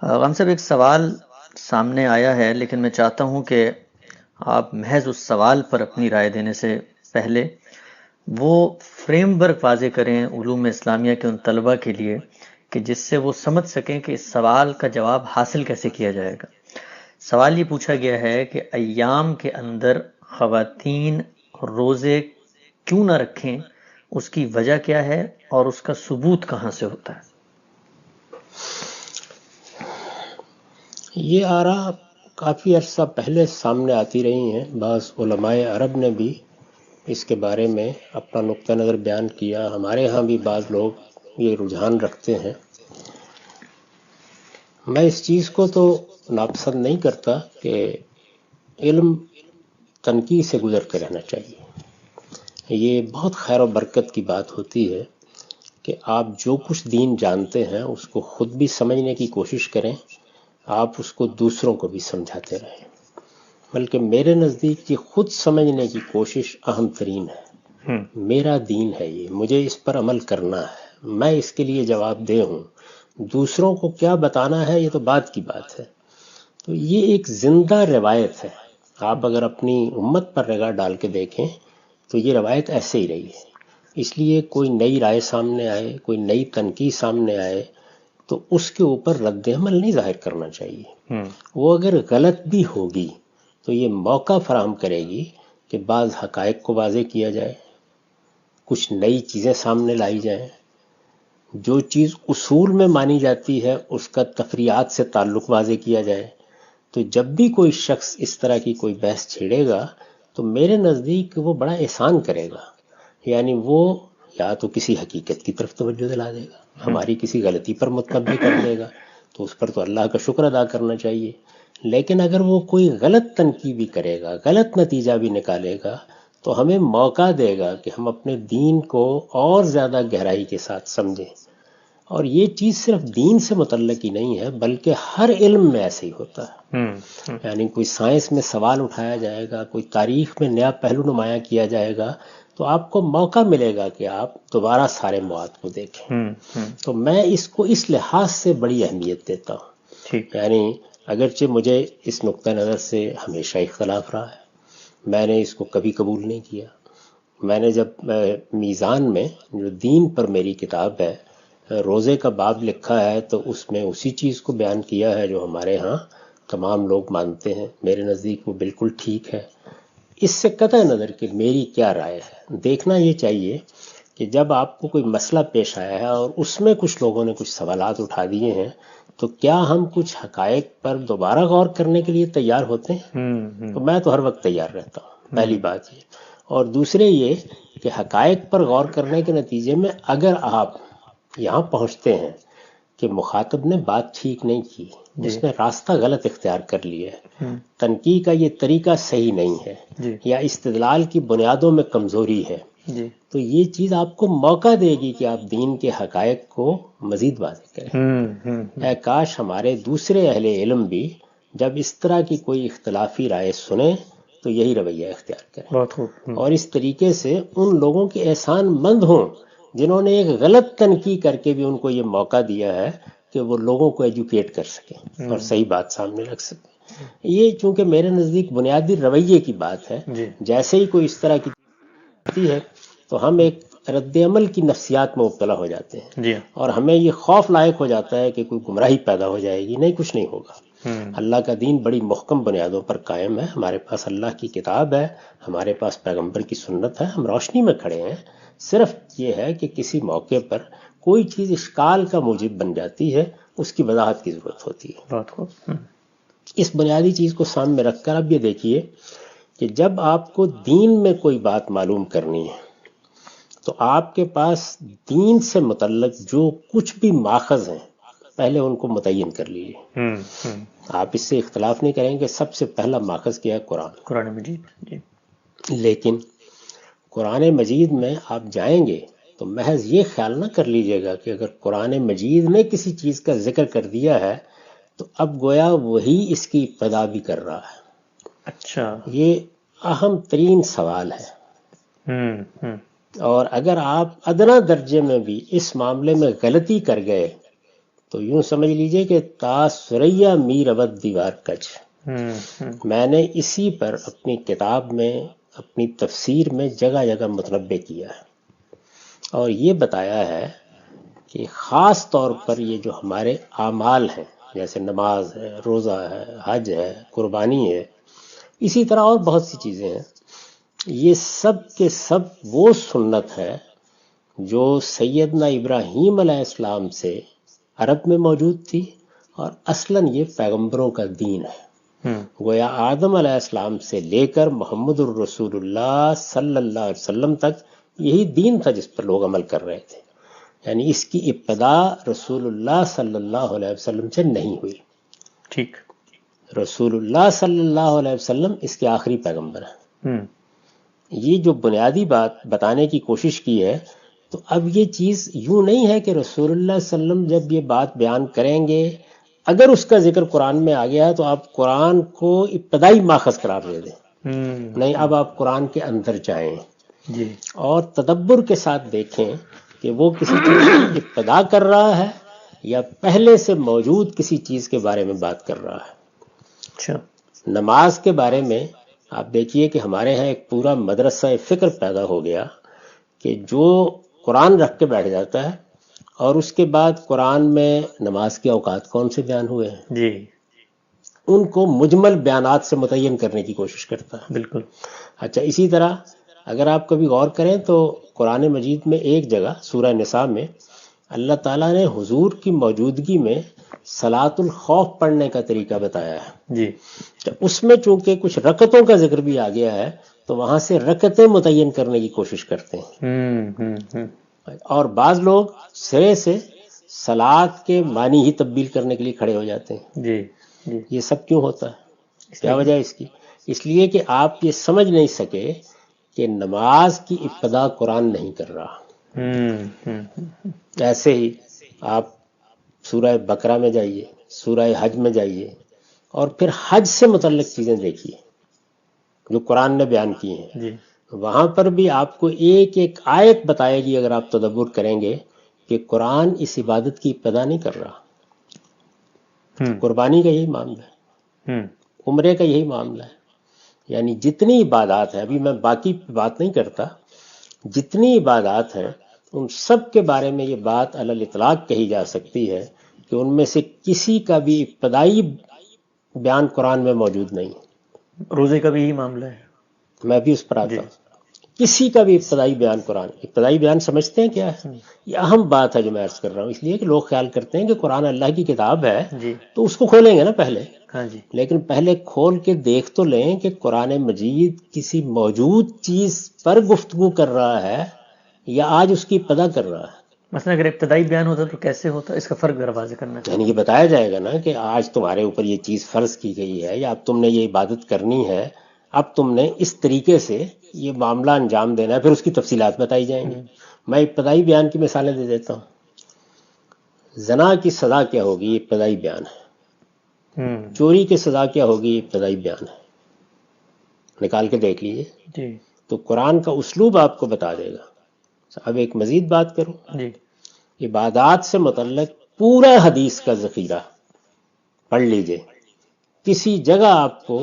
غم صاحب، ایک سوال سامنے آیا ہے، لیکن میں چاہتا ہوں کہ آپ محض اس سوال پر اپنی رائے دینے سے پہلے وہ فریم ورک واضح کریں علوم اسلامیہ کے ان طلبہ کے لیے کہ جس سے وہ سمجھ سکیں کہ اس سوال کا جواب حاصل کیسے کیا جائے گا۔ سوال یہ پوچھا گیا ہے کہ ایام کے اندر خواتین روزے کیوں نہ رکھیں، اس کی وجہ کیا ہے اور اس کا ثبوت کہاں سے ہوتا ہے؟ یہ آراء کافی عرصہ پہلے سامنے آتی رہی ہیں۔ بعض علماء عرب نے بھی اس کے بارے میں اپنا نقطہ نظر بیان کیا۔ ہمارے ہاں بھی بعض لوگ یہ رجحان رکھتے ہیں۔ میں اس چیز کو تو ناپسند نہیں کرتا کہ علم تنقید سے گزر کے رہنا چاہیے۔ یہ بہت خیر و برکت کی بات ہوتی ہے کہ آپ جو کچھ دین جانتے ہیں اس کو خود بھی سمجھنے کی کوشش کریں، آپ اس کو دوسروں کو بھی سمجھاتے رہیں۔ بلکہ میرے نزدیک یہ خود سمجھنے کی کوشش اہم ترین ہے۔ میرا دین ہے، یہ مجھے اس پر عمل کرنا ہے، میں اس کے لیے جواب دہ ہوں۔ دوسروں کو کیا بتانا ہے یہ تو بعد کی بات ہے۔ تو یہ ایک زندہ روایت ہے۔ آپ اگر اپنی امت پر نگاہ ڈال کے دیکھیں تو یہ روایت ایسے ہی رہی ہے۔ اس لیے کوئی نئی رائے سامنے آئے، کوئی نئی تنقید سامنے آئے تو اس کے اوپر رد عمل نہیں ظاہر کرنا چاہیے۔ وہ اگر غلط بھی ہوگی تو یہ موقع فراہم کرے گی کہ بعض حقائق کو واضح کیا جائے، کچھ نئی چیزیں سامنے لائی جائیں۔ جو چیز اصول میں مانی جاتی ہے اس کا تفریعات سے تعلق واضح کیا جائے۔ تو جب بھی کوئی شخص اس طرح کی کوئی بحث چھیڑے گا تو میرے نزدیک وہ بڑا احسان کرے گا۔ یعنی وہ یا تو کسی حقیقت کی طرف توجہ دلا دے گا، ہماری کسی غلطی پر متنبہ کر دے گا، تو اس پر تو اللہ کا شکر ادا کرنا چاہیے۔ لیکن اگر وہ کوئی غلط تنقید بھی کرے گا، غلط نتیجہ بھی نکالے گا تو ہمیں موقع دے گا کہ ہم اپنے دین کو اور زیادہ گہرائی کے ساتھ سمجھیں۔ اور یہ چیز صرف دین سے متعلق ہی نہیں ہے بلکہ ہر علم میں ایسے ہی ہوتا ہے۔ یعنی کوئی سائنس میں سوال اٹھایا جائے گا، کوئی تاریخ میں نیا پہلو نمایاں کیا جائے گا تو آپ کو موقع ملے گا کہ آپ دوبارہ سارے مواد کو دیکھیں۔ تو میں اس کو اس لحاظ سے بڑی اہمیت دیتا ہوں۔ یعنی اگرچہ مجھے اس نقطہ نظر سے ہمیشہ اختلاف رہا ہے، میں نے اس کو کبھی قبول نہیں کیا۔ میں نے جب میزان میں جو دین پر میری کتاب ہے روزے کا باب لکھا ہے تو اس میں اسی چیز کو بیان کیا ہے جو ہمارے ہاں تمام لوگ مانتے ہیں۔ میرے نزدیک وہ بالکل ٹھیک ہے۔ اس سے قطع نظر کہ میری کیا رائے ہے، دیکھنا یہ چاہیے کہ جب آپ کو کوئی مسئلہ پیش آیا ہے اور اس میں کچھ لوگوں نے کچھ سوالات اٹھا دیے ہیں تو کیا ہم کچھ حقائق پر دوبارہ غور کرنے کے لیے تیار ہوتے ہیں؟ تو میں تو ہر وقت تیار رہتا ہوں، پہلی بات یہ۔ اور دوسرے یہ کہ حقائق پر غور کرنے کے نتیجے میں اگر آپ یہاں پہنچتے ہیں کہ مخاطب نے بات ٹھیک نہیں کی، اس نے راستہ غلط اختیار کر لیا ہے، تنقید کا یہ طریقہ صحیح نہیں ہے، یا استدلال کی بنیادوں میں کمزوری ہے، تو یہ چیز آپ کو موقع دے گی کہ آپ دین کے حقائق کو مزید واضح کریں۔ اے کاش ہمارے دوسرے اہل علم بھی جب اس طرح کی کوئی اختلافی رائے سنیں تو یہی رویہ اختیار کریں، اور اس طریقے سے ان لوگوں کے احسان مند ہوں جنہوں نے ایک غلط تنقید کر کے بھی ان کو یہ موقع دیا ہے کہ وہ لوگوں کو ایجوکیٹ کر سکیں اور صحیح بات سامنے رکھ سکیں۔ یہ چونکہ میرے نزدیک بنیادی رویے کی بات ہے، جیسے ہی کوئی اس طرح کی آتی ہے تو ہم ایک رد عمل کی نفسیات میں مبتلا ہو جاتے ہیں، اور ہمیں یہ خوف لاحق ہو جاتا ہے کہ کوئی گمراہی پیدا ہو جائے گی۔ نہیں، کچھ نہیں ہوگا۔ اللہ کا دین بڑی محکم بنیادوں پر قائم ہے، ہمارے پاس اللہ کی کتاب ہے، ہمارے پاس پیغمبر کی سنت ہے، ہم روشنی میں کھڑے ہیں۔ صرف یہ ہے کہ کسی موقع پر کوئی چیز اشکال کا موجب بن جاتی ہے، اس کی وضاحت کی ضرورت ہوتی ہے۔ اس بنیادی چیز کو سامنے رکھ کر اب یہ دیکھیے کہ جب آپ کو دین میں کوئی بات معلوم کرنی ہے تو آپ کے پاس دین سے متعلق جو کچھ بھی ماخذ ہیں پہلے ان کو متعین کر لیجیے۔ آپ اس سے اختلاف نہیں کریں کہ سب سے پہلا ماخذ کیا ہے؟ قرآن مجید۔ لیکن قرآن مجید میں آپ جائیں گے تو محض یہ خیال نہ کر لیجئے گا کہ اگر قرآن مجید نے کسی چیز کا ذکر کر دیا ہے تو اب گویا وہی اس کی ابتدا بھی کر رہا ہے۔ اچھا، یہ اہم ترین سوال ہے، اور اگر آپ ادنا درجے میں بھی اس معاملے میں غلطی کر گئے تو یوں سمجھ لیجئے کہ تا سریا میر ابد دیوار کج، میں نے اسی پر اپنی کتاب میں، اپنی تفسیر میں جگہ جگہ متنبع کیا ہے اور یہ بتایا ہے کہ خاص طور پر یہ جو ہمارے اعمال ہیں، جیسے نماز ہے، روزہ ہے، حج ہے، قربانی ہے، اسی طرح اور بہت سی چیزیں ہیں، یہ سب کے سب وہ سنت ہے جو سیدنا ابراہیم علیہ السلام سے عرب میں موجود تھی، اور اصلاً یہ پیغمبروں کا دین ہے۔ گویا آدم علیہ السلام سے لے کر محمد الرسول اللہ صلی اللہ علیہ وسلم تک یہی دین تھا جس پر لوگ عمل کر رہے تھے، یعنی اس کی ابتدا رسول اللہ صلی اللہ علیہ وسلم سے نہیں ہوئی۔ ٹھیک، رسول اللہ صلی اللہ علیہ وسلم اس کے آخری پیغمبر ہیں۔ یہ جو بنیادی بات بتانے کی کوشش کی ہے، تو اب یہ چیز یوں نہیں ہے کہ رسول اللہ صلی اللہ علیہ وسلم جب یہ بات بیان کریں گے، اگر اس کا ذکر قرآن میں آ گیا تو آپ قرآن کو ابتدائی ماخذ قرار دے دیں، نہیں، اب آپ قرآن کے اندر جائیں جی، اور تدبر کے ساتھ دیکھیں کہ وہ کسی چیز کی ابتدا کر رہا ہے یا پہلے سے موجود کسی چیز کے بارے میں بات کر رہا ہے۔ اچھا، نماز کے بارے میں آپ دیکھیے کہ ہمارے ہاں ایک پورا مدرسہ فکر پیدا ہو گیا کہ جو قرآن رکھ کے بیٹھ جاتا ہے اور اس کے بعد قرآن میں نماز کے اوقات کون سے بیان ہوئے ہیں جی، ان کو مجمل بیانات سے متعین کرنے کی کوشش کرتا ہے۔ بالکل۔ اچھا، اسی طرح اگر آپ کبھی غور کریں تو قرآن مجید میں ایک جگہ سورہ نساء میں اللہ تعالیٰ نے حضور کی موجودگی میں صلاۃ الخوف پڑھنے کا طریقہ بتایا ہے۔ جی، تو اس میں چونکہ کچھ رکعتوں کا ذکر بھی آ گیا ہے تو وہاں سے رکعتیں متعین کرنے کی کوشش کرتے ہیں، اور بعض لوگ سرے سے صلاۃ کے معنی ہی تبدیل کرنے کے لیے کھڑے ہو جاتے ہیں۔ جی، جی، یہ سب کیوں ہوتا ہے؟ کیا وجہ ہے اس کی؟ اس لیے کہ آپ یہ سمجھ نہیں سکے کہ نماز کی ابتدا قرآن نہیں کر رہا۔ ایسے ہی آپ سورہ بقرہ میں جائیے، سورہ حج میں جائیے اور پھر حج سے متعلق چیزیں دیکھیے جو قرآن نے بیان کی ہیں، جی، وہاں پر بھی آپ کو ایک ایک آیت بتائے گی اگر آپ تدبر کریں گے کہ قرآن اس عبادت کی ابتدا نہیں کر رہا۔ قربانی کا یہی معاملہ ہے، عمرے کا یہی معاملہ ہے، یعنی جتنی عبادات ہیں، ابھی میں باقی بات نہیں کرتا، جتنی عبادات ہیں ان سب کے بارے میں یہ بات علی الاطلاق کہی جا سکتی ہے کہ ان میں سے کسی کا بھی ابتدائی بیان قرآن میں موجود نہیں۔ روزے کا بھی یہی معاملہ ہے۔ میں بھی اس پر آتا ہوں، کسی کا بھی ابتدائی بیان قرآن، ابتدائی بیان سمجھتے ہیں کیا ہے؟ یہ اہم بات ہے جو میں عرض کر رہا ہوں، اس لیے کہ لوگ خیال کرتے ہیں کہ قرآن اللہ کی کتاب ہے جی، تو اس کو کھولیں گے نا پہلے، ہاں جی، لیکن پہلے کھول کے دیکھ تو لیں کہ قرآن مجید کسی موجود چیز پر گفتگو کر رہا ہے یا آج اس کی ابتدا کر رہا ہے۔ مثلا اگر ابتدائی بیان ہوتا تو کیسے ہوتا، اس کا فرق ذرا واضح کرنا یعنی یہ بتایا جائے گا نا کہ آج تمہارے اوپر یہ چیز فرض کی گئی ہے یا اب تم نے یہ عبادت کرنی ہے، اب تم نے اس طریقے سے یہ معاملہ انجام دینا ہے، پھر اس کی تفصیلات بتائی جائیں گی۔ میں ابتدائی بیان کی مثالیں دے دیتا ہوں۔ زنا کی سزا کیا ہوگی، یہ ابتدائی بیان ہے۔ چوری کی سزا کیا ہوگی، یہ ابتدائی بیان ہے، نکال کے دیکھ لیجیے۔ جی، تو قرآن کا اسلوب آپ کو بتا دے گا۔ اب ایک مزید بات کروں، جی، عبادات سے متعلق پورا حدیث کا ذخیرہ پڑھ لیجئے، کسی جگہ آپ کو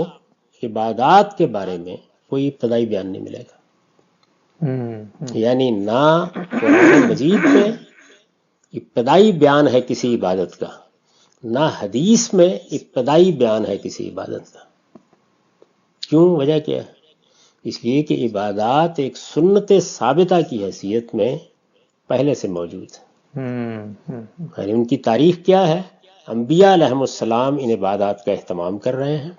عبادات کے بارے میں کوئی ابتدائی بیان نہیں ملے گا، یعنی نہ قرآن مجید میں ابتدائی بیان ہے کسی عبادت کا، نہ حدیث میں ابتدائی بیان ہے کسی عبادت کا۔ کیوں؟ وجہ کیا ہے؟ اس لیے کہ عبادات ایک سنت ثابتہ کی حیثیت میں پہلے سے موجود ہے، یعنی ان کی تاریخ کیا ہے؟ انبیاء علیہ السلام ان عبادات کا اہتمام کر رہے ہیں،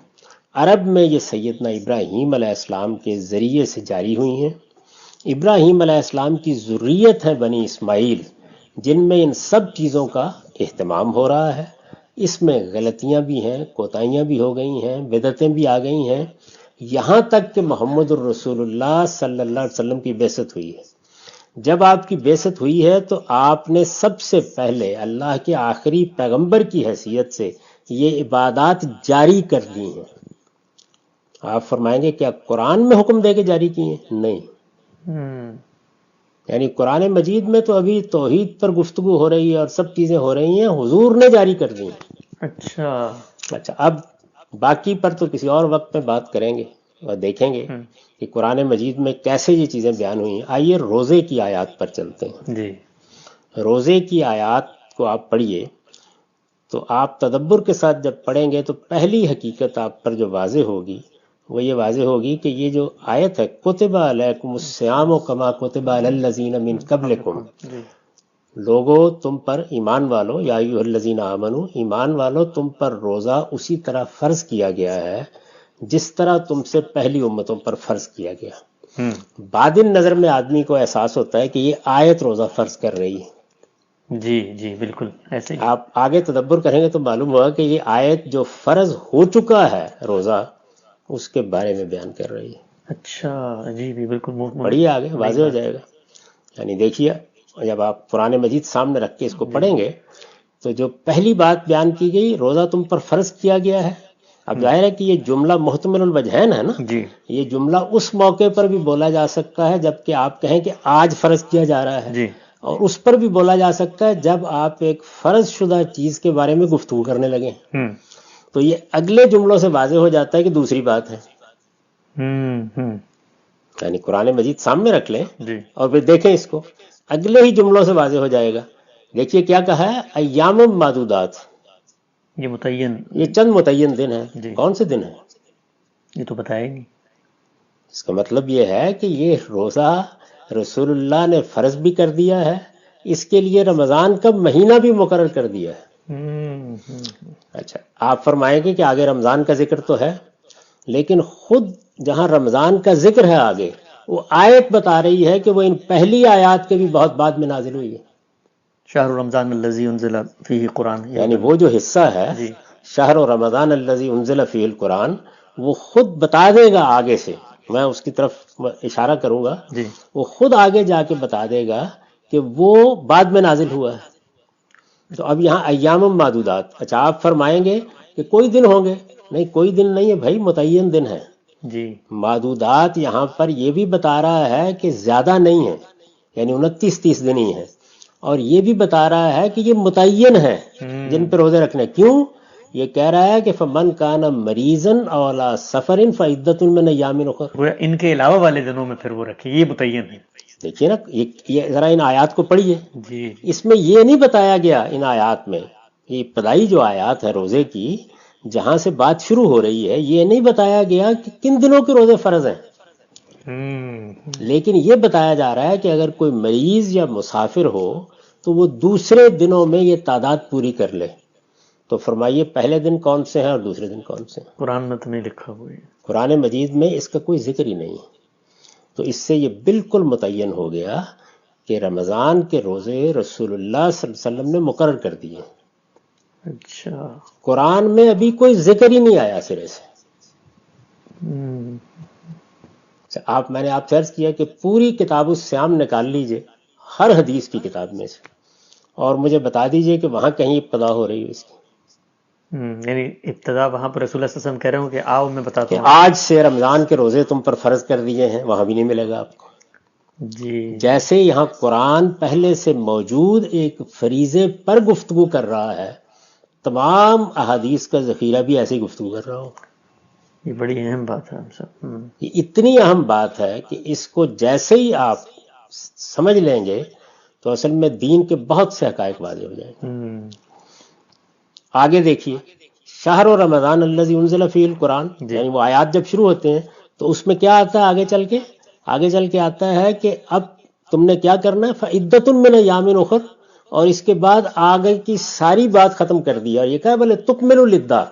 عرب میں یہ سیدنا ابراہیم علیہ السلام کے ذریعے سے جاری ہوئی ہیں، ابراہیم علیہ السلام کی ذریت ہے بنی اسماعیل جن میں ان سب چیزوں کا اہتمام ہو رہا ہے۔ اس میں غلطیاں بھی ہیں، کوتاہیاں بھی ہو گئی ہیں، بدعتیں بھی آ گئی ہیں، یہاں تک کہ محمد الرسول اللہ صلی اللہ علیہ وسلم کی بعثت ہوئی ہے۔ جب آپ کی بعثت ہوئی ہے تو آپ نے سب سے پہلے اللہ کے آخری پیغمبر کی حیثیت سے یہ عبادات جاری کر دی ہیں۔ آپ فرمائیں گے کیا قرآن میں حکم دے کے جاری کی ہیں؟ نہیں، یعنی قرآن مجید میں تو ابھی توحید پر گفتگو ہو رہی ہے اور سب چیزیں ہو رہی ہیں، حضور نے جاری کر دی ہیں۔ اچھا، اب باقی پر تو کسی اور وقت میں بات کریں گے اور دیکھیں گے کہ قرآن مجید میں کیسے یہ چیزیں بیان ہوئی ہیں۔ آئیے روزے کی آیات پر چلتے ہیں۔ جی روزے کی آیات کو آپ پڑھیے تو آپ تدبر کے ساتھ جب پڑھیں گے تو پہلی حقیقت آپ پر جو واضح ہوگی وہ یہ واضح ہوگی کہ یہ جو آیت ہے کتب علیکم الصیام کما کتب علی الذین من قبلکم، لوگو تم پر ایمان والو، یا ایھا الذین آمنو، ایمان والو تم پر روزہ اسی طرح فرض کیا گیا ہے جس طرح تم سے پہلی امتوں پر فرض کیا گیا۔ بعدن نظر میں آدمی کو احساس ہوتا ہے کہ یہ آیت روزہ فرض کر رہی ہے۔ جی جی بالکل ایسے ہی۔ آپ آگے تدبر کریں گے تو معلوم ہوگا کہ یہ آیت جو فرض ہو چکا ہے روزہ اس کے بارے میں بیان کر رہی ہے۔ اچھا جی بھی بالکل پڑھیے آگے واضح ہو جائے گا۔ یعنی دیکھیے جب آپ قرآن مجید سامنے رکھ کے اس کو پڑھیں گے تو جو پہلی بات بیان کی گئی روزہ تم پر فرض کیا گیا ہے، اب ظاہر ہے کہ یہ جملہ محتمل الوجہین ہے نا، جی یہ جملہ اس موقع پر بھی بولا جا سکتا ہے جب کہ آپ کہیں کہ آج فرض کیا جا رہا ہے، جی اور اس پر بھی بولا جا سکتا ہے جب آپ ایک فرض شدہ چیز کے بارے میں گفتگو کرنے لگیں۔ تو یہ اگلے جملوں سے واضح ہو جاتا ہے کہ دوسری بات ہے۔ یعنی قرآن مجید سامنے رکھ لیں جی اور پھر دیکھیں اس کو، اگلے ہی جملوں سے واضح ہو جائے گا۔ دیکھیے کیا کہا ہے، ایام معدودات، یہ متعین، یہ چند متعین دن ہیں۔ جی کون سے دن ہیں؟ یہ تو بتایا ہی نہیں۔ اس کا مطلب یہ ہے کہ یہ روزہ رسول اللہ نے فرض بھی کر دیا ہے، اس کے لیے رمضان کا مہینہ بھی مقرر کر دیا ہے۔ اچھا، آپ فرمائیں گے کہ آگے رمضان کا ذکر تو ہے، لیکن خود جہاں رمضان کا ذکر ہے آگے وہ آیت بتا رہی ہے کہ وہ ان پہلی آیات کے بھی بہت بعد میں نازل ہوئی ہے۔ شہر رمضان الذی انزل فیہ قرآن، یعنی وہ جو حصہ ہے جی شہر رمضان الذی انزل فیہ القرآن، وہ خود بتا دے گا آگے سے، میں اس کی طرف اشارہ کروں گا، جی وہ خود آگے جا کے بتا دے گا کہ وہ بعد میں نازل ہوا ہے۔ تو اب یہاں ایام معدودات، اچھا آپ فرمائیں گے کہ کوئی دن ہوں گے، نہیں کوئی دن نہیں ہے بھائی، متعین دن ہے۔ جی معدودات یہاں پر یہ بھی بتا رہا ہے کہ زیادہ نہیں ہے، یعنی 29-30 دن ہی ہے، اور یہ بھی بتا رہا ہے کہ یہ متعین ہے جن پہ روزے رکھنے۔ کیوں؟ یہ کہہ رہا ہے کہ فمن کان مریضن او علی سفر فعدۃ من ایام اخر، گویا ان کے علاوہ والے دنوں میں پھر وہ رکھے، یہ متعین ہے۔ دیکھیے نا، یہ ذرا ان آیات کو پڑھیے، جی اس میں یہ نہیں بتایا گیا، ان آیات میں یہ ابتدائی جو آیات ہے روزے کی جہاں سے بات شروع ہو رہی ہے، یہ نہیں بتایا گیا کہ کن دنوں کے روزے فرض ہیں، لیکن یہ بتایا جا رہا ہے کہ اگر کوئی مریض یا مسافر ہو تو وہ دوسرے دنوں میں یہ تعداد پوری کر لے۔ تو فرمائیے پہلے دن کون سے ہیں اور دوسرے دن کون سے ہیں؟ قرآن میں تو نہیں لکھا ہوا ہے۔ قرآن مجید میں اس کا کوئی ذکر ہی نہیں، تو اس سے یہ بالکل متعین ہو گیا کہ رمضان کے روزے رسول اللہ صلی اللہ علیہ وسلم نے مقرر کر دیے۔ اچھا قرآن میں ابھی کوئی ذکر ہی نہیں آیا سرے سے۔ میں نے آپ سے عرض کیا کہ پوری کتاب الصیام نکال لیجئے ہر حدیث کی کتاب میں سے، اور مجھے بتا دیجئے کہ وہاں کہیں ابتدا ہو رہی ہے اس کی، یعنی ابتدا وہاں پر رسول اللہ صلی اللہ علیہ وسلم کہہ رہے ہوں کہ آؤ میں بتاتا کہ ہوں آج سے رمضان کے روزے تم پر فرض کر دیے ہیں، وہاں بھی نہیں ملے گا آپ کو۔ جی جیسے یہاں قرآن پہلے سے موجود ایک فریضے پر گفتگو کر رہا ہے، تمام احادیث کا ذخیرہ بھی ایسے ہی گفتگو کر رہا ہو۔ یہ بڑی اہم بات ہے ہم سب۔ یہ اتنی اہم بات ہے کہ اس کو جیسے ہی آپ سمجھ لیں گے تو اصل میں دین کے بہت سے حقائق واضح ہو جائیں گے۔ آگے دیکھیے، شہر رمضان الذی انزل فیہ القرآن، یعنی وہ آیات جب شروع ہوتے ہیں تو اس میں کیا آتا ہے آگے چل کے آتا ہے کہ اب تم نے کیا کرنا ہے، فعدۃ من ایام اخر، اور اس کے بعد آگے کی ساری بات ختم کر دی، اور یہ کہا بولے تکملوا العدۃ۔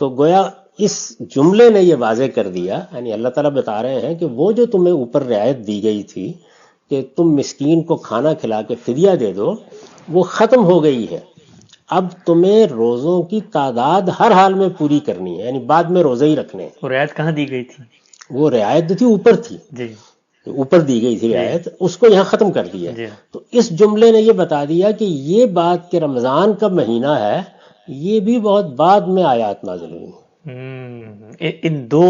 تو گویا اس جملے نے یہ واضح کر دیا، یعنی اللہ تعالیٰ بتا رہے ہیں کہ وہ جو تمہیں اوپر رعایت دی گئی تھی کہ تم مسکین کو کھانا کھلا کے فدیہ دے دو، وہ ختم ہو گئی ہے۔ اب تمہیں روزوں کی تعداد ہر حال میں پوری کرنی ہے، یعنی بعد میں روزے ہی رکھنے ہیں۔ وہ رعایت کہاں دی گئی تھی؟ وہ رعایت جو تھی اوپر تھی، جی اوپر دی گئی تھی رعایت، اس کو یہاں ختم کر دیا۔ جی تو اس جملے نے یہ بتا دیا کہ یہ بات کہ رمضان کا مہینہ ہے، یہ بھی بہت بعد میں آیات نازل ہوئی۔ ان دو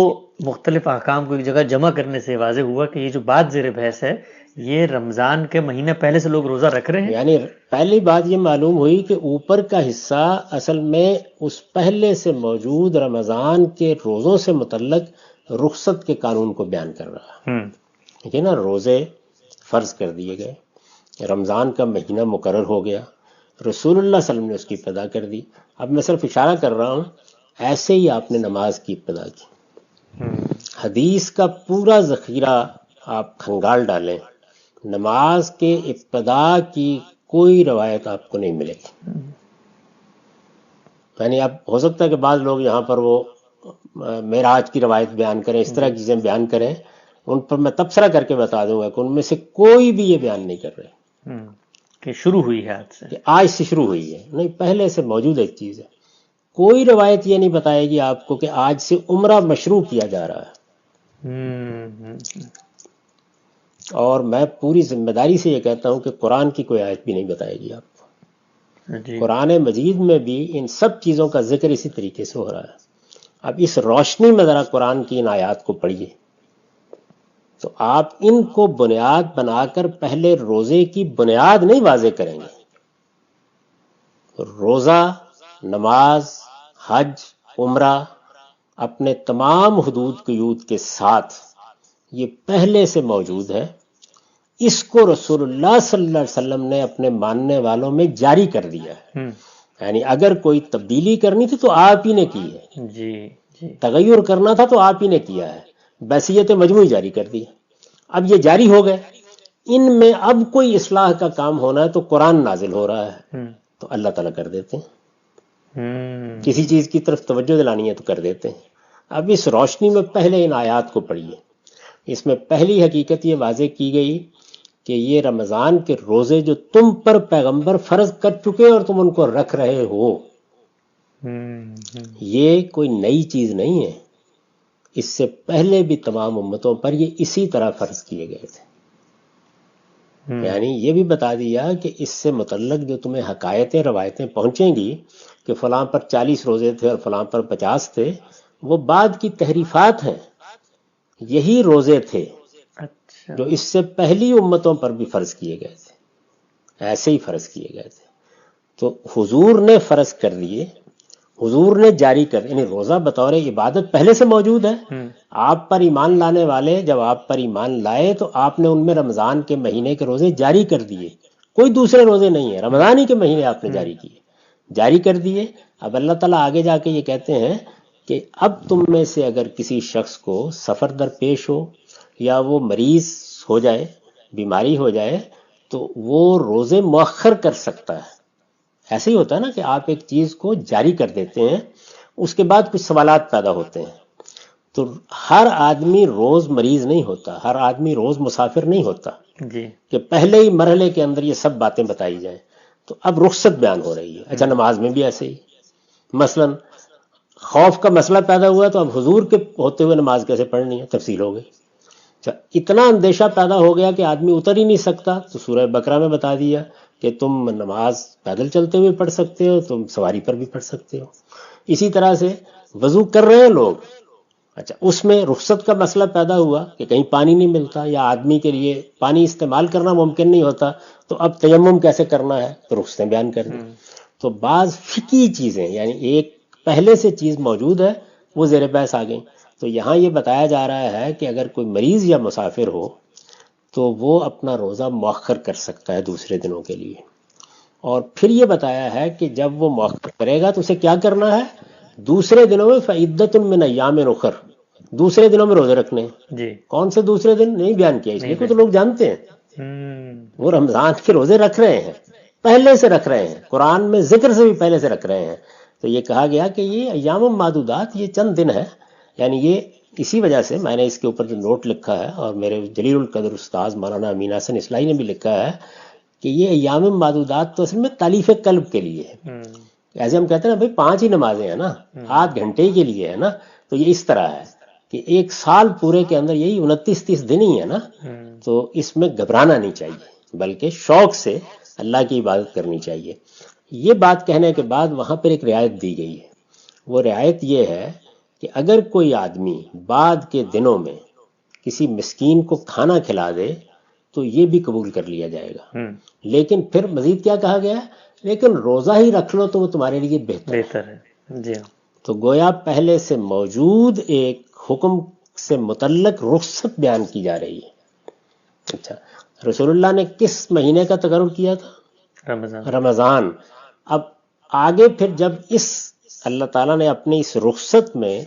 مختلف احکام کو ایک جگہ جمع کرنے سے واضح ہوا کہ یہ جو بات زیر بحث ہے یہ رمضان کے مہینے پہلے سے لوگ روزہ رکھ رہے ہیں؟ یعنی پہلی بات یہ معلوم ہوئی کہ اوپر کا حصہ اصل میں اس پہلے سے موجود رمضان کے روزوں سے متعلق رخصت کے قانون کو بیان کر رہا ہے. ٹھیک ہے نا، روزے فرض کر دیے گئے، رمضان کا مہینہ مقرر ہو گیا، رسول اللہ صلی اللہ علیہ وسلم نے اس کی ابتدا کر دی. اب میں صرف اشارہ کر رہا ہوں، ایسے ہی آپ نے نماز کی ابتدا کی. حدیث کا پورا ذخیرہ آپ کھنگال ڈالیں، نماز کے ابتدا کی کوئی روایت آپ کو نہیں ملے گی. یعنی اب ہو سکتا ہے کہ بعض لوگ یہاں پر وہ معراج کی روایت بیان کریں، اس طرح کی چیزیں بیان کریں، ان پر میں تبصرہ کر کے بتا دوں گا کہ ان میں سے کوئی بھی یہ بیان نہیں کر رہے کہ شروع ہوئی ہے آج سے، کہ آج سے شروع ہوئی ہے. نہیں، پہلے سے موجود ایک چیز ہے. کوئی روایت یہ نہیں بتائے گی آپ کو کہ آج سے عمرہ مشروع کیا جا رہا ہے. اور میں پوری ذمہ داری سے یہ کہتا ہوں کہ قرآن کی کوئی آیت بھی نہیں بتائے گی آپ کو. قرآن مجید میں بھی ان سب چیزوں کا ذکر اسی طریقے سے ہو رہا ہے. اب اس روشنی میں ذرا قرآن کی ان آیات کو پڑھیے تو آپ ان کو بنیاد بنا کر پہلے روزے کی بنیاد نہیں واضح کریں گے. روزہ، نماز، حج، عمرہ اپنے تمام حدود قیود کے ساتھ یہ پہلے سے موجود ہے. اس کو رسول اللہ صلی اللہ علیہ وسلم نے اپنے ماننے والوں میں جاری کر دیا ہے. یعنی اگر کوئی تبدیلی کرنی تھی تو آپ ہی نے کی ہے، تغیر کرنا تھا تو آپ ہی نے کیا ہے. بحیثیت مجموعی جاری کر دی. اب یہ جاری ہو گئے، ان میں اب کوئی اصلاح کا کام ہونا ہے تو قرآن نازل ہو رہا ہے تو اللہ تعالیٰ کر دیتے ہیں. کسی چیز کی طرف توجہ دلانی ہے تو کر دیتے ہیں. اب اس روشنی میں پہلے ان آیات کو پڑھیے. اس میں پہلی حقیقت یہ واضح کی گئی کہ یہ رمضان کے روزے جو تم پر پیغمبر فرض کر چکے اور تم ان کو رکھ رہے ہو، یہ کوئی نئی چیز نہیں ہے. اس سے پہلے بھی تمام امتوں پر یہ اسی طرح فرض کیے گئے تھے. یعنی یہ بھی بتا دیا کہ اس سے متعلق جو تمہیں حکایتیں، روایتیں پہنچیں گی کہ فلاں پر 40 روزے تھے اور فلاں پر 50 تھے، وہ بعد کی تحریفات ہیں. یہی روزے تھے جو اس سے پہلی امتوں پر بھی فرض کیے گئے تھے، ایسے ہی فرض کیے گئے تھے. تو حضور نے فرض کر دیے، حضور نے جاری کر، یعنی روزہ بطور عبادت پہلے سے موجود ہے. آپ پر ایمان لانے والے جب آپ پر ایمان لائے تو آپ نے ان میں رمضان کے مہینے کے روزے جاری کر دیے. کوئی دوسرے روزے نہیں ہیں، رمضان ہی کے مہینے آپ نے جاری کیے، جاری کر دیے. اب اللہ تعالیٰ آگے جا کے یہ کہتے ہیں کہ اب تم میں سے اگر کسی شخص کو سفر درپیش ہو یا وہ مریض ہو جائے، بیماری ہو جائے، تو وہ روزے مؤخر کر سکتا ہے. ایسے ہی ہوتا ہے نا کہ آپ ایک چیز کو جاری کر دیتے ہیں، اس کے بعد کچھ سوالات پیدا ہوتے ہیں. تو ہر آدمی روز مریض نہیں ہوتا، ہر آدمی روز مسافر نہیں ہوتا کہ پہلے ہی مرحلے کے اندر یہ سب باتیں بتائی جائیں. تو اب رخصت بیان ہو رہی ہے. اچھا، نماز میں بھی ایسے ہی، مثلا خوف کا مسئلہ پیدا ہوا تو اب حضور کے ہوتے ہوئے نماز کیسے پڑھنی ہے، تفصیل ہو گئی. اچھا، اتنا اندیشہ پیدا ہو گیا کہ آدمی اتر ہی نہیں سکتا تو سورہ بقرہ میں بتا دیا کہ تم نماز پیدل چلتے ہوئے پڑھ سکتے ہو، تم سواری پر بھی پڑھ سکتے ہو. اسی طرح سے وضو کر رہے ہیں لوگ، اچھا اس میں رخصت کا مسئلہ پیدا ہوا کہ کہیں پانی نہیں ملتا یا آدمی کے لیے پانی استعمال کرنا ممکن نہیں ہوتا، تو اب تیمم کیسے کرنا ہے، تو رخصتیں بیان کر دیں. تو بعض فقہی چیزیں، یعنی ایک پہلے سے چیز موجود ہے وہ زیر بحث آ گئیں. تو یہاں یہ بتایا جا رہا ہے کہ اگر کوئی مریض یا مسافر ہو تو وہ اپنا روزہ مؤخر کر سکتا ہے دوسرے دنوں کے لیے. اور پھر یہ بتایا ہے کہ جب وہ مؤخر کرے گا تو اسے کیا کرنا ہے، دوسرے دنوں میں فعدۃ من ایام اخر، دوسرے دنوں میں روزے رکھنے. کون سے دوسرے دن نہیں بیان کیا، اس لیے کہ تو لوگ جانتے ہیں وہ رمضان کے روزے رکھ رہے ہیں، پہلے سے رکھ رہے ہیں، قرآن میں ذکر سے بھی پہلے سے رکھ رہے ہیں. تو یہ کہا گیا کہ یہ ایام معدودات، یہ چند دن ہے. یعنی یہ اسی وجہ سے میں نے اس کے اوپر جو نوٹ لکھا ہے، اور میرے جلیل القدر استاذ مولانا امین حسن اصلاحی نے بھی لکھا ہے کہ یہ ایام معدودات تو اصل میں تالیف قلب کے لیے ہے. ایسے ہم کہتے ہیں نا بھائی 5 ہی نمازیں ہیں نا، 8 گھنٹے کے لیے ہے نا، تو یہ اس طرح ہے کہ ایک سال پورے کے اندر یہی 29-30 دن ہی ہے نا. تو اس میں گھبرانا نہیں چاہیے، بلکہ شوق سے اللہ کی عبادت کرنی چاہیے. یہ بات کہنے کے بعد وہاں پر ایک رعایت دی گئی ہے. وہ رعایت یہ ہے کہ اگر کوئی آدمی بعد کے دنوں میں کسی مسکین کو کھانا کھلا دے تو یہ بھی قبول کر لیا جائے گا. لیکن پھر مزید کیا کہا گیا ہے؟ لیکن روزہ ہی رکھ لو تو وہ تمہارے لیے بہتر ہے. جی ہاں. تو گویا پہلے سے موجود ایک حکم سے متعلق رخصت بیان کی جا رہی ہے. اچھا، رسول اللہ نے کس مہینے کا تقرر کیا تھا؟ رمضان. اب آگے پھر جب اللہ تعالیٰ نے اپنی اس رخصت میں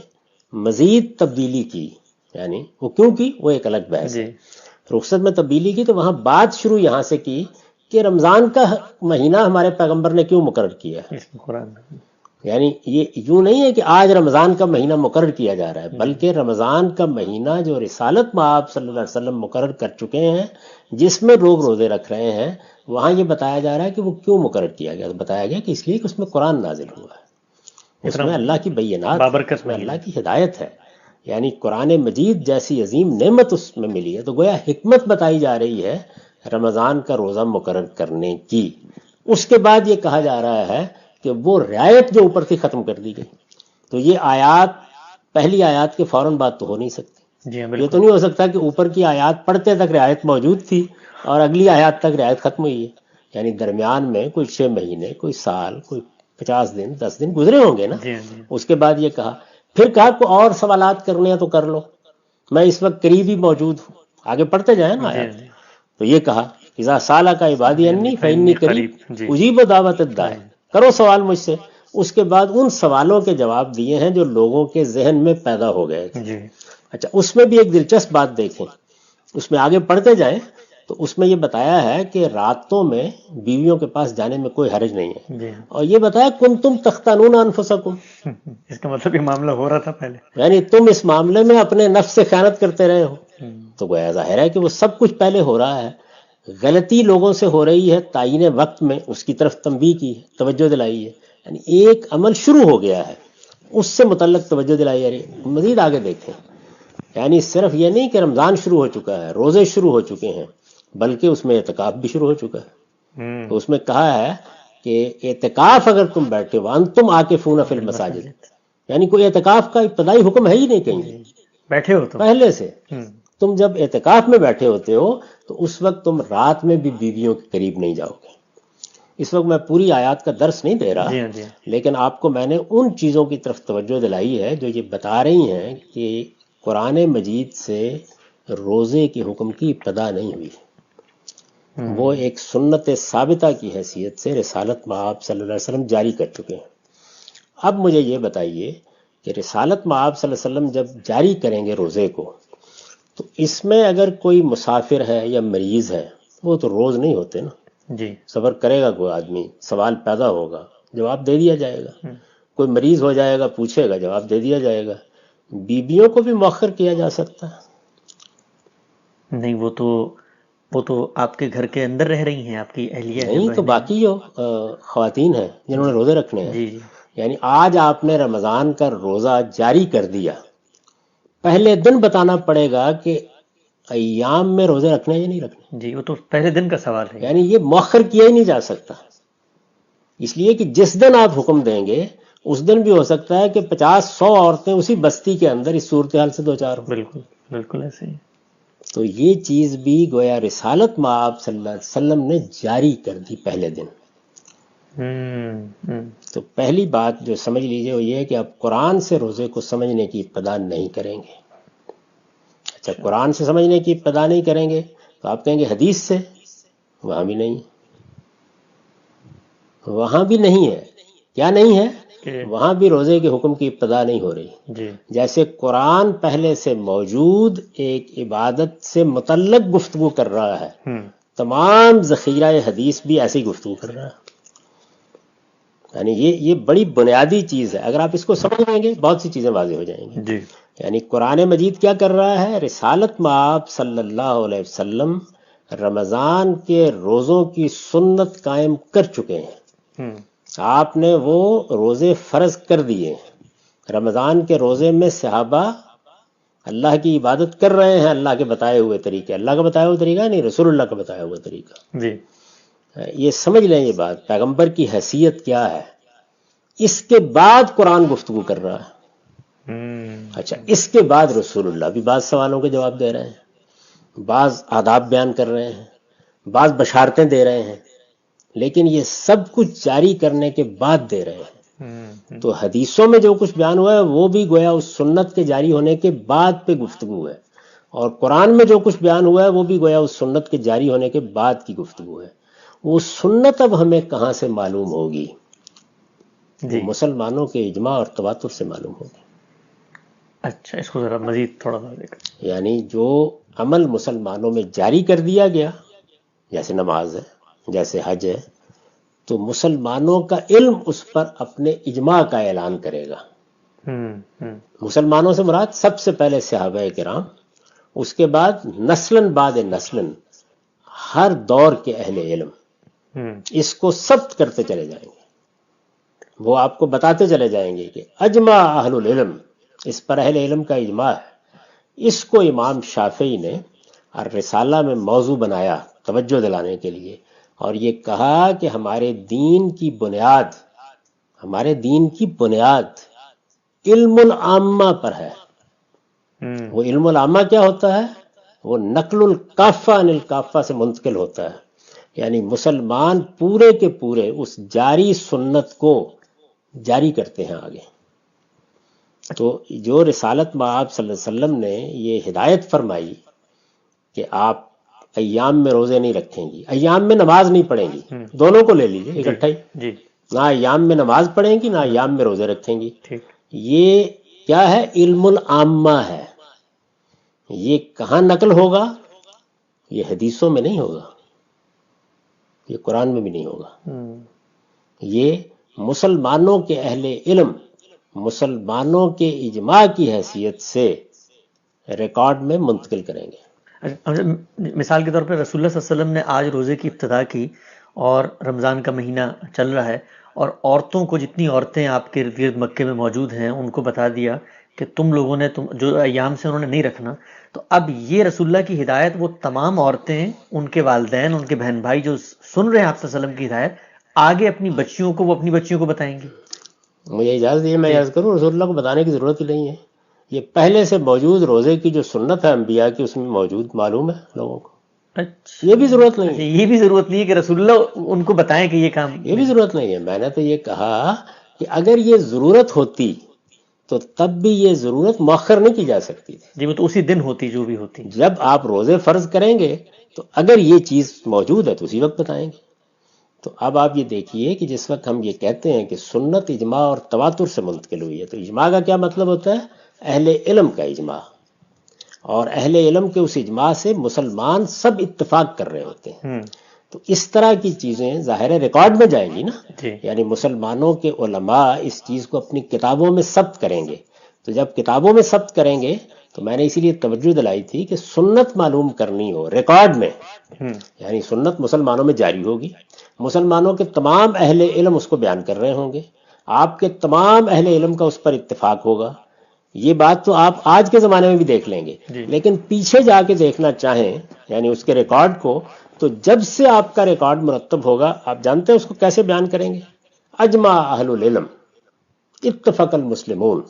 مزید تبدیلی کی، یعنی وہ کیوں کی، وہ ایک الگ بحث ہے. رخصت میں تبدیلی کی تو وہاں بات شروع یہاں سے کی کہ رمضان کا مہینہ ہمارے پیغمبر نے کیوں مقرر کیا ہے. یعنی یہ یوں نہیں ہے کہ آج رمضان کا مہینہ مقرر کیا جا رہا ہے، بلکہ رمضان کا مہینہ جو رسالت مآب صلی اللہ علیہ وسلم مقرر کر چکے ہیں، جس میں لوگ روزے رکھ رہے ہیں، وہاں یہ بتایا جا رہا ہے کہ وہ کیوں مقرر کیا گیا. بتایا گیا کہ اس لیے کہ اس میں قرآن نازل ہوا ہے، اس میں اللہ کی بینات، اس میں اللہ کی ہدایت ہے. یعنی قرآن مجید جیسی عظیم نعمت اس میں ملی ہے. تو گویا حکمت بتائی جا رہی ہے رمضان کا روزہ مقرر کرنے کی. اس کے بعد یہ کہا جا رہا ہے کہ وہ رعایت جو اوپر تھی ختم کر دی گئی. تو یہ آیات، پہلی آیات کے فوراً بات تو ہو نہیں سکتی. یہ تو نہیں ہو سکتا کہ اوپر کی آیات پڑھتے تک رعایت موجود تھی اور اگلی آیات تک رعایت ختم ہوئی ہے. یعنی درمیان میں کوئی 6 مہینے، کوئی سال، کوئی 50 دن، 10 دن گزرے ہوں گے نا. اس کے بعد یہ کہا، پھر کہا کہ اور سوالات کرنے ہیں تو کر لو، میں اس وقت قریب ہی موجود ہوں. آگے پڑھتے جائیں نا آیات. تو یہ کہا اذا سالک عبادی انی فانی قریب اجیب دعوت الداعی، کرو سوال مجھ سے. اس کے بعد ان سوالوں کے جواب دیے ہیں جو لوگوں کے ذہن میں پیدا ہو گئے تھے. اچھا، اس میں بھی ایک دلچسپ بات دیکھیں، اس میں آگے پڑھتے جائیں تو اس میں یہ بتایا ہے کہ راتوں میں بیویوں کے پاس جانے میں کوئی حرج نہیں ہے. اور یہ بتایا کنتم تختانون انفسکم، اس کا مطلب یہ معاملہ ہو رہا تھا پہلے، یعنی تم اس معاملے میں اپنے نفس سے خیانت کرتے رہے ہو. تو گویا ظاہر ہے کہ وہ سب کچھ پہلے ہو رہا ہے. غلطی لوگوں سے ہو رہی ہے، تعین وقت میں اس کی طرف تنبیہ کی ہے، توجہ دلائی ہے. یعنی ایک عمل شروع ہو گیا ہے، اس سے متعلق توجہ دلائی جا رہی ہے. مزید آگے دیکھیں، یعنی صرف یہ نہیں کہ رمضان شروع ہو چکا ہے، روزے شروع ہو چکے ہیں، بلکہ اس میں اعتکاف بھی شروع ہو چکا ہے. تو اس میں کہا ہے کہ اعتکاف اگر تم بیٹھے ہو انتم عاکفون فی المساجد، یعنی کوئی اعتکاف کا ابتدائی حکم ہے ہی نہیں کہیں بیٹھے ہو تو پہلے سے. تم جب اعتکاف میں بیٹھے ہوتے ہو تو اس وقت تم رات میں بھی بیویوں کے قریب نہیں جاؤ گے. اس وقت میں پوری آیات کا درس نہیں دے رہا، لیکن آپ کو میں نے ان چیزوں کی طرف توجہ دلائی ہے جو یہ بتا رہی ہیں کہ قرآن مجید سے روزے کے حکم کی ابتدا نہیں ہوئی. وہ ایک سنت ثابتہ کی حیثیت سے رسالت مآب صلی اللہ علیہ وسلم جاری کر چکے ہیں. اب مجھے یہ بتائیے کہ رسالت مآب صلی اللہ علیہ وسلم جب جاری کریں گے روزے کو، تو اس میں اگر کوئی مسافر ہے یا مریض ہے، وہ تو روز نہیں ہوتے نا. سفر کرے گا کوئی آدمی، سوال پیدا ہوگا، جواب دے دیا جائے گا. کوئی مریض ہو جائے گا، پوچھے گا، جواب دے دیا جائے گا. بیویوں کو بھی مؤخر کیا جا سکتا ہے؟ نہیں، وہ تو آپ کے گھر کے اندر رہ رہی ہیں، آپ کی اہلیہ نہیں، تو باقی جو خواتین ہیں جنہوں نے روزے رکھنے ہیں، یعنی آج آپ نے رمضان کا روزہ جاری کر دیا، پہلے دن بتانا پڑے گا کہ ایام میں روزے رکھنے یا نہیں رکھنے. وہ تو پہلے دن کا سوال ہے، یعنی یہ مؤخر کیا ہی نہیں جا سکتا، اس لیے کہ جس دن آپ حکم دیں گے اس دن بھی ہو سکتا ہے کہ 50-100 عورتیں اسی بستی کے اندر اس صورتحال سے دوچار ہوں. بالکل ایسے ہی. تو یہ چیز بھی گویا رسالت مآب صلی اللہ علیہ وسلم نے جاری کر دی پہلے دن. تو پہلی بات جو سمجھ لیجئے وہ یہ ہے کہ آپ قرآن سے روزے کو سمجھنے کی ابتدا نہیں کریں گے. اچھا، قرآن سے سمجھنے کی ابتدا نہیں کریں گے تو آپ کہیں گے حدیث سے، وہاں بھی نہیں، وہاں بھی نہیں ہے. کیا نہیں ہے؟ وہاں بھی روزے کے حکم کی ابتدا نہیں ہو رہی. جیسے قرآن پہلے سے موجود ایک عبادت سے متعلق گفتگو کر رہا ہے، تمام ذخیرہ حدیث بھی ایسی گفتگو کر رہا ہے. یعنی یہ بڑی بنیادی چیز ہے. اگر آپ اس کو سمجھ لیں گے بہت سی چیزیں واضح ہو جائیں گی. یعنی قرآن مجید کیا کر رہا ہے؟ رسالت مآب صلی اللہ علیہ وسلم رمضان کے روزوں کی سنت قائم کر چکے ہیں. آپ نے وہ روزے فرض کر دیے. رمضان کے روزے میں صحابہ اللہ کی عبادت کر رہے ہیں اللہ کے بتائے ہوئے طریقے. اللہ کا بتایا ہوا طریقہ نہیں، رسول اللہ کا بتایا ہوا طریقہ. یہ سمجھ لیں یہ بات، پیغمبر کی حیثیت کیا ہے. اس کے بعد قرآن گفتگو کر رہا ہے. اچھا، اس کے بعد رسول اللہ بھی بعض سوالوں کے جواب دے رہے ہیں. بعض آداب بیان کر رہے ہیں، بعض بشارتیں دے رہے ہیں، لیکن یہ سب کچھ جاری کرنے کے بعد دے رہے ہیں۔ تو حدیثوں میں جو کچھ بیان ہوا ہے وہ بھی گویا اس سنت کے جاری ہونے کے بعد پہ گفتگو ہے، اور قرآن میں جو کچھ بیان ہوا ہے وہ بھی گویا اس سنت کے جاری ہونے کے بعد کی گفتگو ہے۔ وہ سنت اب ہمیں کہاں سے معلوم ہوگی؟ وہ مسلمانوں کے اجماع اور تواتر سے معلوم ہوگی۔ اچھا، اس کو ذرا مزید تھوڑا سا دیکھ۔ یعنی جو عمل مسلمانوں میں جاری کر دیا گیا، جیسے نماز ہے، جیسے حج ہے، تو مسلمانوں کا علم اس پر اپنے اجماع کا اعلان کرے گا۔ مسلمانوں سے مراد سب سے پہلے صحابہ کرام، اس کے بعد نسلاً بعد نسلاً ہر دور کے اہل علم اس کو ثبت کرتے چلے جائیں گے۔ وہ آپ کو بتاتے چلے جائیں گے کہ اجماع اہل العلم، اس پر اہل علم کا اجماع ہے۔ اس کو امام شافعی نے الرسالہ میں موضوع بنایا توجہ دلانے کے لیے، اور یہ کہا کہ ہمارے دین کی بنیاد علم العامہ پر ہے۔ وہ علم العامہ کیا ہوتا ہے؟ وہ نقل الکافہ عن الکافہ سے منتقل ہوتا ہے، یعنی مسلمان پورے کے پورے اس جاری سنت کو جاری کرتے ہیں آگے۔ تو جو رسالت مآب صلی اللہ علیہ وسلم نے یہ ہدایت فرمائی کہ آپ ایام میں روزے نہیں رکھیں گی، ایام میں نماز نہیں پڑھیں گی، دونوں کو لے لیجیے اکٹھا ہی، نہ ایام میں نماز پڑھیں گی نہ ایام میں روزے رکھیں گی، یہ کیا ہے؟ علم العامہ ہے۔ یہ کہاں نقل ہوگا؟ یہ حدیثوں میں نہیں ہوگا، یہ قرآن میں بھی نہیں ہوگا۔ یہ مسلمانوں کے اہل علم مسلمانوں کے اجماع کی حیثیت سے ریکارڈ میں منتقل کریں گے۔ مثال کے طور پر رسول اللہ صلی اللہ علیہ وسلم نے آج روزے کی ابتدا کی، اور رمضان کا مہینہ چل رہا ہے، اور عورتوں کو، جتنی عورتیں آپ کے ارد گرد مکے میں موجود ہیں، ان کو بتا دیا کہ تم لوگوں نے جو ایام سے انہوں نے نہیں رکھنا۔ تو اب یہ رسول اللہ کی ہدایت وہ تمام عورتیں، ان کے والدین، ان کے بہن بھائی جو سن رہے ہیں آپ صلی اللہ علیہ وسلم کی ہدایت، آگے اپنی بچیوں کو، وہ اپنی بچیوں کو بتائیں گے۔ مجھے اجازت ہے میں عرض کروں، رسول اللہ کو بتانے کی ضرورت ہی نہیں ہے۔ یہ پہلے سے موجود روزے کی جو سنت ہے انبیاء کی، اس میں موجود معلوم ہے لوگوں کو۔ اچھا، یہ بھی ضرورت نہیں ہے، یہ بھی ضرورت نہیں ہے کہ رسول اللہ ان کو بتائیں کہ یہ کام، یہ بھی ضرورت نہیں ہے۔ میں نے تو یہ کہا کہ اگر یہ ضرورت ہوتی تو تب بھی یہ ضرورت مؤخر نہیں کی جا سکتی تھی۔ جی، وہ تو اسی دن ہوتی جو بھی ہوتی۔ جب آپ روزے فرض کریں گے تو اگر یہ چیز موجود ہے تو اسی وقت بتائیں گے۔ تو اب آپ یہ دیکھیے کہ جس وقت ہم یہ کہتے ہیں کہ سنت اجماع اور تواتر سے منتقل ہوئی ہے، تو اجماع کا کیا مطلب ہوتا ہے؟ اہل علم کا اجماع، اور اہل علم کے اس اجماع سے مسلمان سب اتفاق کر رہے ہوتے ہیں۔ تو اس طرح کی چیزیں ظاہر ریکارڈ میں جائیں گی نا، یعنی مسلمانوں کے علماء اس چیز کو اپنی کتابوں میں ثبت کریں گے۔ تو جب کتابوں میں ثبت کریں گے تو میں نے اسی لیے توجہ دلائی تھی کہ سنت معلوم کرنی ہو ریکارڈ میں، یعنی سنت مسلمانوں میں جاری ہوگی، مسلمانوں کے تمام اہل علم اس کو بیان کر رہے ہوں گے، آپ کے تمام اہل علم کا اس پر اتفاق ہوگا۔ یہ بات تو آپ آج کے زمانے میں بھی دیکھ لیں گے، لیکن پیچھے جا کے دیکھنا چاہیں یعنی اس کے ریکارڈ کو، تو جب سے آپ کا ریکارڈ مرتب ہوگا، آپ جانتے ہیں اس کو کیسے بیان کریں گے؟ اجماع اہل العلم، اتفق المسلمون،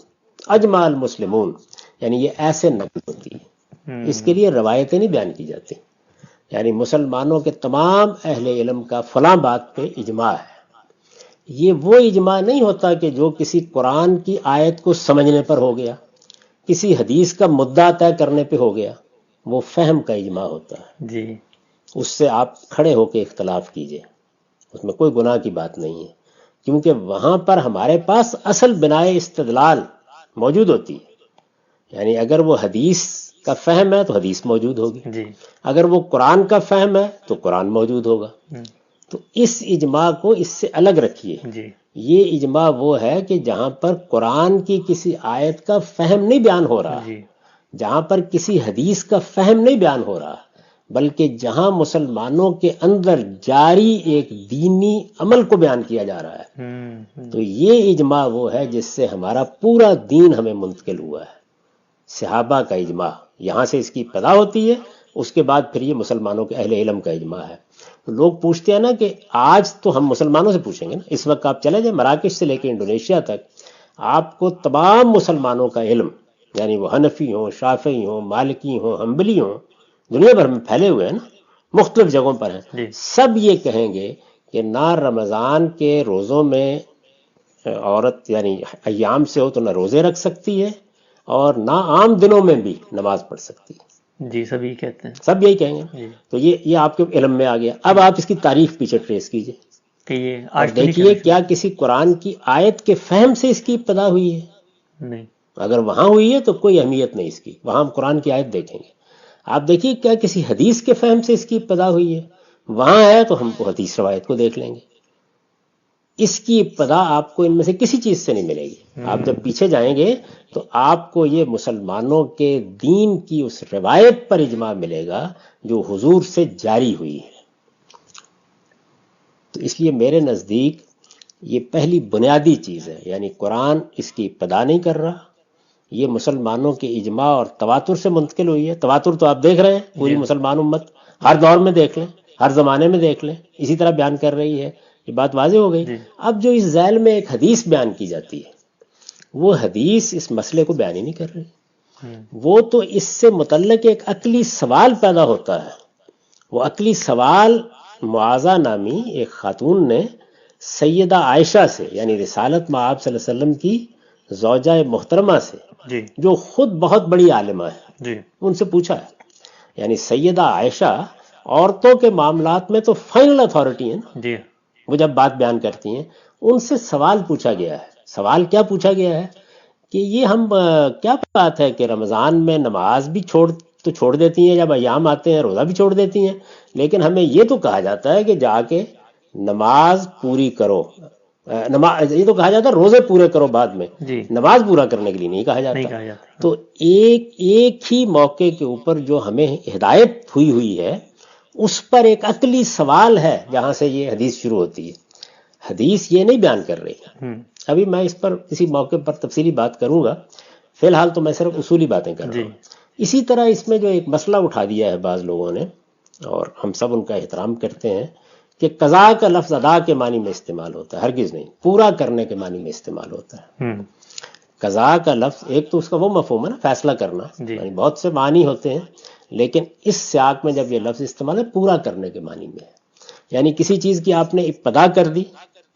اجماع المسلمون، یعنی یہ ایسے نقل ہوتی ہے۔ اس کے لیے روایتیں نہیں بیان کی جاتی، یعنی مسلمانوں کے تمام اہل علم کا فلاں بات پہ اجماع ہے۔ یہ وہ اجماع نہیں ہوتا کہ جو کسی قرآن کی آیت کو سمجھنے پر ہو گیا، کسی حدیث کا مدعا طے کرنے پہ ہو گیا، وہ فہم کا اجماع ہوتا ہے۔ جی، اس سے آپ کھڑے ہو کے اختلاف کیجئے، اس میں کوئی گناہ کی بات نہیں ہے، کیونکہ وہاں پر ہمارے پاس اصل بنائے استدلال موجود ہوتی ہے۔ یعنی اگر وہ حدیث کا فہم ہے تو حدیث موجود ہوگی، اگر وہ قرآن کا فہم ہے تو قرآن موجود ہوگا۔ تو اس اجماع کو اس سے الگ رکھیے۔ یہ اجماع وہ ہے کہ جہاں پر قرآن کی کسی آیت کا فہم نہیں بیان ہو رہا، جہاں پر کسی حدیث کا فہم نہیں بیان ہو رہا، بلکہ جہاں مسلمانوں کے اندر جاری ایک دینی عمل کو بیان کیا جا رہا ہے، تو یہ اجماع وہ ہے جس سے ہمارا پورا دین ہمیں منتقل ہوا ہے۔ صحابہ کا اجماع، یہاں سے اس کی ابتدا ہوتی ہے، اس کے بعد پھر یہ مسلمانوں کے اہل علم کا اجماع ہے۔ لوگ پوچھتے ہیں نا کہ آج تو ہم مسلمانوں سے پوچھیں گے نا، اس وقت آپ چلے جائیں مراکش سے لے کے انڈونیشیا تک، آپ کو تمام مسلمانوں کا علم، یعنی وہ حنفی ہوں، شافعی ہوں، مالکی ہوں، حنبلی ہوں، دنیا بھر میں پھیلے ہوئے ہیں نا، مختلف جگہوں پر ہیں، جی سب یہ کہیں گے کہ نہ رمضان کے روزوں میں عورت یعنی ایام سے ہو تو نہ روزے رکھ سکتی ہے اور نہ عام دنوں میں بھی نماز پڑھ سکتی ہے، جی سب یہی کہتے ہیں سب یہی کہیں گے۔ جی تو یہ آپ کے علم میں آ گیا۔ اب آپ اس کی تاریخ پیچھے ٹریس کیجئے کہ یہ اور آج تو نہیں دیکھیے کرنا کیا کسی قرآن کی آیت کے فہم سے اس کی ابتدا ہوئی ہے؟ چاہیے، نہیں اگر وہاں ہوئی ہے تو کوئی اہمیت نہیں اس کی، وہاں ہم قرآن کی آیت دیکھیں گے۔ آپ دیکھیے کیا کسی حدیث کے فہم سے اس کی ابتدا ہوئی ہے؟ وہاں ہے تو ہم کو حدیث روایت کو دیکھ لیں گے۔ اس کی ابتدا آپ کو ان میں سے کسی چیز سے نہیں ملے گی۔ آپ جب پیچھے جائیں گے تو آپ کو یہ مسلمانوں کے دین کی اس روایت پر اجماع ملے گا جو حضور سے جاری ہوئی ہے۔ تو اس لیے میرے نزدیک یہ پہلی بنیادی چیز ہے، یعنی قرآن اس کی ابتدا نہیں کر رہا، یہ مسلمانوں کے اجماع اور تواتر سے منتقل ہوئی ہے۔ تواتر تو آپ دیکھ رہے ہیں، پوری مسلمان امت ہر دور میں دیکھ لیں، ہر زمانے میں دیکھ لیں، اسی طرح بیان کر رہی ہے، یہ بات واضح ہو گئی۔ جی اب جو اس ذیل میں ایک حدیث بیان کی جاتی ہے، وہ حدیث اس مسئلے کو بیان ہی نہیں کر رہی، وہ تو اس سے متعلق ایک عقلی سوال پیدا ہوتا ہے۔ وہ عقلی سوال معاذہ نامی ایک خاتون نے سیدہ عائشہ سے، یعنی رسالت مآب صلی اللہ علیہ وسلم کی زوجہ محترمہ سے، جی جو خود بہت بڑی عالمہ ہے، جی ان سے پوچھا ہے۔ یعنی سیدہ عائشہ عورتوں کے معاملات میں تو فائنل اتھارٹی ہیں نا، جی وہ جب بات بیان کرتی ہیں، ان سے سوال پوچھا گیا ہے۔ سوال کیا پوچھا گیا ہے کہ یہ ہم کیا بات ہے کہ رمضان میں نماز بھی چھوڑ دیتی ہیں، جب ایام آتے ہیں روزہ بھی چھوڑ دیتی ہیں، لیکن ہمیں یہ تو کہا جاتا ہے کہ جا کے نماز پوری کرو، یہ تو کہا جاتا ہے روزے پورے کرو بعد میں، جی نماز پورا کرنے کے لیے نہیں کہا نہیں جاتا۔ کہا جاتا۔ تو ایک ہی موقع کے اوپر جو ہمیں ہدایت ہوئی ہے، اس پر ایک عقلی سوال ہے جہاں سے یہ حدیث شروع ہوتی ہے۔ حدیث یہ نہیں بیان کر رہی۔ ابھی میں اس پر کسی موقع پر تفصیلی بات کروں گا، فی الحال تو میں صرف اصولی باتیں کر رہا جی ہوں۔ اسی طرح اس میں جو ایک مسئلہ اٹھا دیا ہے بعض لوگوں نے، اور ہم سب ان کا احترام کرتے ہیں، کہ قضاء کا لفظ ادا کے معنی میں استعمال ہوتا ہے، ہرگز نہیں، پورا کرنے کے معنی میں استعمال ہوتا ہے۔ قضاء کا لفظ ایک تو اس کا وہ مفہوم ہے نا، فیصلہ کرنا، جی یعنی بہت سے معنی ہوتے ہیں، لیکن اس سیاق میں جب یہ لفظ استعمال ہے پورا کرنے کے معنی میں ہے۔ یعنی کسی چیز کی آپ نے ابتدا کر دی،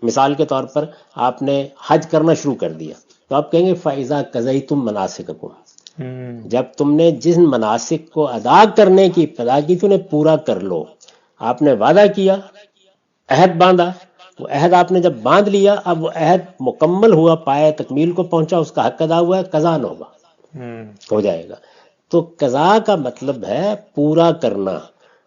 مثال کے طور پر آپ نے حج کرنا شروع کر دیا، تو آپ کہیں گے فَإِذَا قَضَيْتُم مَنَاسِكَكُمْ، جب تم نے جن مناسک کو ادا کرنے کی ابتدا کی تو انہیں پورا کر لو۔ آپ نے وعدہ کیا، عہد باندھا، وہ عہد آپ نے جب باندھ لیا، اب وہ عہد مکمل ہوا، پائے تکمیل کو پہنچا، اس کا حق ادا ہوا ہے، قضا نہ ہوگا، ہو جائے گا۔ تو قضا کا مطلب ہے پورا کرنا۔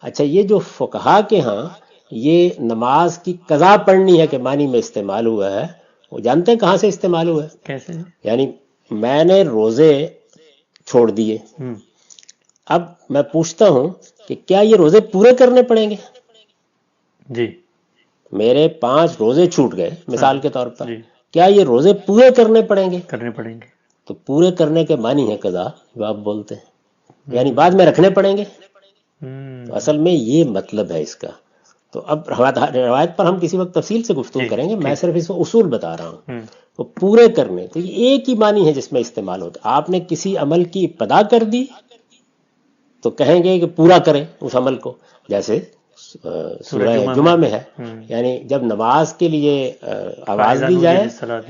اچھا، یہ جو فقہا کے ہاں یہ نماز کی قضا پڑھنی ہے کہ معنی میں استعمال ہوا ہے، وہ جانتے ہیں کہاں سے استعمال ہوا ہے؟ کیسے؟ یعنی میں نے روزے چھوڑ دیے، اب میں پوچھتا ہوں کہ کیا یہ روزے پورے کرنے پڑیں گے؟ جی میرے 5 روزے چھوٹ گئے مثال کے طور پر، جی کیا یہ روزے پورے کرنے پڑیں گے؟ کرنے پڑیں گے۔ تو پورے کرنے کے معنی ہے قضا، جو آپ بولتے ہیں، یعنی بعد میں رکھنے پڑیں گے۔ تو اصل میں یہ مطلب ہے اس کا۔ تو اب روایت پر ہم کسی وقت تفصیل سے گفتگو کریں گے، میں صرف اس کو اصول بتا رہا ہوں۔ تو پورے کرنے، تو یہ ایک ہی معنی ہے جس میں استعمال ہوتا ہے۔ آپ نے کسی عمل کی ابتدا کر دی تو کہیں گے کہ پورا کریں اس عمل کو، جیسے سورہ جمعہ میں ہے، یعنی جب نماز کے لیے آواز دی جائے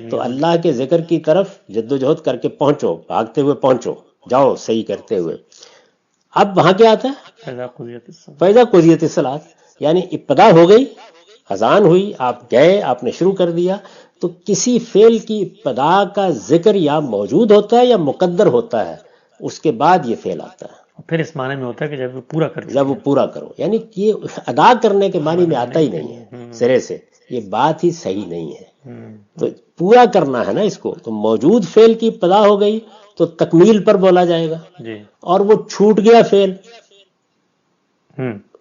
تو اللہ کے ذکر کی طرف جد و جہد کر کے پہنچو، بھاگتے ہوئے پہنچو، جاؤ صحیح کرتے ہوئے۔ اب وہاں کیا آتا ہے؟ فَإِذَا قُضِيَتِ الصَّلَاةُ، یعنی ابتدا ہو گئی، اذان ہوئی، آپ گئے، آپ نے شروع کر دیا۔ تو کسی فعل کی ابتدا کا ذکر یا موجود ہوتا ہے یا مقدر ہوتا ہے، اس کے بعد یہ فعل آتا ہے۔ پھر اس معنی میں ہوتا ہے کہ جب وہ پورا کر جب وہ پورا کرو، یعنی کہ یہ ادا کرنے کے معنی میں آتا ہی نہیں ہے سرے سے، یہ بات ہی صحیح نہیں ہے۔ تو پورا کرنا ہے نا اس کو، تو موجود فعل کی ابتدا ہو گئی تو تکمیل پر بولا جائے گا، اور وہ چھوٹ گیا فعل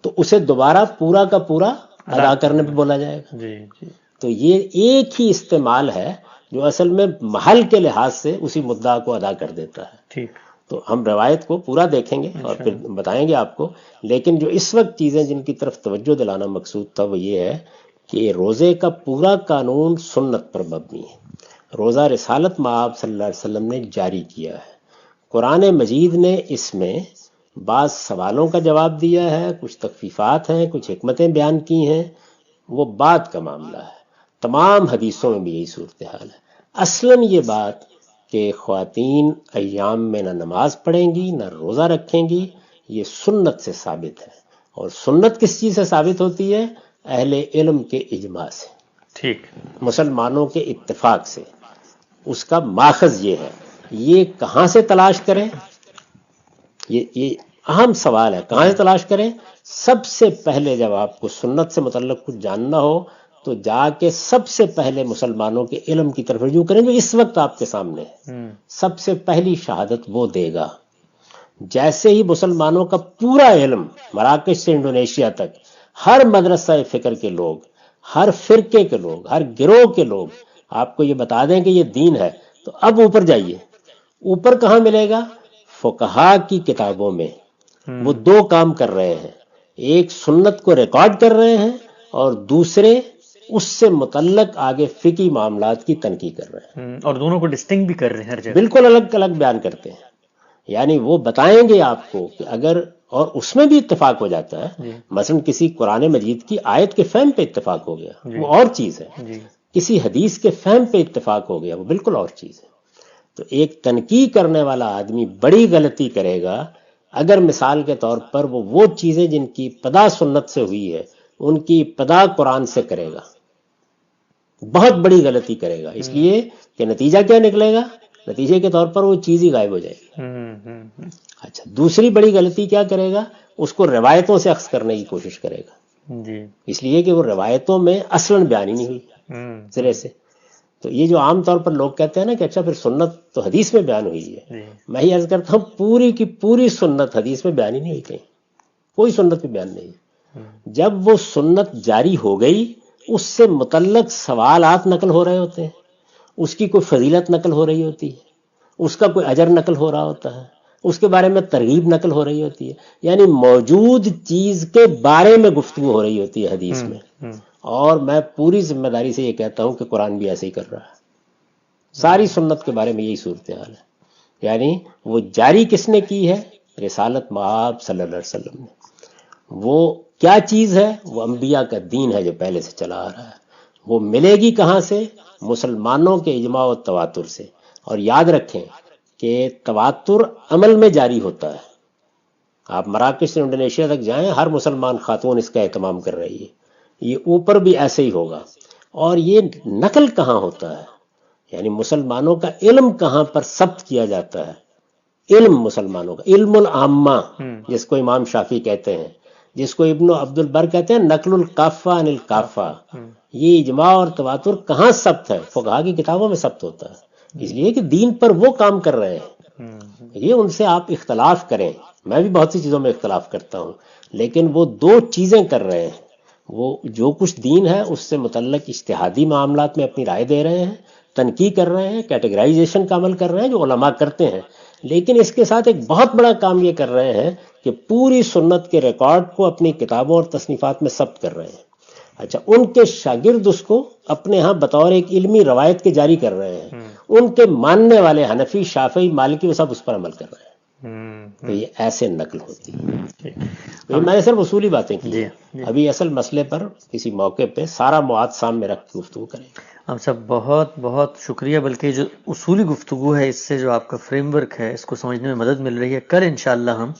تو اسے دوبارہ پورا کا پورا ادا کرنے پہ بولا جائے گا۔ تو یہ ایک ہی استعمال ہے جو اصل میں محل کے لحاظ سے اسی مدعا کو ادا کر دیتا ہے۔ تو ہم روایت کو پورا دیکھیں گے اور پھر بتائیں گے آپ کو، لیکن جو اس وقت چیزیں جن کی طرف توجہ دلانا مقصود تھا وہ یہ ہے کہ روزے کا پورا قانون سنت پر مبنی ہے۔ روزہ رسالت مآب صلی اللہ علیہ وسلم نے جاری کیا ہے۔ قرآن مجید نے اس میں بعض سوالوں کا جواب دیا ہے، کچھ تخفیفات ہیں، کچھ حکمتیں بیان کی ہیں، وہ بات کا معاملہ ہے۔ تمام حدیثوں میں بھی یہی صورتحال ہے۔ اصلاً یہ بات کہ خواتین ایام میں نہ نماز پڑھیں گی نہ روزہ رکھیں گی، یہ سنت سے ثابت ہے، اور سنت کس چیز سے ثابت ہوتی ہے؟ اہل علم کے اجماع سے، ٹھیک، مسلمانوں کے اتفاق سے۔ اس کا ماخذ یہ ہے، یہ کہاں سے تلاش کریں؟ یہ اہم سوال ہے، کہاں سے تلاش کریں؟ سب سے پہلے جب آپ کو سنت سے متعلق کچھ جاننا ہو تو جا کے سب سے پہلے مسلمانوں کے علم کی طرف رجوع کریں جو اس وقت آپ کے سامنے ہے۔ سب سے پہلی شہادت وہ دے گا۔ جیسے ہی مسلمانوں کا پورا علم، مراکش سے انڈونیشیا تک، ہر مدرسہ فکر کے لوگ، ہر فرقے کے لوگ، ہر گروہ کے لوگ آپ کو یہ بتا دیں کہ یہ دین ہے، تو اب اوپر جائیے۔ اوپر کہاں ملے گا؟ فقہا کی کتابوں میں۔ وہ دو کام کر رہے ہیں، ایک سنت کو ریکارڈ کر رہے ہیں، اور دوسرے اس سے متعلق آگے فقہی معاملات کی تنقیح کر رہے ہیں، اور دونوں کو ڈسٹنگ بھی کر رہے ہیں ہر جگہ۔ بالکل الگ الگ بیان کرتے ہیں۔ یعنی وہ بتائیں گے آپ کو کہ اگر، اور اس میں بھی اتفاق ہو جاتا ہے، مثلا کسی قرآن مجید کی آیت کے فہم پہ اتفاق ہو گیا، وہ اور چیز ہے۔ کسی حدیث کے فہم پہ اتفاق ہو گیا، وہ بالکل اور چیز ہے۔ تو ایک تنقیح کرنے والا آدمی بڑی غلطی کرے گا اگر مثال کے طور پر وہ چیزیں جن کی ابتدا سنت سے ہوئی ہے ان کی ابتدا قرآن سے کرے گا، بہت بڑی غلطی کرے گا۔ اس لیے کہ نتیجہ کیا نکلے گا؟ نتیجے کے طور پر وہ چیز ہی غائب ہو جائے گی۔ اچھا، دوسری بڑی غلطی کیا کرے گا؟ اس کو روایتوں سے اخذ کرنے کی کوشش کرے گا، اس لیے کہ وہ روایتوں میں اصلاً بیان ہی نہیں ہوئی سرے سے۔ تو یہ جو عام طور پر لوگ کہتے ہیں نا کہ اچھا پھر سنت تو حدیث میں بیان ہوئی ہے، میں ہی عرض کرتا ہوں پوری کی پوری سنت حدیث میں بیان ہی نہیں ہوئی، کہیں کوئی سنت میں بیان نہیں ہے۔ جب وہ سنت جاری ہو گئی، اس سے متعلق سوالات نقل ہو رہے ہوتے ہیں، اس کی کوئی فضیلت نقل ہو رہی ہوتی ہے، اس کا کوئی اجر نقل ہو رہا ہوتا ہے، اس کے بارے میں ترغیب نقل ہو رہی ہوتی ہے، یعنی موجود چیز کے بارے میں گفتگو ہو رہی ہوتی ہے حدیث میں۔ اور میں پوری ذمہ داری سے یہ کہتا ہوں کہ قرآن بھی ایسے ہی کر رہا ہے، ساری سنت کے بارے میں یہی صورتحال ہے۔ یعنی وہ جاری کس نے کی ہے؟ رسالت مآب صلی اللہ علیہ وسلم نے۔ وہ کیا چیز ہے؟ وہ انبیاء کا دین ہے جو پہلے سے چلا آ رہا ہے۔ وہ ملے گی کہاں سے؟ مسلمانوں کے اجماع و تواتر سے۔ اور یاد رکھیں کہ تواتر عمل میں جاری ہوتا ہے۔ آپ مراکش سے انڈونیشیا تک جائیں، ہر مسلمان خاتون اس کا اہتمام کر رہی ہے، یہ اوپر بھی ایسے ہی ہوگا۔ اور یہ نقل کہاں ہوتا ہے؟ یعنی مسلمانوں کا علم کہاں پر ثبت کیا جاتا ہے؟ علم مسلمانوں کا، علم العامہ جس کو امام شافعی کہتے ہیں، جس کو ابن عبد البر کہتے ہیں نقل الکافہ عن الکافہ۔ یہ اجماع اور تواتر کہاں ثبت ہے؟ فقہا کی کتابوں میں ثبت ہوتا ہے، اس لیے کہ دین پر وہ کام کر رہے ہیں۔ یہ ان سے آپ اختلاف کریں، میں بھی بہت سی چیزوں میں اختلاف کرتا ہوں، لیکن وہ دو چیزیں کر رہے ہیں، وہ جو کچھ دین ہے اس سے متعلق اجتہادی معاملات میں اپنی رائے دے رہے ہیں، تنقیح کر رہے ہیں، کیٹیگرائزیشن کا عمل کر رہے ہیں جو علماء کرتے ہیں، لیکن اس کے ساتھ ایک بہت بڑا کام یہ کر رہے ہیں کہ پوری سنت کے ریکارڈ کو اپنی کتابوں اور تصنیفات میں ثبت کر رہے ہیں۔ اچھا، ان کے شاگرد اس کو اپنے ہاں بطور ایک علمی روایت کے جاری کر رہے ہیں، ان کے ماننے والے حنفی، شافعی، مالکی وہ سب اس پر عمل کر رہے ہیں۔ تو یہ ایسے نقل ہوتی ہے۔ یہ میں نے صرف اصولی باتیں کی ہیں، ابھی اصل مسئلے پر کسی موقع پہ سارا مواد سامنے رکھ کے گفتگو کریں۔ ہم سب بہت بہت شکریہ، بلکہ جو اصولی گفتگو ہے اس سے جو آپ کا فریم ورک ہے اس کو سمجھنے میں مدد مل رہی ہے۔ کل انشاءاللہ ہم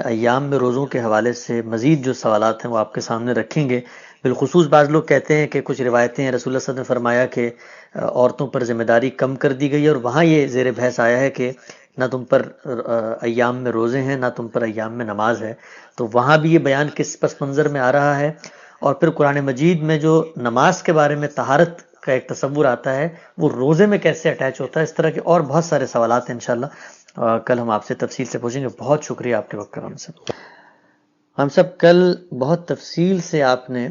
ایام میں روزوں کے حوالے سے مزید جو سوالات ہیں وہ آپ کے سامنے رکھیں گے۔ بالخصوص بعض لوگ کہتے ہیں کہ کچھ روایتیں ہیں، رسول اللہ صلی اللہ علیہ وسلم نے فرمایا کہ عورتوں پر ذمہ داری کم کر دی گئی ہے، اور وہاں یہ زیر بحث آیا ہے کہ نہ تم پر ایام میں روزے ہیں نہ تم پر ایام میں نماز ہے، تو وہاں بھی یہ بیان کس پس منظر میں آ رہا ہے؟ اور پھر قرآن مجید میں جو نماز کے بارے میں طہارت کا ایک تصور آتا ہے وہ روزے میں کیسے اٹیچ ہوتا ہے؟ اس طرح کے اور بہت سارے سوالات ہیں، انشاءاللہ کل ہم آپ سے تفصیل سے پوچھیں گے۔ بہت شکریہ آپ کے وقت کا۔ ہم سب کل بہت تفصیل سے آپ نے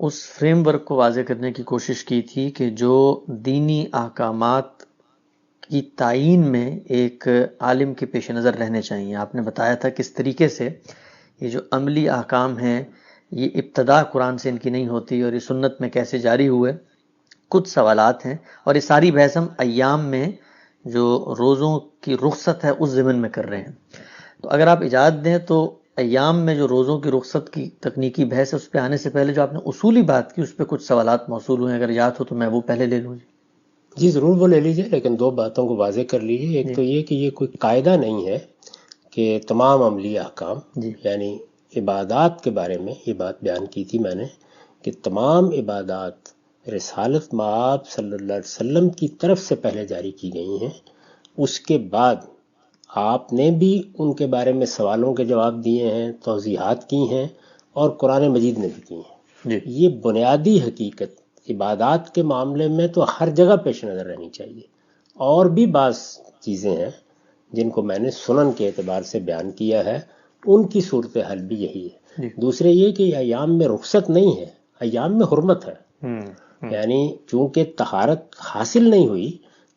اس فریم ورک کو واضح کرنے کی کوشش کی تھی کہ جو دینی احکامات کی تعین میں ایک عالم کے پیش نظر رہنے چاہیے۔ آپ نے بتایا تھا کس طریقے سے یہ جو عملی احکام ہیں یہ ابتدا قرآن سے ان کی نہیں ہوتی اور یہ سنت میں کیسے جاری ہوئے۔ کچھ سوالات ہیں اور یہ ساری بحث ہم ایام میں جو روزوں کی رخصت ہے اس ضمن میں کر رہے ہیں۔ تو اگر آپ اجازت دیں تو ایام میں جو روزوں کی رخصت کی تکنیکی بحث ہے اس پہ آنے سے پہلے جو آپ نے اصولی بات کی اس پہ کچھ سوالات موصول ہوئے ہیں، اگر یاد ہو تو میں وہ پہلے لے لوں جی ضرور وہ لے لیجئے، لیکن دو باتوں کو واضح کر لیجئے۔ ایک جی تو یہ کہ یہ کوئی قاعدہ نہیں ہے کہ تمام عملی احکام، جی یعنی عبادات کے بارے میں یہ بات بیان کی تھی میں نے کہ تمام عبادات رسالت مآب صلی اللہ علیہ وسلم کی طرف سے پہلے جاری کی گئی ہیں، اس کے بعد آپ نے بھی ان کے بارے میں سوالوں کے جواب دیے ہیں، توضیحات کی ہیں، اور قرآن مجید نے بھی کی ہیں۔ جی یہ بنیادی حقیقت عبادات کے معاملے میں تو ہر جگہ پیش نظر رہنی چاہیے۔ اور بھی بعض چیزیں ہیں جن کو میں نے سنن کے اعتبار سے بیان کیا ہے، ان کی صورتحال بھی یہی ہے۔ جی دوسرے یہ کہ ایام میں رخصت نہیں ہے، ایام میں حرمت ہے، یعنی چونکہ طہارت حاصل نہیں ہوئی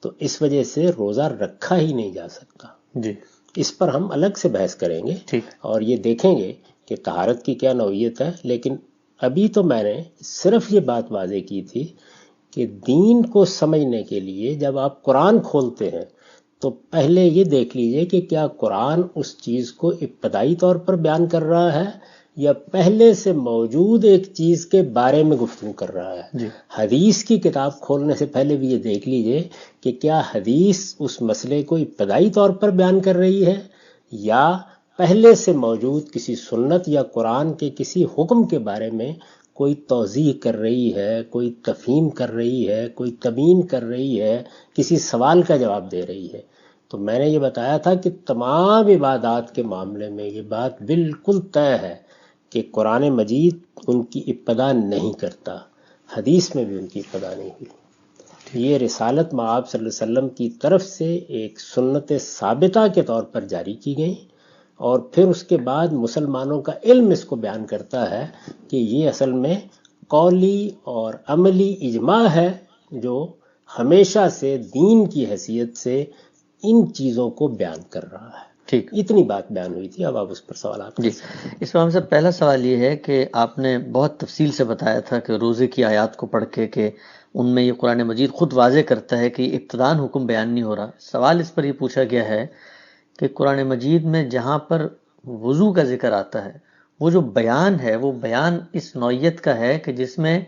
تو اس وجہ سے روزہ رکھا ہی نہیں جا سکتا۔ جی اس پر ہم الگ سے بحث کریں گے ٹھیک اور یہ دیکھیں گے کہ طہارت کی کیا نوعیت ہے، لیکن ابھی تو میں نے صرف یہ بات واضح کی تھی کہ دین کو سمجھنے کے لیے جب آپ قرآن کھولتے ہیں تو پہلے یہ دیکھ لیجئے کہ کیا قرآن اس چیز کو ابتدائی طور پر بیان کر رہا ہے یا پہلے سے موجود ایک چیز کے بارے میں گفتگو کر رہا ہے۔ جی حدیث کی کتاب کھولنے سے پہلے بھی یہ دیکھ لیجئے کہ کیا حدیث اس مسئلے کو ابتدائی طور پر بیان کر رہی ہے یا پہلے سے موجود کسی سنت یا قرآن کے کسی حکم کے بارے میں کوئی توضیح کر رہی ہے، کوئی تفہیم کر رہی ہے، کوئی تبیین کر رہی ہے، کسی سوال کا جواب دے رہی ہے۔ تو میں نے یہ بتایا تھا کہ تمام عبادات کے معاملے میں یہ بات بالکل طے ہے کہ قرآن مجید ان کی ابتدا نہیں کرتا، حدیث میں بھی ان کی ابتدا نہیں ہوئی۔ یہ رسالت مآب صلی اللہ علیہ وسلم کی طرف سے ایک سنت ثابتہ کے طور پر جاری کی گئی، اور پھر اس کے بعد مسلمانوں کا علم اس کو بیان کرتا ہے کہ یہ اصل میں قولی اور عملی اجماع ہے جو ہمیشہ سے دین کی حیثیت سے ان چیزوں کو بیان کر رہا ہے۔ ٹھیک اتنی بات بیان ہوئی تھی، اب آپ اس پر سوالات جی اس میں ہم سے پہلا سوال یہ ہے کہ آپ نے بہت تفصیل سے بتایا تھا کہ روزے کی آیات کو پڑھ کے کہ ان میں یہ قرآن مجید خود واضح کرتا ہے کہ ابتداً حکم بیان نہیں ہو رہا۔ سوال اس پر یہ پوچھا گیا ہے کہ قرآن مجید میں جہاں پر وضو کا ذکر آتا ہے وہ جو بیان ہے وہ بیان اس نوعیت کا ہے کہ جس میں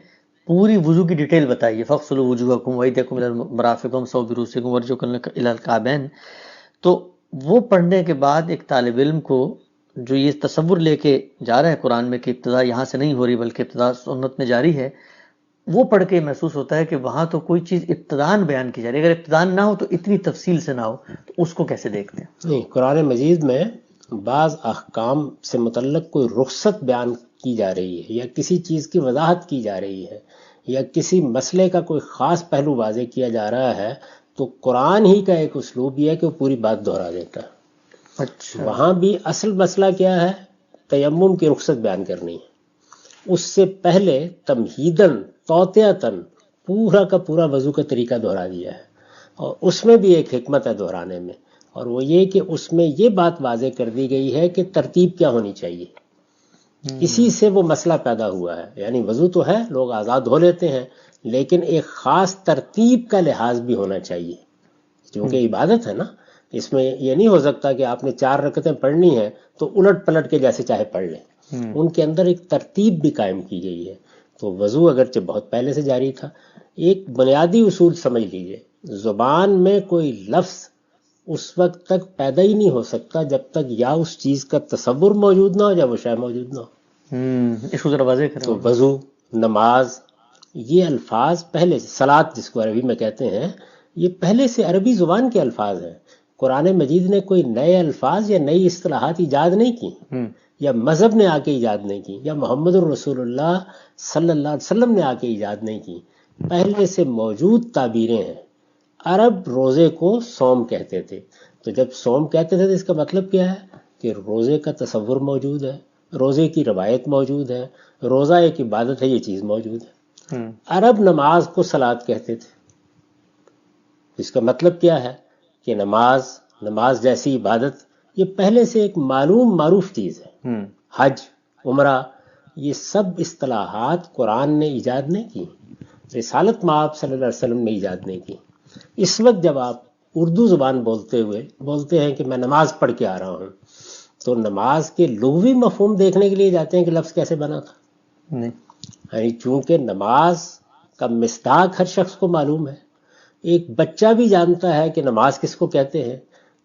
پوری وضو کی ڈیٹیل بتائیے، فَاغْسِلُوا وُجُوهَكُمْ وَأَيْدِيَكُمْ إِلَى الْمَرَافِقِ وَامْسَحُوا بِرُؤُوسِكُمْ وَأَرْجُلَكُمْ إِلَى الْكَعْبَيْنِ۔ تو وہ پڑھنے کے بعد ایک طالب علم کو جو یہ تصور لے کے جا رہا ہے قرآن میں کہ ابتدا یہاں سے نہیں ہو رہی بلکہ ابتدا سنت میں جاری ہے، وہ پڑھ کے محسوس ہوتا ہے کہ وہاں تو کوئی چیز ابتدان بیان کی جا رہی ہے، اگر ابتدان نہ ہو تو اتنی تفصیل سے نہ ہو، تو اس کو کیسے دیکھتے ہیں؟ نہیں، قرآن مجید میں بعض احکام سے متعلق کوئی رخصت بیان کی جا رہی ہے یا کسی چیز کی وضاحت کی جا رہی ہے یا کسی مسئلے کا کوئی خاص پہلو واضح کیا جا رہا ہے تو قرآن ہی کا ایک اسلوب یہ ہے کہ وہ پوری بات دہرا دیتا ہے۔ اچھا وہاں بھی اصل مسئلہ کیا ہے؟ تیمم کی رخصت بیان کرنی ہے، اس سے پہلے تمہیداً توطئتاً پورا کا پورا وضو کا طریقہ دہرا دیا ہے، اور اس میں بھی ایک حکمت ہے دہرانے میں، اور وہ یہ کہ اس میں یہ بات واضح کر دی گئی ہے کہ ترتیب کیا ہونی چاہیے۔ اسی سے وہ مسئلہ پیدا ہوا ہے، یعنی وضو تو ہے، لوگ آزاد ہو لیتے ہیں، لیکن ایک خاص ترتیب کا لحاظ بھی ہونا چاہیے، کیونکہ عبادت ہے نا۔ اس میں یہ نہیں ہو سکتا کہ آپ نے 4 رکعتیں پڑھنی ہیں تو الٹ پلٹ کے جیسے چاہے پڑھ لیں، ان کے اندر ایک ترتیب بھی قائم کی گئی ہے۔ تو وضو اگرچہ بہت پہلے سے جاری تھا۔ ایک بنیادی اصول سمجھ لیجئے، زبان میں کوئی لفظ اس وقت تک پیدا ہی نہیں ہو سکتا جب تک یا اس چیز کا تصور موجود نہ ہو یا وہ شے موجود نہ ہو۔ اس کو ذرا واضح کریں۔ تو وضو، نماز، یہ الفاظ پہلے سے، صلاۃ جس کو عربی میں کہتے ہیں، یہ پہلے سے عربی زبان کے الفاظ ہیں۔ قرآن مجید نے کوئی نئے الفاظ یا نئی اصطلاحات ایجاد نہیں کی، یا مذہب نے آ کے ایجاد نہیں کی، یا محمد الرسول اللہ صلی اللہ علیہ وسلم نے آ کے ایجاد نہیں کی، پہلے سے موجود تعبیریں ہیں۔ عرب روزے کو صوم کہتے تھے، تو جب صوم کہتے تھے تو اس کا مطلب کیا ہے کہ روزے کا تصور موجود ہے، روزے کی روایت موجود ہے، روزہ ایک عبادت ہے، یہ چیز موجود ہے۔ عرب نماز کو صلاۃ کہتے تھے، اس کا مطلب کیا ہے کہ نماز جیسی عبادت یہ پہلے سے ایک معروف چیز ہے۔ حج، عمرہ، یہ سب اصطلاحات قرآن نے ایجاد نہیں کی، رسالت مآب صلی اللہ علیہ وسلم نے ایجاد نہیں کی۔ اس وقت جب آپ اردو زبان بولتے ہیں کہ میں نماز پڑھ کے آ رہا ہوں، تو نماز کے لغوی مفہوم دیکھنے کے لیے جاتے ہیں کہ لفظ کیسے بنا تھا؟ نہیں. یعنی چونکہ نماز کا مصداق ہر شخص کو معلوم ہے، ایک بچہ بھی جانتا ہے کہ نماز کس کو کہتے ہیں،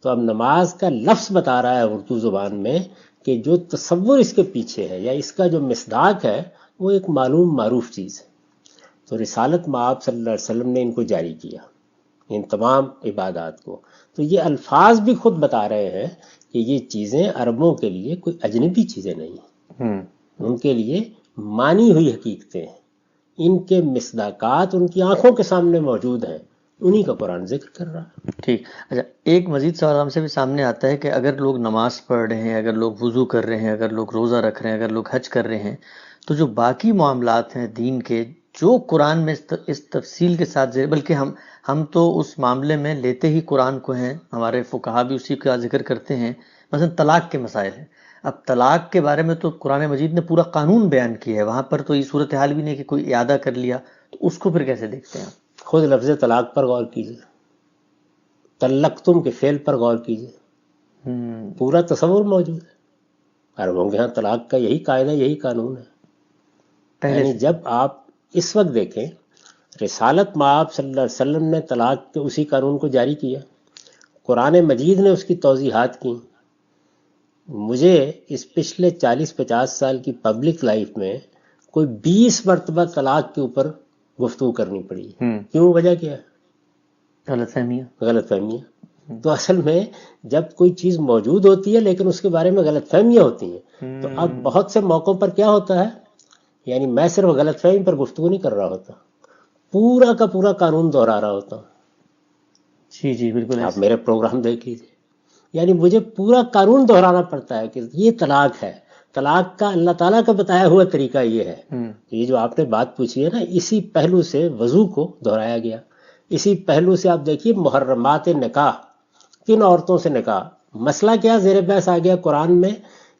تو اب نماز کا لفظ بتا رہا ہے اردو زبان میں کہ جو تصور اس کے پیچھے ہے یا اس کا جو مصداق ہے وہ ایک معلوم معروف چیز ہے. تو رسالت مآب صلی اللہ علیہ وسلم نے ان کو جاری کیا، ان تمام عبادات کو. تو یہ الفاظ بھی خود بتا رہے ہیں کہ یہ چیزیں عربوں کے لیے کوئی اجنبی چیزیں نہیں ہیں، ان کے لیے مانی ہوئی حقیقتیں ہیں، ان کے مصداقات ان کی آنکھوں کے سامنے موجود ہیں، انہی کا قرآن ذکر کر رہا ہے. ٹھیک. اچھا، ایک مزید سوال ہم سے بھی سامنے آتا ہے کہ اگر لوگ نماز پڑھ رہے ہیں، اگر لوگ وضو کر رہے ہیں، اگر لوگ روزہ رکھ رہے ہیں، اگر لوگ حج کر رہے ہیں، تو جو باقی معاملات ہیں دین کے، جو قرآن میں اس تفصیل کے ساتھ بلکہ ہم تو اس معاملے میں لیتے ہی قرآن کو ہیں، ہمارے فقہا بھی اسی کا ذکر کرتے ہیں. مثلا طلاق کے مسائل ہیں، اب طلاق کے بارے میں تو قرآن مجید نے پورا قانون بیان کیا ہے، وہاں پر تو یہ صورتحال بھی نہیں کہ کوئی اعادہ کر لیا، تو اس کو پھر کیسے دیکھتے ہیں آپ؟ خود لفظ طلاق پر غور کیجیے، طلقتم کے فعل پر غور کیجیے، پورا تصور موجود ہے. عربوں کے ہاں طلاق کا یہی قاعدہ، یہی قانون ہے. یعنی جب آپ اس وقت دیکھیں، رسالت مآب صلی اللہ علیہ وسلم نے طلاق کے اسی قانون کو جاری کیا، قرآن مجید نے اس کی توضیحات کی. مجھے اس پچھلے 40-50 سال کی پبلک لائف میں کوئی 20 مرتبہ طلاق کے اوپر گفتگو کرنی پڑی. کیوں؟ وجہ کیا ہے؟ غلط فہمیاں. تو اصل میں جب کوئی چیز موجود ہوتی ہے لیکن اس کے بارے میں غلط فہمیاں ہوتی ہیں، تو اب بہت سے موقعوں پر کیا ہوتا ہے، یعنی میں صرف غلط فہمی پر گفتگو نہیں کر رہا ہوتا، پورا کا پورا قانون دہرا رہا ہوتا ہوں. جی بالکل. آپ میرے پروگرام دیکھ لیجیے، یعنی مجھے پورا قانون دہرانا پڑتا ہے کہ یہ طلاق ہے، طلاق کا اللہ تعالیٰ کا بتایا ہوا طریقہ یہ ہے. یہ جو آپ نے بات پوچھی ہے نا، اسی پہلو سے وضو کو دہرایا گیا، اسی پہلو سے آپ دیکھیے محرمات نکاح، کن عورتوں سے نکاح. مسئلہ کیا زیر بحث آ گیا قرآن میں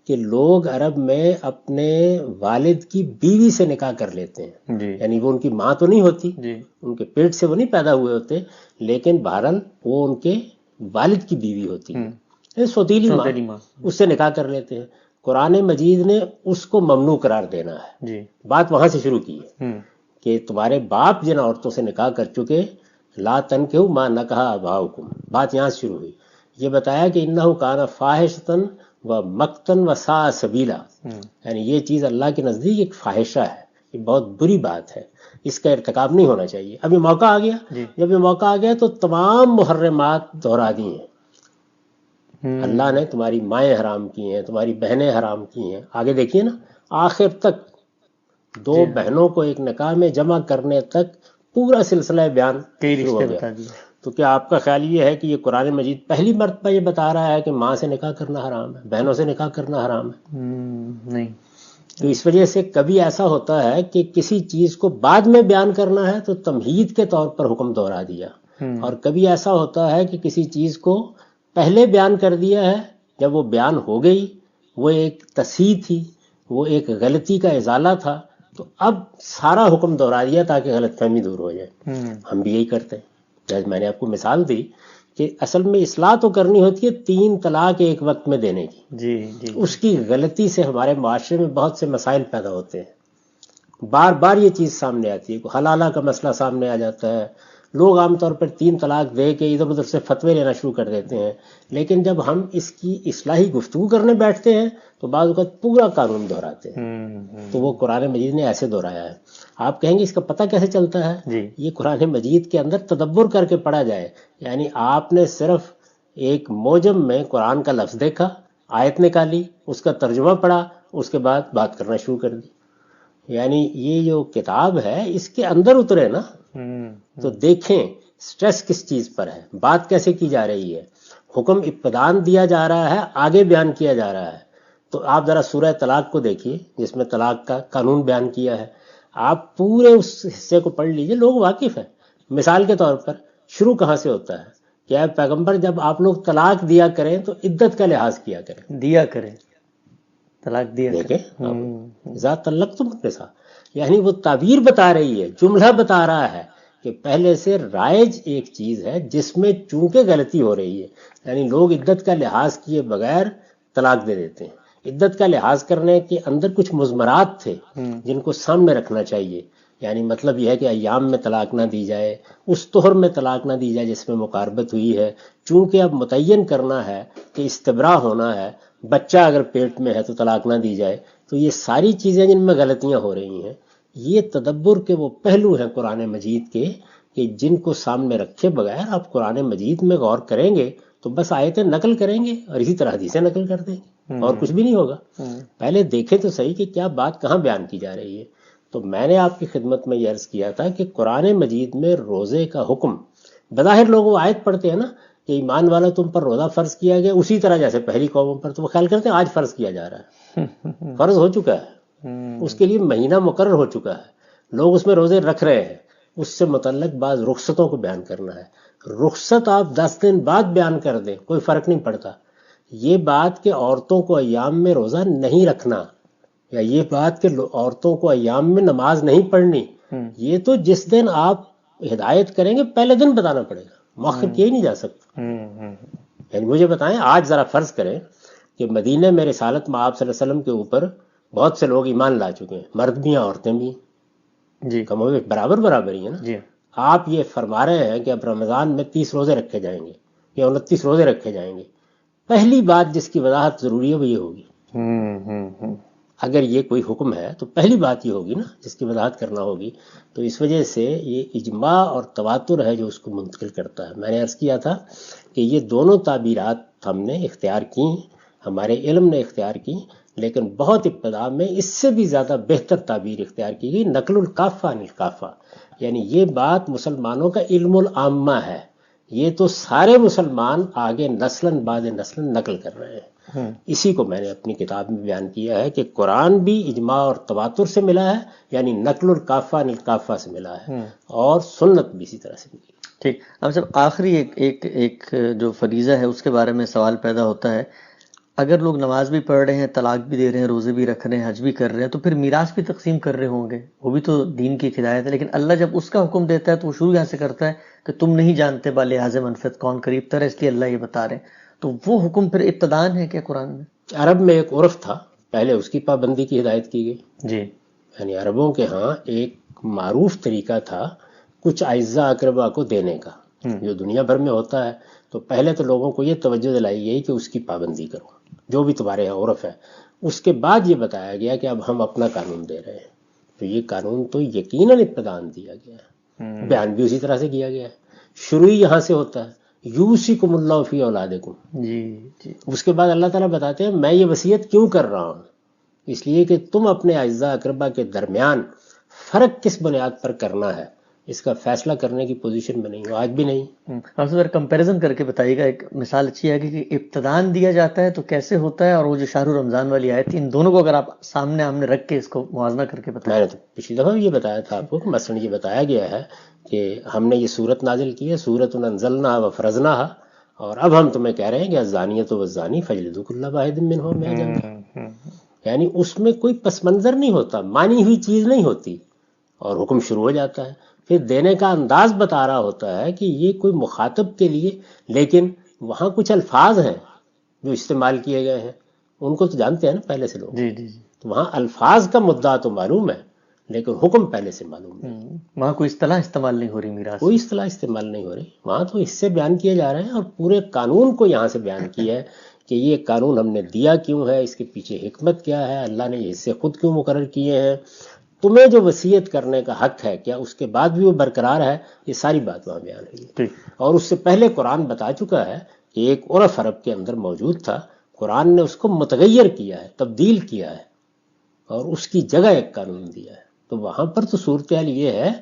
کہ لوگ عرب میں اپنے والد کی بیوی سے نکاح کر لیتے ہیں، یعنی وہ ان کی ماں تو نہیں ہوتی، ان کے پیٹ سے وہ نہیں پیدا ہوئے ہوتے، لیکن بہرحال وہ ان کے والد کی بیوی ہوتی ہے، سوتیلی ماں، اس سے نکاح کر لیتے ہیں. قرآن مجید نے اس کو ممنوع قرار دینا ہے. بات وہاں سے شروع کی ہے کہ تمہارے باپ جن عورتوں سے نکاح کر چکے، لا تنکحوا ما نکح آباؤکم، بات یہاں سے شروع ہوئی. یہ بتایا کہ انہ کان فاحشۃ و مقتا و ساء سبیلا، یعنی یہ چیز اللہ کے نزدیک ایک فاحشہ ہے، یہ بہت بری بات ہے، اس کا ارتکاب نہیں ہونا چاہیے. اب یہ موقع آ گیا، جب یہ موقع آ گیا تو تمام محرمات دہرا دی ہیں. اللہ نے تمہاری مائیں حرام کی ہیں، تمہاری بہنیں حرام کی ہیں. آگے دیکھیے نا، آخر تک دو بہنوں کو ایک نکاح میں جمع کرنے تک پورا سلسلہ بیان شروع ہو گیا. تو کیا آپ کا خیال یہ ہے کہ یہ قرآن مجید پہلی مرتبہ یہ بتا رہا ہے کہ ماں سے نکاح کرنا حرام ہے، بہنوں سے نکاح کرنا حرام ہے؟ نہیں. تو اس وجہ سے کبھی ایسا ہوتا ہے کہ کسی چیز کو بعد میں بیان کرنا ہے تو تمہید کے طور پر حکم دہرا دیا، اور کبھی ایسا ہوتا ہے کہ کسی چیز کو پہلے بیان کر دیا ہے، جب وہ بیان ہو گئی، وہ ایک تصحیح تھی، وہ ایک غلطی کا ازالہ تھا، تو اب سارا حکم دہرا دیا تاکہ غلط فہمی دور ہو جائے. ہم بھی یہی کرتے ہیں. جیسے میں نے آپ کو مثال دی کہ اصل میں اصلاح تو کرنی ہوتی ہے 3 طلاق ایک وقت میں دینے کی. اس کی غلطی سے ہمارے معاشرے میں بہت سے مسائل پیدا ہوتے ہیں، بار بار یہ چیز سامنے آتی ہے. حلالہ کا مسئلہ سامنے آ جاتا ہے، لوگ عام طور پر 3 طلاق دے کے ادھر ادھر سے فتوے لینا شروع کر دیتے ہیں، لیکن جب ہم اس کی اصلاحی گفتگو کرنے بیٹھتے ہیں تو بعض اوقات پورا قانون دہراتے ہیں. تو وہ قرآن مجید نے ایسے دہرایا ہے. آپ کہیں گے اس کا پتہ کیسے چلتا ہے؟ یہ قرآن مجید کے اندر تدبر کر کے پڑھا جائے. یعنی آپ نے صرف ایک موجم میں قرآن کا لفظ دیکھا، آیت نکالی، اس کا ترجمہ پڑھا، اس کے بعد بات کرنا شروع کر دی. یعنی یہ جو کتاب ہے اس کے اندر اترے نا، تو دیکھیں سٹریس کس چیز پر ہے، بات کیسے کی جا رہی ہے، حکم ابتدان دیا جا رہا ہے، آگے بیان کیا جا رہا ہے. تو آپ ذرا سورہ طلاق کو دیکھیے جس میں طلاق کا قانون بیان کیا ہے، آپ پورے اس حصے کو پڑھ لیجئے. لوگ واقف ہیں. مثال کے طور پر شروع کہاں سے ہوتا ہے کہ اے پیغمبر جب آپ لوگ طلاق دیا کریں تو عدت کا لحاظ کیا کریں، دیا کریں، طلاق دیا دیکھیں اذا طلقتم النساء، یعنی وہ تعبیر بتا رہی ہے، جملہ بتا رہا ہے کہ پہلے سے رائج ایک چیز ہے جس میں چونکہ غلطی ہو رہی ہے، یعنی لوگ عدت کا لحاظ کیے بغیر طلاق دے دیتے ہیں۔ عدت کا لحاظ کرنے کے اندر کچھ مضمرات تھے جن کو سامنے رکھنا چاہیے، یعنی مطلب یہ ہے کہ ایام میں طلاق نہ دی جائے، اس طہر میں طلاق نہ دی جائے جس میں مقاربت ہوئی ہے، چونکہ اب متعین کرنا ہے کہ استبراء ہونا ہے، بچہ اگر پیٹ میں ہے تو طلاق نہ دی جائے۔ تو یہ ساری چیزیں جن میں غلطیاں ہو رہی ہیں، یہ تدبر کے وہ پہلو ہیں قرآن مجید کے کہ جن کو سامنے رکھے بغیر آپ قرآن مجید میں غور کریں گے تو بس آیتیں نقل کریں گے اور اسی طرح حدیثیں نقل کر دیں گے اور کچھ بھی نہیں ہوگا۔ پہلے دیکھیں تو صحیح کہ کیا بات کہاں بیان کی جا رہی ہے۔ تو میں نے آپ کی خدمت میں یہ عرض کیا تھا کہ قرآن مجید میں روزے کا حکم، بظاہر لوگ وہ آیت پڑھتے ہیں نا کہ ایمان والا تم پر روزہ فرض کیا گیا اسی طرح جیسے پہلی قوموں پر، تو وہ خیال کرتے ہیں آج فرض کیا جا رہا ہے، فرض ہو چکا ہے، اس کے لیے مہینہ مقرر ہو چکا ہے، لوگ اس میں روزے رکھ رہے ہیں۔ اس سے متعلق بعض رخصتوں کو بیان کرنا ہے، رخصت آپ 10 دن بعد بیان کر دیں کوئی فرق نہیں پڑتا۔ یہ بات کہ عورتوں کو ایام میں روزہ نہیں رکھنا، یا یہ بات کہ عورتوں کو ایام میں نماز نہیں پڑھنی، یہ تو جس دن آپ ہدایت کریں گے پہلے دن بتانا پڑے گا، مؤخر کیا ہی نہیں جا سکتا۔ یعنی مجھے بتائیں، آج ذرا فرض کریں کہ مدینہ میں رسالت میں آپ صلی اللہ علیہ وسلم کے اوپر بہت سے لوگ ایمان لا چکے ہیں، مرد بھی ہیں عورتیں بھی ہیں، جی کم و بیش برابر برابر ہی ہے نا۔ جی آپ یہ فرما رہے ہیں کہ اب رمضان میں 30 روزے رکھے جائیں گے یا 29 روزے رکھے جائیں گے، پہلی بات جس کی وضاحت ضروری ہے وہ یہ ہوگی، اگر یہ کوئی حکم ہے تو پہلی بات یہ ہوگی نا جس کی وضاحت کرنا ہوگی۔ تو اس وجہ سے یہ اجماع اور تواتر ہے جو اس کو منتقل کرتا ہے۔ میں نے عرض کیا تھا کہ یہ دونوں تعبیرات ہم نے اختیار کی، ہمارے علم نے اختیار کی، لیکن بہت ابتدا میں اس سے بھی زیادہ بہتر تعبیر اختیار کی گئی، نقل الکافہ عن الکافہ، یعنی یہ بات مسلمانوں کا علم العامہ ہے، یہ تو سارے مسلمان آگے نسلاً بعد نسلاً نقل کر رہے ہیں۔ اسی کو میں نے اپنی کتاب میں بیان کیا ہے کہ قرآن بھی اجماع اور تواتر سے ملا ہے، یعنی نقل الکافہ عن الکافہ سے ملا ہے، اور سنت بھی اسی طرح سے ملی۔ ٹھیک، اب جب آخری ایک جو فریضہ ہے اس کے بارے میں سوال پیدا ہوتا ہے، اگر لوگ نماز بھی پڑھ رہے ہیں، طلاق بھی دے رہے ہیں، روزے بھی رکھ رہے ہیں، حج بھی کر رہے ہیں، تو پھر میراث بھی تقسیم کر رہے ہوں گے، وہ بھی تو دین کی ہدایت ہے، لیکن اللہ جب اس کا حکم دیتا ہے تو وہ شروع یہاں سے کرتا ہے کہ تم نہیں جانتے با لحاظ منفعت کون قریب تر ہے، اس لیے اللہ یہ بتا رہے ہیں، تو وہ حکم پھر ابتدان ہے کیا قرآن میں؟ عرب میں ایک عرف تھا، پہلے اس کی پابندی کی ہدایت کی گئی، جی یعنی عربوں کے ہاں ایک معروف طریقہ تھا کچھ اعزاء اقربا کو دینے کا، جو دنیا بھر میں ہوتا ہے۔ تو پہلے تو لوگوں کو یہ توجہ دلائی گئی کہ اس کی پابندی کرو، جو بھی تمہارے یہاں عرف ہے۔ اس کے بعد یہ بتایا گیا کہ اب ہم اپنا قانون دے رہے ہیں، تو یہ قانون تو یقیناً ابتدان دیا گیا ہے، بیان بھی اسی طرح سے کیا گیا ہے، شروع ہی یہاں سے ہوتا ہے، یوصیکم اللہ فی اولادکم۔ جی جی اس کے بعد اللہ تعالیٰ بتاتے ہیں میں یہ وصیت کیوں کر رہا ہوں، اس لیے کہ تم اپنے اعزاء اقربا کے درمیان فرق کس بنیاد پر کرنا ہے، اس کا فیصلہ کرنے کی پوزیشن میں نہیں ہو، آج بھی نہیں۔ آپ ذرا کمپیریزن کر کے بتائیے گا، ایک مثال اچھی ہے کہ ابتدان دیا جاتا ہے تو کیسے ہوتا ہے، اور وہ جو شاہ رمضان والی آیت تھی، ان دونوں کو اگر آپ سامنے آمنے رکھ کے اس کو موازنہ کر کے بتائیں۔ میں نے تو پچھلی دفعہ بھی یہ بتایا تھا آپ کو کہ مثلاً یہ بتایا گیا ہے کہ ہم نے یہ صورت نازل کی ہے، سورۃ انزلناها وفرضناها، اور اب ہم تمہیں کہہ رہے ہیں کہ الزانیۃ والزانی فاجلدوا کل واحد منہما مئة جلدہ، یعنی اس میں کوئی پس منظر نہیں ہوتا، مانی ہوئی چیز نہیں ہوتی، اور حکم شروع ہو جاتا ہے۔ پھر دینے کا انداز بتا رہا ہوتا ہے کہ یہ کوئی مخاطب کے لیے، لیکن وہاں کچھ الفاظ ہیں جو استعمال کیے گئے ہیں، ان کو تو جانتے ہیں نا پہلے سے لوگ، جی جی جی، تو وہاں الفاظ کا مدعا تو معلوم ہے لیکن حکم پہلے سے معلوم نہیں، وہاں کوئی اصطلاح استعمال نہیں ہو رہی میراث، کوئی اصطلاح استعمال نہیں ہو رہی، وہاں تو اس سے بیان کیے جا رہے ہیں، اور پورے قانون کو یہاں سے بیان کیا ہے کہ یہ قانون ہم نے دیا کیوں ہے، اس کے پیچھے حکمت کیا ہے، اللہ نے یہ حصے خود کیوں مقرر کیے ہیں، تمہیں جو وصیت کرنے کا حق ہے کیا اس کے بعد بھی وہ برقرار ہے، یہ ساری بات وہاں بیان ہوئی ہے۔ ٹھیک، اور اس سے پہلے قرآن بتا چکا ہے کہ ایک عرف عرب کے اندر موجود تھا، قرآن نے اس کو متغیر کیا ہے، تبدیل کیا ہے، اور اس کی جگہ ایک قانون دیا ہے۔ تو وہاں پر تو صورتحال یہ ہے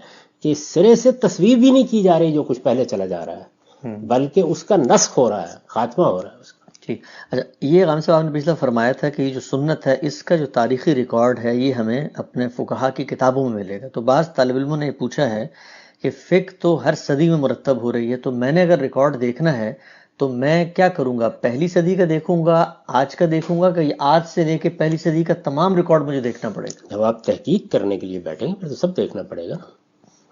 کہ سرے سے تصویر بھی نہیں کی جا رہی جو کچھ پہلے چلا جا رہا ہے، بلکہ اس کا نسخ ہو رہا ہے، خاتمہ ہو رہا ہے اس کا۔ ٹھیک، اچھا یہ غام صاحب نے پچھلا فرمایا تھا کہ یہ جو سنت ہے اس کا جو تاریخی ریکارڈ ہے یہ ہمیں اپنے فقہا کی کتابوں میں ملے گا، تو بعض طالب علموں نے یہ پوچھا ہے کہ فقہ تو ہر صدی میں مرتب ہو رہی ہے، تو میں نے اگر ریکارڈ دیکھنا ہے تو میں کیا کروں گا، پہلی صدی کا دیکھوں گا، آج کا دیکھوں گا، کہ آج سے لے کے پہلی صدی کا تمام ریکارڈ مجھے دیکھنا پڑے گا؟ جب آپ تحقیق کرنے کے لیے بیٹھیں گے پھر تو سب دیکھنا پڑے گا،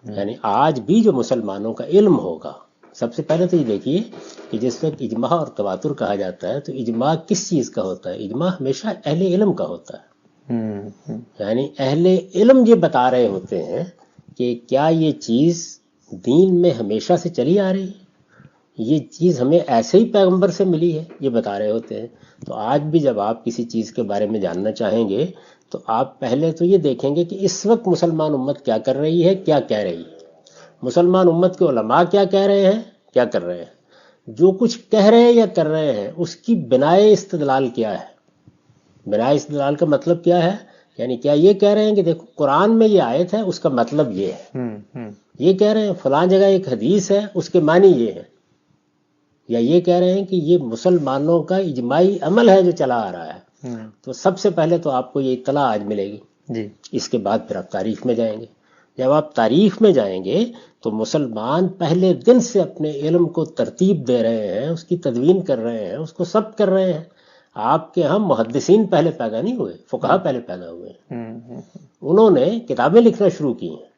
یعنی آج بھی جو مسلمانوں کا علم ہوگا سب سے پہلے تو یہ دیکھیے کہ جس وقت اجماع اور تواتر کہا جاتا ہے تو اجماع کس چیز کا ہوتا ہے؟ اجماع ہمیشہ اہل علم کا ہوتا ہے، یعنی اہل علم یہ بتا رہے ہوتے ہیں کہ کیا یہ چیز دین میں ہمیشہ سے چلی آ رہی ہے، یہ چیز ہمیں ایسے ہی پیغمبر سے ملی ہے، یہ بتا رہے ہوتے ہیں۔ تو آج بھی جب آپ کسی چیز کے بارے میں جاننا چاہیں گے تو آپ پہلے تو یہ دیکھیں گے کہ اس وقت مسلمان امت کیا کر رہی ہے، کیا کہہ رہی ہے، مسلمان امت کے علماء کیا کہہ رہے ہیں، کیا کر رہے ہیں، جو کچھ کہہ رہے ہیں یا کر رہے ہیں اس کی بنائے استدلال کیا ہے۔ بنائے استدلال کا مطلب کیا ہے؟ یعنی کیا یہ کہہ رہے ہیں کہ دیکھو قرآن میں یہ آیت ہے اس کا مطلب یہ ہے، یہ کہہ رہے ہیں فلاں جگہ ایک حدیث ہے اس کے معنی یہ ہے، یا یہ کہہ رہے ہیں کہ یہ مسلمانوں کا اجماعی عمل ہے جو چلا آ رہا ہے۔ تو سب سے پہلے تو آپ کو یہ اطلاع آج ملے گی، اس کے بعد پھر آپ تاریخ میں جائیں گے۔ جب آپ تاریخ میں جائیں گے تو مسلمان پہلے دن سے اپنے علم کو ترتیب دے رہے ہیں، اس کی تدوین کر رہے ہیں، اس کو ثبت کر رہے ہیں۔ آپ کے ہم محدثین پہلے پیدا نہیں ہوئے، فقہا پہلے پیدا ہوئے ہیں، انہوں نے کتابیں لکھنا شروع کی ہیں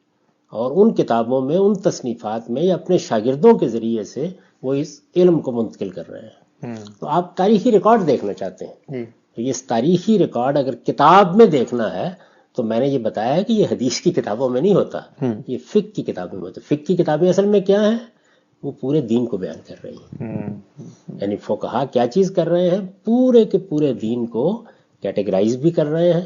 اور ان کتابوں میں، ان تصنیفات میں یا اپنے شاگردوں کے ذریعے سے وہ اس علم کو منتقل کر رہے ہیں۔ تو آپ تاریخی ریکارڈ دیکھنا چاہتے ہیں تو یہ تاریخی ریکارڈ اگر کتاب میں دیکھنا ہے تو میں نے یہ بتایا ہے کہ یہ حدیث کی کتابوں میں نہیں ہوتا، یہ فقہ کی کتابوں میں ہوتا۔ فقہ کی کتابیں اصل میں کیا ہیں؟ وہ پورے دین کو بیان کر رہی ہیں، یعنی فقہا کیا چیز کر رہے ہیں؟ پورے کے پورے دین کو کیٹیگرائز بھی کر رہے ہیں،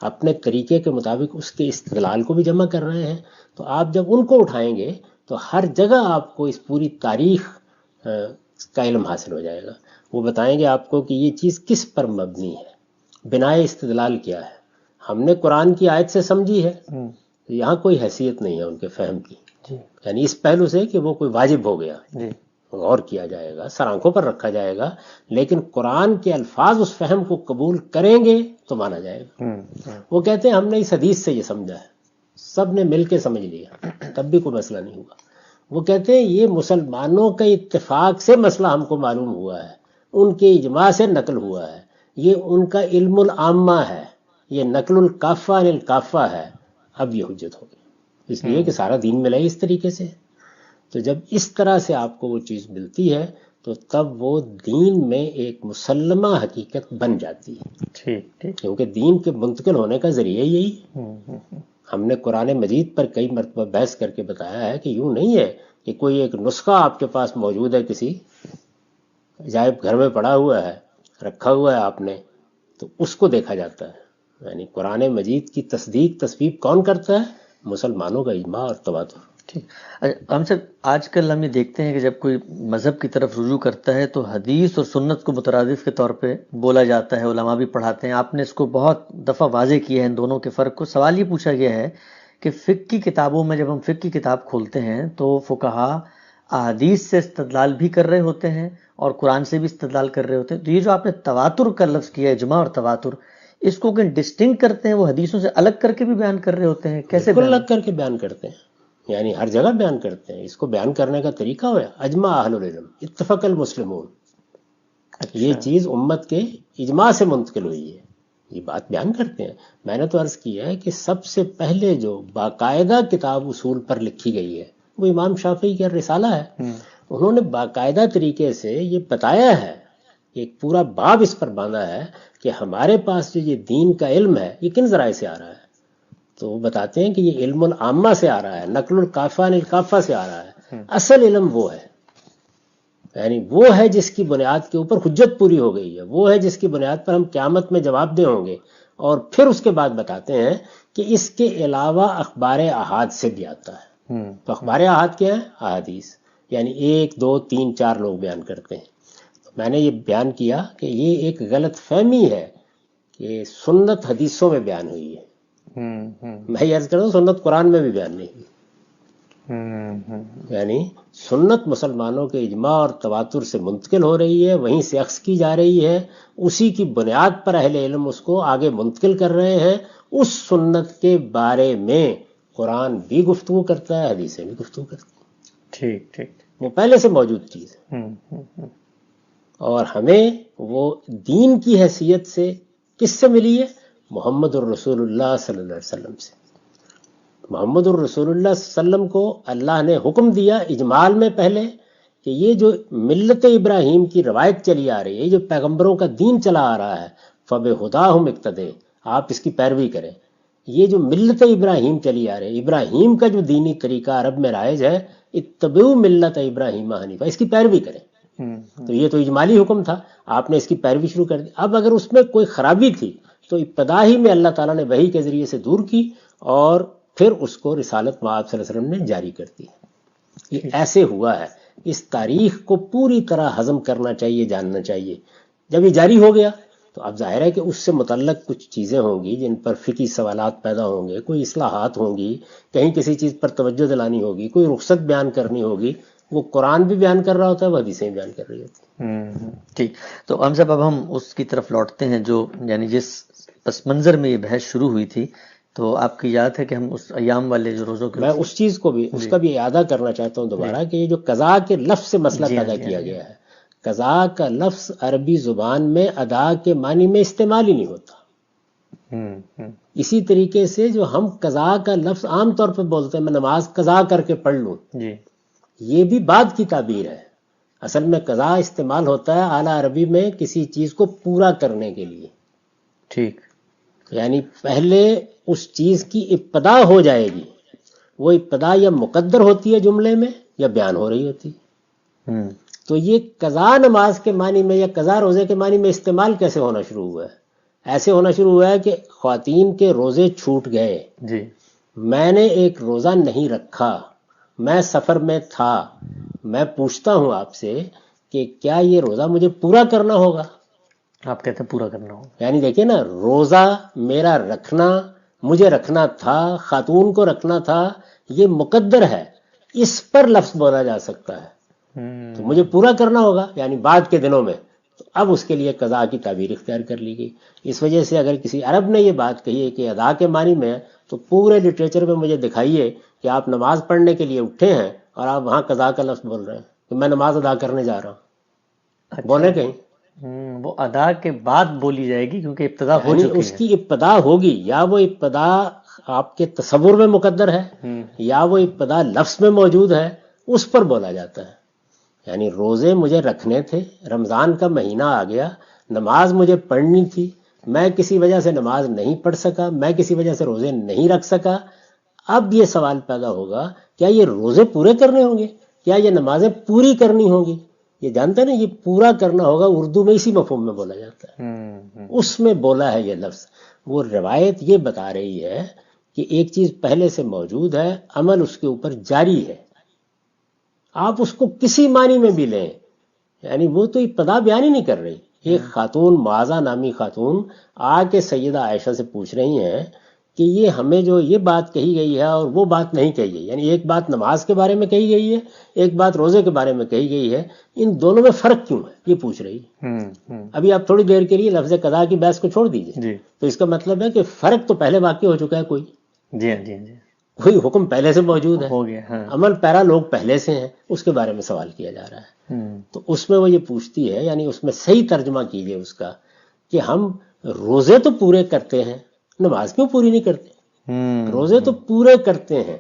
اپنے طریقے کے مطابق اس کے استدلال کو بھی جمع کر رہے ہیں۔ تو آپ جب ان کو اٹھائیں گے تو ہر جگہ آپ کو اس پوری تاریخ کا علم حاصل ہو جائے گا۔ وہ بتائیں گے آپ کو کہ یہ چیز کس پر مبنی ہے، بنائے استدلال کیا ہے۔ ہم نے قرآن کی آیت سے سمجھی ہے، یہاں کوئی حیثیت نہیں ہے ان کے فہم کی، یعنی اس پہلو سے کہ وہ کوئی واجب ہو گیا، غور کیا جائے گا، سر آنکھوں پر رکھا جائے گا، لیکن قرآن کے الفاظ اس فہم کو قبول کریں گے تو مانا جائے گا۔ وہ کہتے ہیں ہم نے اس حدیث سے یہ سمجھا ہے، سب نے مل کے سمجھ لیا تب بھی کوئی مسئلہ نہیں ہوا۔ وہ کہتے ہیں یہ مسلمانوں کے اتفاق سے مسئلہ ہم کو معلوم ہوا ہے، ان کے اجماع سے نقل ہوا ہے، یہ ان کا علم العامہ ہے، یہ نقل الکافہ عن الکافہ ہے، اب یہ حجت ہو گئی، اس لیے کہ سارا دین ملا ہی اس طریقے سے۔ تو جب اس طرح سے آپ کو وہ چیز ملتی ہے تو تب وہ دین میں ایک مسلمہ حقیقت بن جاتی ہے، کیونکہ دین کے منتقل ہونے کا ذریعہ یہی ہے۔ ہم نے قرآن مجید پر کئی مرتبہ بحث کر کے بتایا ہے کہ یوں نہیں ہے کہ کوئی ایک نسخہ آپ کے پاس موجود ہے، کسی عجائب گھر میں پڑا ہوا ہے، رکھا ہوا ہے آپ نے، تو اس کو دیکھا جاتا ہے۔ یعنی قرآن مجید کی تصدیق تصویب کون کرتا ہے؟ مسلمانوں کا اجماع اور تواتر۔ ہم سے آج کل ہم یہ دیکھتے ہیں کہ جب کوئی مذہب کی طرف رجوع کرتا ہے تو حدیث اور سنت کو مترادف کے طور پہ بولا جاتا ہے، علماء بھی پڑھاتے ہیں۔ آپ نے اس کو بہت دفعہ واضح کیا ہے ان دونوں کے فرق کو۔ سوال یہ پوچھا گیا ہے کہ فقہ کی کتابوں میں جب ہم فقہ کی کتاب کھولتے ہیں تو فقہا احادیث سے استدلال بھی کر رہے ہوتے ہیں اور قرآن سے بھی استدلال کر رہے ہوتے ہیں۔ تو یہ جو آپ نے تواتر کا لفظ کیا ہے، اجماع اور تواتر، اس کو کہ ڈسٹنکٹ کرتے ہیں، وہ حدیثوں سے الگ کر کے بھی بیان کر رہے ہوتے ہیں؟ کیسے الگ کر کے بیان کرتے ہیں؟ یعنی ہر جگہ بیان کرتے ہیں۔ اس کو بیان کرنے کا طریقہ ہوا اجماع اہل العلم اتفق المسلمون، یہ چیز امت کے اجماع سے منتقل ہوئی ہے، یہ بات بیان کرتے ہیں۔ میں نے تو عرض کیا ہے کہ سب سے پہلے جو باقاعدہ کتاب اصول پر لکھی گئی ہے وہ امام شافعی کا رسالہ ہے۔ انہوں نے باقاعدہ طریقے سے یہ بتایا ہے، ایک پورا باب اس پر باندھا ہے کہ ہمارے پاس جو یہ دین کا علم ہے یہ کن ذرائع سے آ رہا ہے۔ تو وہ بتاتے ہیں کہ یہ علم العامہ سے آ رہا ہے، نقل الکافہ عن الکافہ سے آ رہا ہے۔ اصل علم وہ ہے، یعنی وہ ہے جس کی بنیاد کے اوپر حجت پوری ہو گئی ہے، وہ ہے جس کی بنیاد پر ہم قیامت میں جواب دہ ہوں گے۔ اور پھر اس کے بعد بتاتے ہیں کہ اس کے علاوہ اخبار احاد سے بھی آتا ہے۔ تو اخبار احاد کیا ہے؟ احادیث، یعنی 1 2 3 4 لوگ بیان کرتے ہیں۔ تو میں نے یہ بیان کیا کہ یہ ایک غلط فہمی ہے کہ سنت حدیثوں میں بیان ہوئی ہے۔ میں یہ عرض کرتا ہوں سنت قرآن میں بھی بیان نہیں ہوئی، یعنی سنت مسلمانوں کے اجماع اور تواتر سے منتقل ہو رہی ہے، وہیں سے اخذ کی جا رہی ہے، اسی کی بنیاد پر اہل علم اس کو آگے منتقل کر رہے ہیں۔ اس سنت کے بارے میں قرآن بھی گفتگو کرتا ہے، حدیثیں بھی گفتگو کرتی ہیں، ٹھیک وہ پہلے سے موجود چیز ہے۔ اور ہمیں وہ دین کی حیثیت سے کس سے ملی ہے؟ محمد الرسول اللہ صلی اللہ علیہ وسلم سے۔ محمد الرسول اللہ صلی اللہ علیہ وسلم کو اللہ نے حکم دیا اجمال میں پہلے کہ یہ جو ملت ابراہیم کی روایت چلی آ رہی ہے، یہ جو پیغمبروں کا دین چلا آ رہا ہے، فَبِہُدَاهُمْ اقتدے، آپ اس کی پیروی کریں. یہ جو ملت ابراہیم چلی آ رہی ہے، ابراہیم کا جو دینی طریقہ عرب میں رائج ہے، اتبعوا ملت ابراہیم حنیفا، اس کی پیروی کریں. تو یہ تو اجمالی حکم تھا، آپ نے اس کی پیروی شروع کر دی. اب اگر اس میں کوئی خرابی تھی تو ابتدا ہی میں اللہ تعالیٰ نے وحی کے ذریعے سے دور کی اور پھر اس کو رسالت مآب صلی اللہ علیہ وسلم نے جاری کر دی. یہ ایسے ہوا ہے. اس تاریخ کو پوری طرح ہضم کرنا چاہیے، جاننا چاہیے. جب یہ جاری ہو گیا تو اب ظاہر ہے کہ اس سے متعلق کچھ چیزیں ہوں گی جن پر فقہی سوالات پیدا ہوں گے، کوئی اصلاحات ہوں گی، کہیں کسی چیز پر توجہ دلانی ہوگی، کوئی رخصت بیان کرنی ہوگی. وہ قرآن بھی بیان کر رہا ہوتا ہے، وہ حدیثیں بھی بیان کر رہی ہوتی ہیں. ٹھیک. تو ہم صاحب اب ہم اس کی طرف لوٹتے ہیں جو یعنی جس پس منظر میں یہ بحث شروع ہوئی تھی. تو آپ کی یاد ہے کہ ہم اس ایام والے جو روزوں کے میں اس چیز کو بھی اس کا بھی اعادہ کرنا چاہتا ہوں دوبارہ کہ یہ جو قضا کے لفظ سے مسئلہ پیدا کیا گیا ہے، قضا کا لفظ عربی زبان میں ادا کے معنی میں استعمال ہی نہیں ہوتا. اسی طریقے سے جو ہم قضا کا لفظ عام طور پہ بولتے ہیں، میں نماز قضا کر کے پڑھ لوں، یہ بھی بعد کی تعبیر ہے. اصل میں قضا استعمال ہوتا ہے اعلیٰ عربی میں کسی چیز کو پورا کرنے کے لیے. ٹھیک. یعنی پہلے اس چیز کی ابتدا ہو جائے گی، وہ ابتدا یا مقدر ہوتی ہے جملے میں یا بیان ہو رہی ہوتی. تو یہ قضا نماز کے معنی میں یا قضا روزے کے معنی میں استعمال کیسے ہونا شروع ہوا ہے؟ ایسے ہونا شروع ہوا ہے کہ خواتین کے روزے چھوٹ گئے، میں نے ایک روزہ نہیں رکھا، میں سفر میں تھا، میں پوچھتا ہوں آپ سے کہ کیا یہ روزہ مجھے پورا کرنا ہوگا؟ آپ کہتے ہیں پورا کرنا ہوگا. یعنی دیکھیں نا، روزہ میرا رکھنا، مجھے رکھنا تھا، خاتون کو رکھنا تھا، یہ مقدر ہے، اس پر لفظ بولا جا سکتا ہے. تو مجھے پورا کرنا ہوگا یعنی بعد کے دنوں میں. تو اب اس کے لیے قضا کی تعبیر اختیار کر لی گئی. اس وجہ سے اگر کسی عرب نے یہ بات کہی ہے کہ ادا کے معنی میں ہے، تو پورے لٹریچر میں مجھے دکھائیے کہ آپ نماز پڑھنے کے لیے اٹھے ہیں اور آپ وہاں قضا کا لفظ بول رہے ہیں کہ میں نماز ادا کرنے جا رہا ہوں. بولے کہیں وہ ادا کے بعد بولی جائے گی کیونکہ ابتدا ہو چکی ہے. اس کی ابتدا ہوگی، یا وہ ابتدا آپ کے تصور میں مقدر ہے یا وہ ابتدا لفظ میں موجود ہے، اس پر بولا جاتا ہے. یعنی روزے مجھے رکھنے تھے، رمضان کا مہینہ آ گیا، نماز مجھے پڑھنی تھی، میں کسی وجہ سے نماز نہیں پڑھ سکا، میں کسی وجہ سے روزے نہیں رکھ سکا. اب یہ سوال پیدا ہوگا، کیا یہ روزے پورے کرنے ہوں گے، کیا یہ نمازیں پوری کرنی ہوں گی؟ یہ جانتے ہیں نا، یہ پورا کرنا ہوگا اردو میں اسی مفہوم میں بولا جاتا ہے، اس میں بولا ہے یہ لفظ. وہ روایت یہ بتا رہی ہے کہ ایک چیز پہلے سے موجود ہے، عمل اس کے اوپر جاری ہے. آپ اس کو کسی معنی میں بھی لیں، یعنی وہ تو ابتدا بیان ہی نہیں کر رہی. ایک خاتون، معاذہ نامی خاتون، آ کے سیدہ عائشہ سے پوچھ رہی ہیں کہ یہ ہمیں جو یہ بات کہی گئی ہے اور وہ بات نہیں کہی گئی، یعنی ایک بات نماز کے بارے میں کہی گئی ہے، ایک بات روزے کے بارے میں کہی گئی ہے، ان دونوں میں فرق کیوں ہے؟ یہ پوچھ رہی ہے. ابھی آپ تھوڑی دیر کے لیے لفظ قضا کی بحث کو چھوڑ دیجئے. تو اس کا مطلب ہے کہ فرق تو پہلے واقع ہو چکا ہے. کوئی حکم پہلے سے موجود ہے، عمل پیرا لوگ پہلے سے ہیں، اس کے بارے میں سوال کیا جا رہا ہے. تو اس میں وہ یہ پوچھتی ہے، یعنی اس میں صحیح ترجمہ کیجئے اس کا کہ ہم روزے تو پورے کرتے ہیں، نماز کیوں پوری نہیں کرتے؟ روزے تو پورے کرتے ہیں.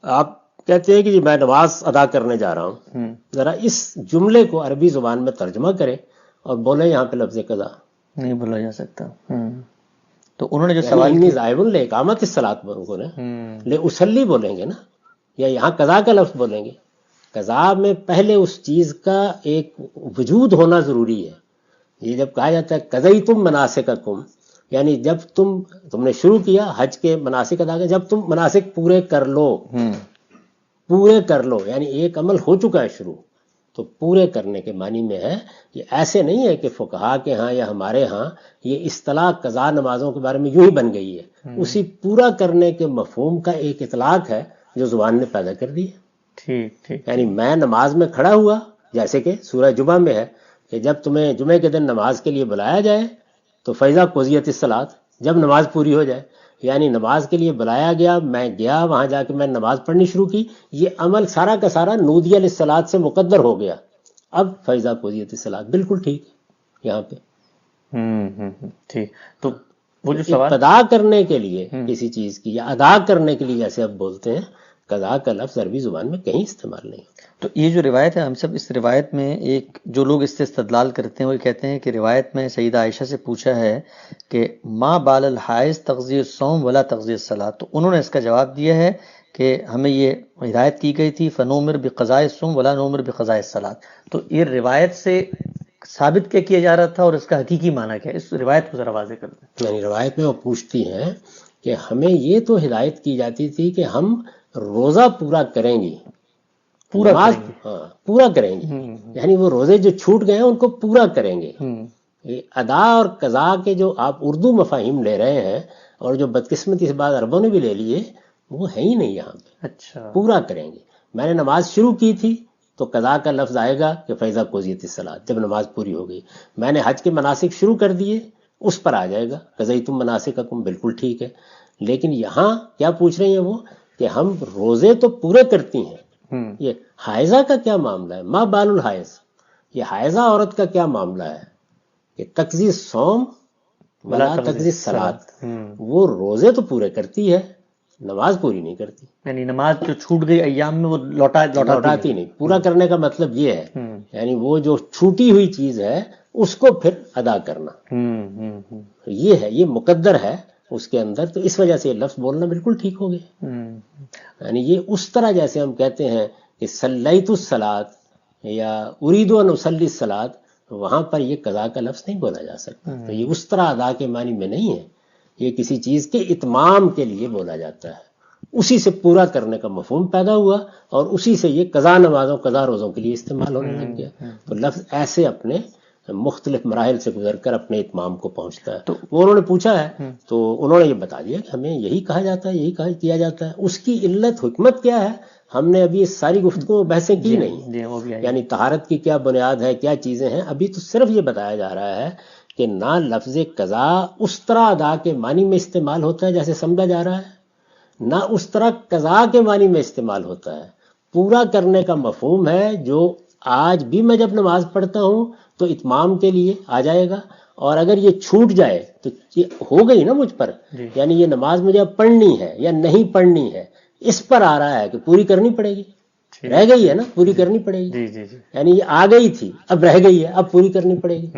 آپ کہتے ہیں کہ جی میں نماز ادا کرنے جا رہا ہوں، ذرا اس جملے کو عربی زبان میں ترجمہ کریں اور بولیں یہاں پہ لفظ قضا نہیں بولا جا سکتا. تو انہوں نے جو سوال انی ذاہب لاقامت الصلاۃ کو لے اسلی بولیں گے نا، یا یہاں قضا کا لفظ بولیں گے. قضا میں پہلے اس چیز کا ایک وجود ہونا ضروری ہے. یہ جب کہا جاتا ہے قضیتم مناسککم، یعنی جب تم نے شروع کیا حج کے مناسک ادا کر، جب تم مناسک پورے کر لو، یعنی ایک عمل ہو چکا ہے شروع، تو پورے کرنے کے معنی میں ہے. یہ ایسے نہیں ہے کہ فقہا کے ہاں یا ہمارے ہاں یہ اصطلاح قضا نمازوں کے بارے میں یوں ہی بن گئی ہے، اسی پورا کرنے کے مفہوم کا ایک اطلاق ہے جو زبان نے پیدا کر دی ہے. یعنی میں نماز میں کھڑا ہوا، جیسے کہ سورہ جمعہ میں ہے کہ جب تمہیں جمعے کے دن نماز کے لیے بلایا جائے تو فیضا قضیت الصلاۃ، جب نماز پوری ہو جائے. یعنی نماز کے لیے بلایا گیا، میں گیا، وہاں جا کے میں نماز پڑھنی شروع کی، یہ عمل سارا کا سارا نودیہ للصلاۃ سے مقدر ہو گیا. اب فیضا قضیت الصلاۃ بالکل ٹھیک ہے یہاں پہ. ٹھیک. تو وہ جو سوال ابتدا کرنے کے لیے کسی چیز کی یا ادا کرنے کے لیے جیسے اب بولتے ہیں، قضا کا لفظ عربی زبان میں کہیں استعمال نہیں ہوتا۔ تو یہ جو روایت ہے، ہم سب اس روایت میں ایک جو لوگ اس سے استدلال کرتے ہیں وہ کہتے ہیں کہ روایت میں سیدہ عائشہ سے پوچھا ہے کہ ما بال الحائض تقضی الصوم ولا تقضی الصلاۃ، تو انہوں نے اس کا جواب دیا ہے کہ ہمیں یہ ہدایت کی گئی تھی فنؤمر بقضاء الصوم ولا نؤمر بقضاء الصلاۃ، تو یہ روایت سے ثابت کیا جا رہا تھا اور اس کا حقیقی معنی کیا ہے؟ اس روایت کو ذرا واضح کر دیں۔ یعنی روایت میں وہ پوچھتی ہیں کہ ہمیں یہ تو ہدایت کی جاتی تھی کہ ہم روزہ پورا کریں گی، پورا نماز کریں گے۔ ہاں پورا کریں گی، یعنی وہ روزے جو چھوٹ گئے ہیں ان کو پورا کریں گے۔ یہ ادا اور قضا کے جو آپ اردو مفاہیم لے رہے ہیں اور جو بدقسمتی سے بعض عربوں نے بھی لے لیے، وہ ہے ہی نہیں یہاں پہ۔ اچھا، پورا کریں گے، میں نے نماز شروع کی تھی تو قضا کا لفظ آئے گا کہ فیضا قضیت الصلاۃ، جب نماز پوری ہو گئی۔ میں نے حج کے مناسک شروع کر دیے، اس پر آ جائے گا قضیتم مناسککم، بالکل ٹھیک ہے۔ لیکن یہاں کیا پوچھ رہے ہیں وہ کہ ہم روزے تو پورے کرتی ہیں، یہ حائضہ کا کیا معاملہ ہے؟ ما بال الحائض، یہ حائضہ عورت کا کیا معاملہ ہے کہ تقضی صوم ولا تقضی الصلاۃ، وہ روزے تو پورے کرتی ہے، نماز پوری نہیں کرتی، یعنی نماز جو چھوٹ گئی ایام میں وہ لوٹاتی نہیں۔ پورا کرنے کا مطلب یہ ہے یعنی وہ جو چھوٹی ہوئی چیز ہے اس کو پھر ادا کرنا، یہ ہے، یہ مقدر ہے اس کے اندر، تو اس وجہ سے یہ لفظ بولنا بالکل ٹھیک ہو گیا۔ یعنی یہ اس طرح جیسے ہم کہتے ہیں کہ صلیت الصلاۃ یا ارید ان اصلی الصلاۃ، وہاں پر یہ قضا کا لفظ نہیں بولا جا سکتا، تو یہ اس طرح ادا کے معنی میں نہیں ہے، یہ کسی چیز کے اتمام کے لیے بولا جاتا ہے، اسی سے پورا کرنے کا مفہوم پیدا ہوا اور اسی سے یہ قضا نمازوں قضا روزوں کے لیے استعمال ہونے لگ گیا۔ تو لفظ ایسے اپنے مختلف مراحل سے گزر کر اپنے اتمام کو پہنچتا ہے۔ وہ انہوں نے پوچھا ہے تو انہوں نے یہ بتا دیا کہ ہمیں یہی کہا جاتا ہے، یہی کیا جاتا ہے۔ اس کی علت حکمت کیا ہے ہم نے ابھی ساری گفتگو بحثیں کی نہیں، یعنی طہارت کی کیا بنیاد ہے، کیا چیزیں ہیں، ابھی تو صرف یہ بتایا جا رہا ہے کہ نہ لفظ قضا اس طرح ادا کے معنی میں استعمال ہوتا ہے جیسے سمجھا جا رہا ہے، نہ اس طرح قضا کے معنی میں استعمال ہوتا ہے۔ پورا کرنے کا مفہوم ہے، جو آج بھی میں جب نماز پڑھتا ہوں تو اتمام کے لیے آ جائے گا، اور اگر یہ چھوٹ جائے تو یہ ہو گئی نا مجھ پر، یعنی یہ نماز مجھے اب پڑھنی ہے یا نہیں پڑھنی ہے، اس پر آ رہا ہے کہ پوری کرنی پڑے گی، رہ گئی ہے نا پوری کرنی پڑے گی، یعنی یہ آ گئی تھی اب رہ گئی ہے اب پوری کرنی پڑے گی،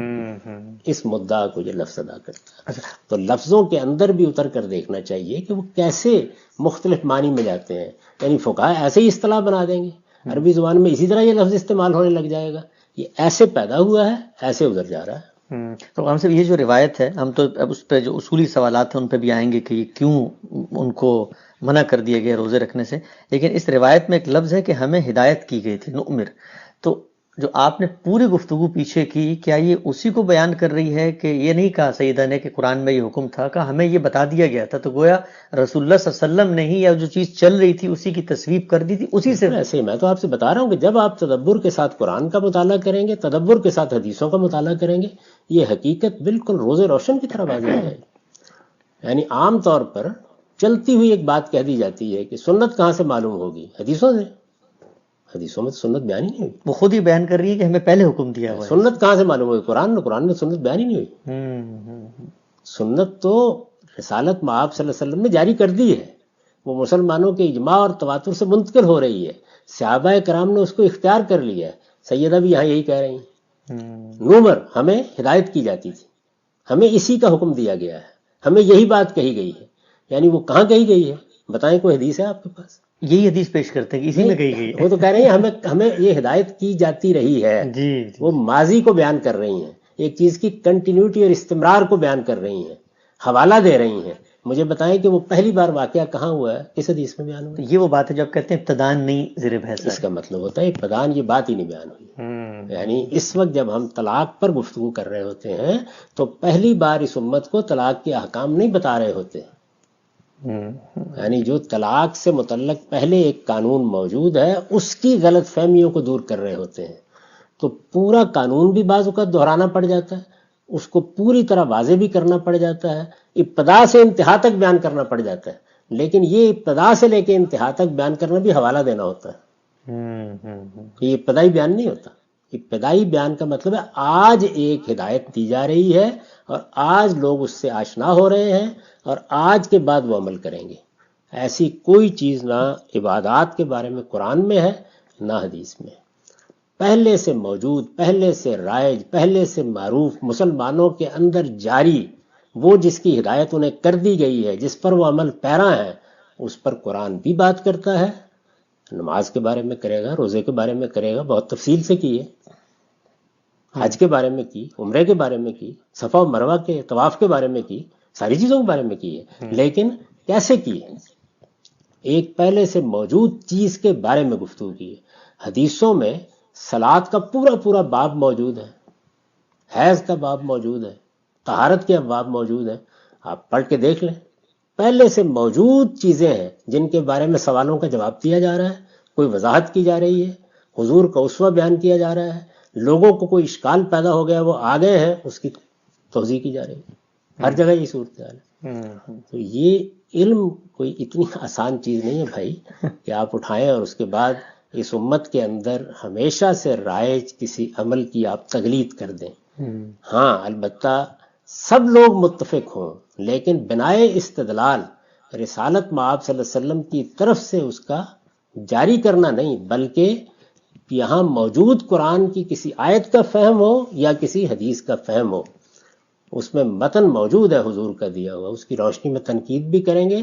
اس مدعا کو یہ لفظ ادا کرتا ہے۔ تو لفظوں کے اندر بھی اتر کر دیکھنا چاہیے کہ وہ کیسے مختلف معنی میں جاتے ہیں، یعنی فقہاء ایسے ہی اصطلاح بنا دیں گے، عربی زبان میں اسی طرح یہ لفظ استعمال ہونے لگ جائے گا، یہ ایسے پیدا ہوا ہے ایسے ادھر جا رہا ہے۔ تو ہم سے یہ جو روایت ہے، ہم تو اب اس پہ جو اصولی سوالات ہیں ان پہ بھی آئیں گے کہ یہ کیوں ان کو منع کر دیا گیا روزے رکھنے سے، لیکن اس روایت میں ایک لفظ ہے کہ ہمیں ہدایت کی گئی تھی نؤمر، تو جو آپ نے پوری گفتگو پیچھے کی، کیا یہ اسی کو بیان کر رہی ہے کہ یہ نہیں کہا سیدہ نے کہ قرآن میں یہ حکم تھا، کہ ہمیں یہ بتا دیا گیا تھا، تو گویا رسول اللہ صلی اللہ علیہ وسلم نے ہی یا جو چیز چل رہی تھی اسی کی تصویب کر دی تھی، اسی سے ایسے میں تو آپ سے بتا رہا ہوں کہ جب آپ تدبر کے ساتھ قرآن کا مطالعہ کریں گے، تدبر کے ساتھ حدیثوں کا مطالعہ کریں گے، یہ حقیقت بالکل روز روشن کی طرح واضح ہو جائے گی۔ یعنی عام طور پر چلتی ہوئی ایک بات کہہ دی جاتی ہے کہ سنت کہاں سے معلوم ہوگی؟ حدیثوں سے، حدیثوں میں تو سنت بیان ہی نہیں ہوئی، وہ خود ہی بیان کر رہی ہے کہ ہمیں پہلے حکم دیا ہوا ہے۔ سنت کہاں سے معلوم ہوگی؟ قرآن میں سنت بیان ہی نہیں ہوئی۔ سنت تو رسالت میں آپ صلی اللہ علیہ وسلم نے جاری کر دی ہے، وہ مسلمانوں کے اجماع اور تواتر سے منتقل ہو رہی ہے، صحابہ کرام نے اس کو اختیار کر لیا ہے، سیدہ بھی یہاں یہی کہہ رہی ہیں، نومر ہمیں ہدایت کی جاتی تھی، ہمیں اسی کا حکم دیا گیا ہے، ہمیں یہی بات کہی گئی ہے، یعنی وہ کہاں کہی گئی ہے؟ بتائیں کوئی حدیث ہے آپ کے پاس؟ یہی حدیث پیش کرتے ہیں کہ اسی میں کہی گئی ہے۔ وہ تو کہہ رہے ہیں ہمیں یہ ہدایت کی جاتی رہی ہے، وہ ماضی کو بیان کر رہی ہیں، ایک چیز کی کنٹینیوٹی اور استمرار کو بیان کر رہی ہیں، حوالہ دے رہی ہیں۔ مجھے بتائیں کہ وہ پہلی بار واقعہ کہاں ہوا ہے، کس حدیث میں بیان ہوا ہے؟ یہ وہ بات ہے جب کہتے ہیں ابتدان نہیں زیر بحث، اس کا مطلب ہوتا ہے ابتدان یہ بات ہی نہیں بیان ہوئی، یعنی اس وقت جب ہم طلاق پر گفتگو کر رہے ہوتے ہیں تو پہلی بار اس امت کو طلاق کے احکام نہیں بتا رہے ہوتے، یعنی جو طلاق سے متعلق پہلے ایک قانون موجود ہے اس کی غلط فہمیوں کو دور کر رہے ہوتے ہیں، تو پورا قانون بھی بعض اوقات دہرانا پڑ جاتا ہے، اس کو پوری طرح واضح بھی کرنا پڑ جاتا ہے، ابتدا سے انتہا تک بیان کرنا پڑ جاتا ہے، لیکن یہ ابتدا سے لے کے انتہا تک بیان کرنا بھی حوالہ دینا ہوتا ہے، یہ ابتدائی بیان نہیں ہوتا۔ ابتدائی بیان کا مطلب ہے آج ایک ہدایت دی جا رہی ہے اور آج لوگ اس سے آشنا ہو رہے ہیں اور آج کے بعد وہ عمل کریں گے، ایسی کوئی چیز نہ عبادات کے بارے میں قرآن میں ہے نہ حدیث میں. پہلے سے موجود، پہلے سے رائج، پہلے سے معروف، مسلمانوں کے اندر جاری، وہ جس کی ہدایت انہیں کر دی گئی ہے، جس پر وہ عمل پیرا ہے، اس پر قرآن بھی بات کرتا ہے. نماز کے بارے میں کرے گا، روزے کے بارے میں کرے گا، بہت تفصیل سے کی ہے. حج کے بارے میں کی، عمرے کے بارے میں کی، صفا و مروہ کے طواف کے بارے میں کی، ساری چیزوں کے بارے میں کی ہے. لیکن کیسے کی ہے؟ ایک پہلے سے موجود چیز کے بارے میں گفتگو کی ہے. حدیثوں میں صلاۃ کا پورا پورا باب موجود ہے، حیض کا باب موجود ہے، طہارت کے ابواب موجود ہیں. آپ پڑھ کے دیکھ لیں. پہلے سے موجود چیزیں ہیں جن کے بارے میں سوالوں کا جواب دیا جا رہا ہے، کوئی وضاحت کی جا رہی ہے، حضور کا اسوہ بیان کیا جا رہا ہے. لوگوں کو کوئی اشکال پیدا ہو گیا، وہ آ گئے ہیں، اس کی توضیح کی جا رہی ہے. ہر جگہ یہ صورتحال ہے. تو یہ علم کوئی اتنی آسان چیز نہیں ہے بھائی کہ آپ اٹھائیں اور اس کے بعد اس امت کے اندر ہمیشہ سے رائج کسی عمل کی آپ تقلید کر دیں. ہاں البتہ سب لوگ متفق ہوں، لیکن بنائے استدلال رسالت مآب صلی اللہ علیہ وسلم کی طرف سے اس کا جاری کرنا نہیں، بلکہ یہاں موجود قرآن کی کسی آیت کا فہم ہو یا کسی حدیث کا فہم ہو، اس میں متن موجود ہے حضور کا دیا ہوا، اس کی روشنی میں تنقید بھی کریں گے،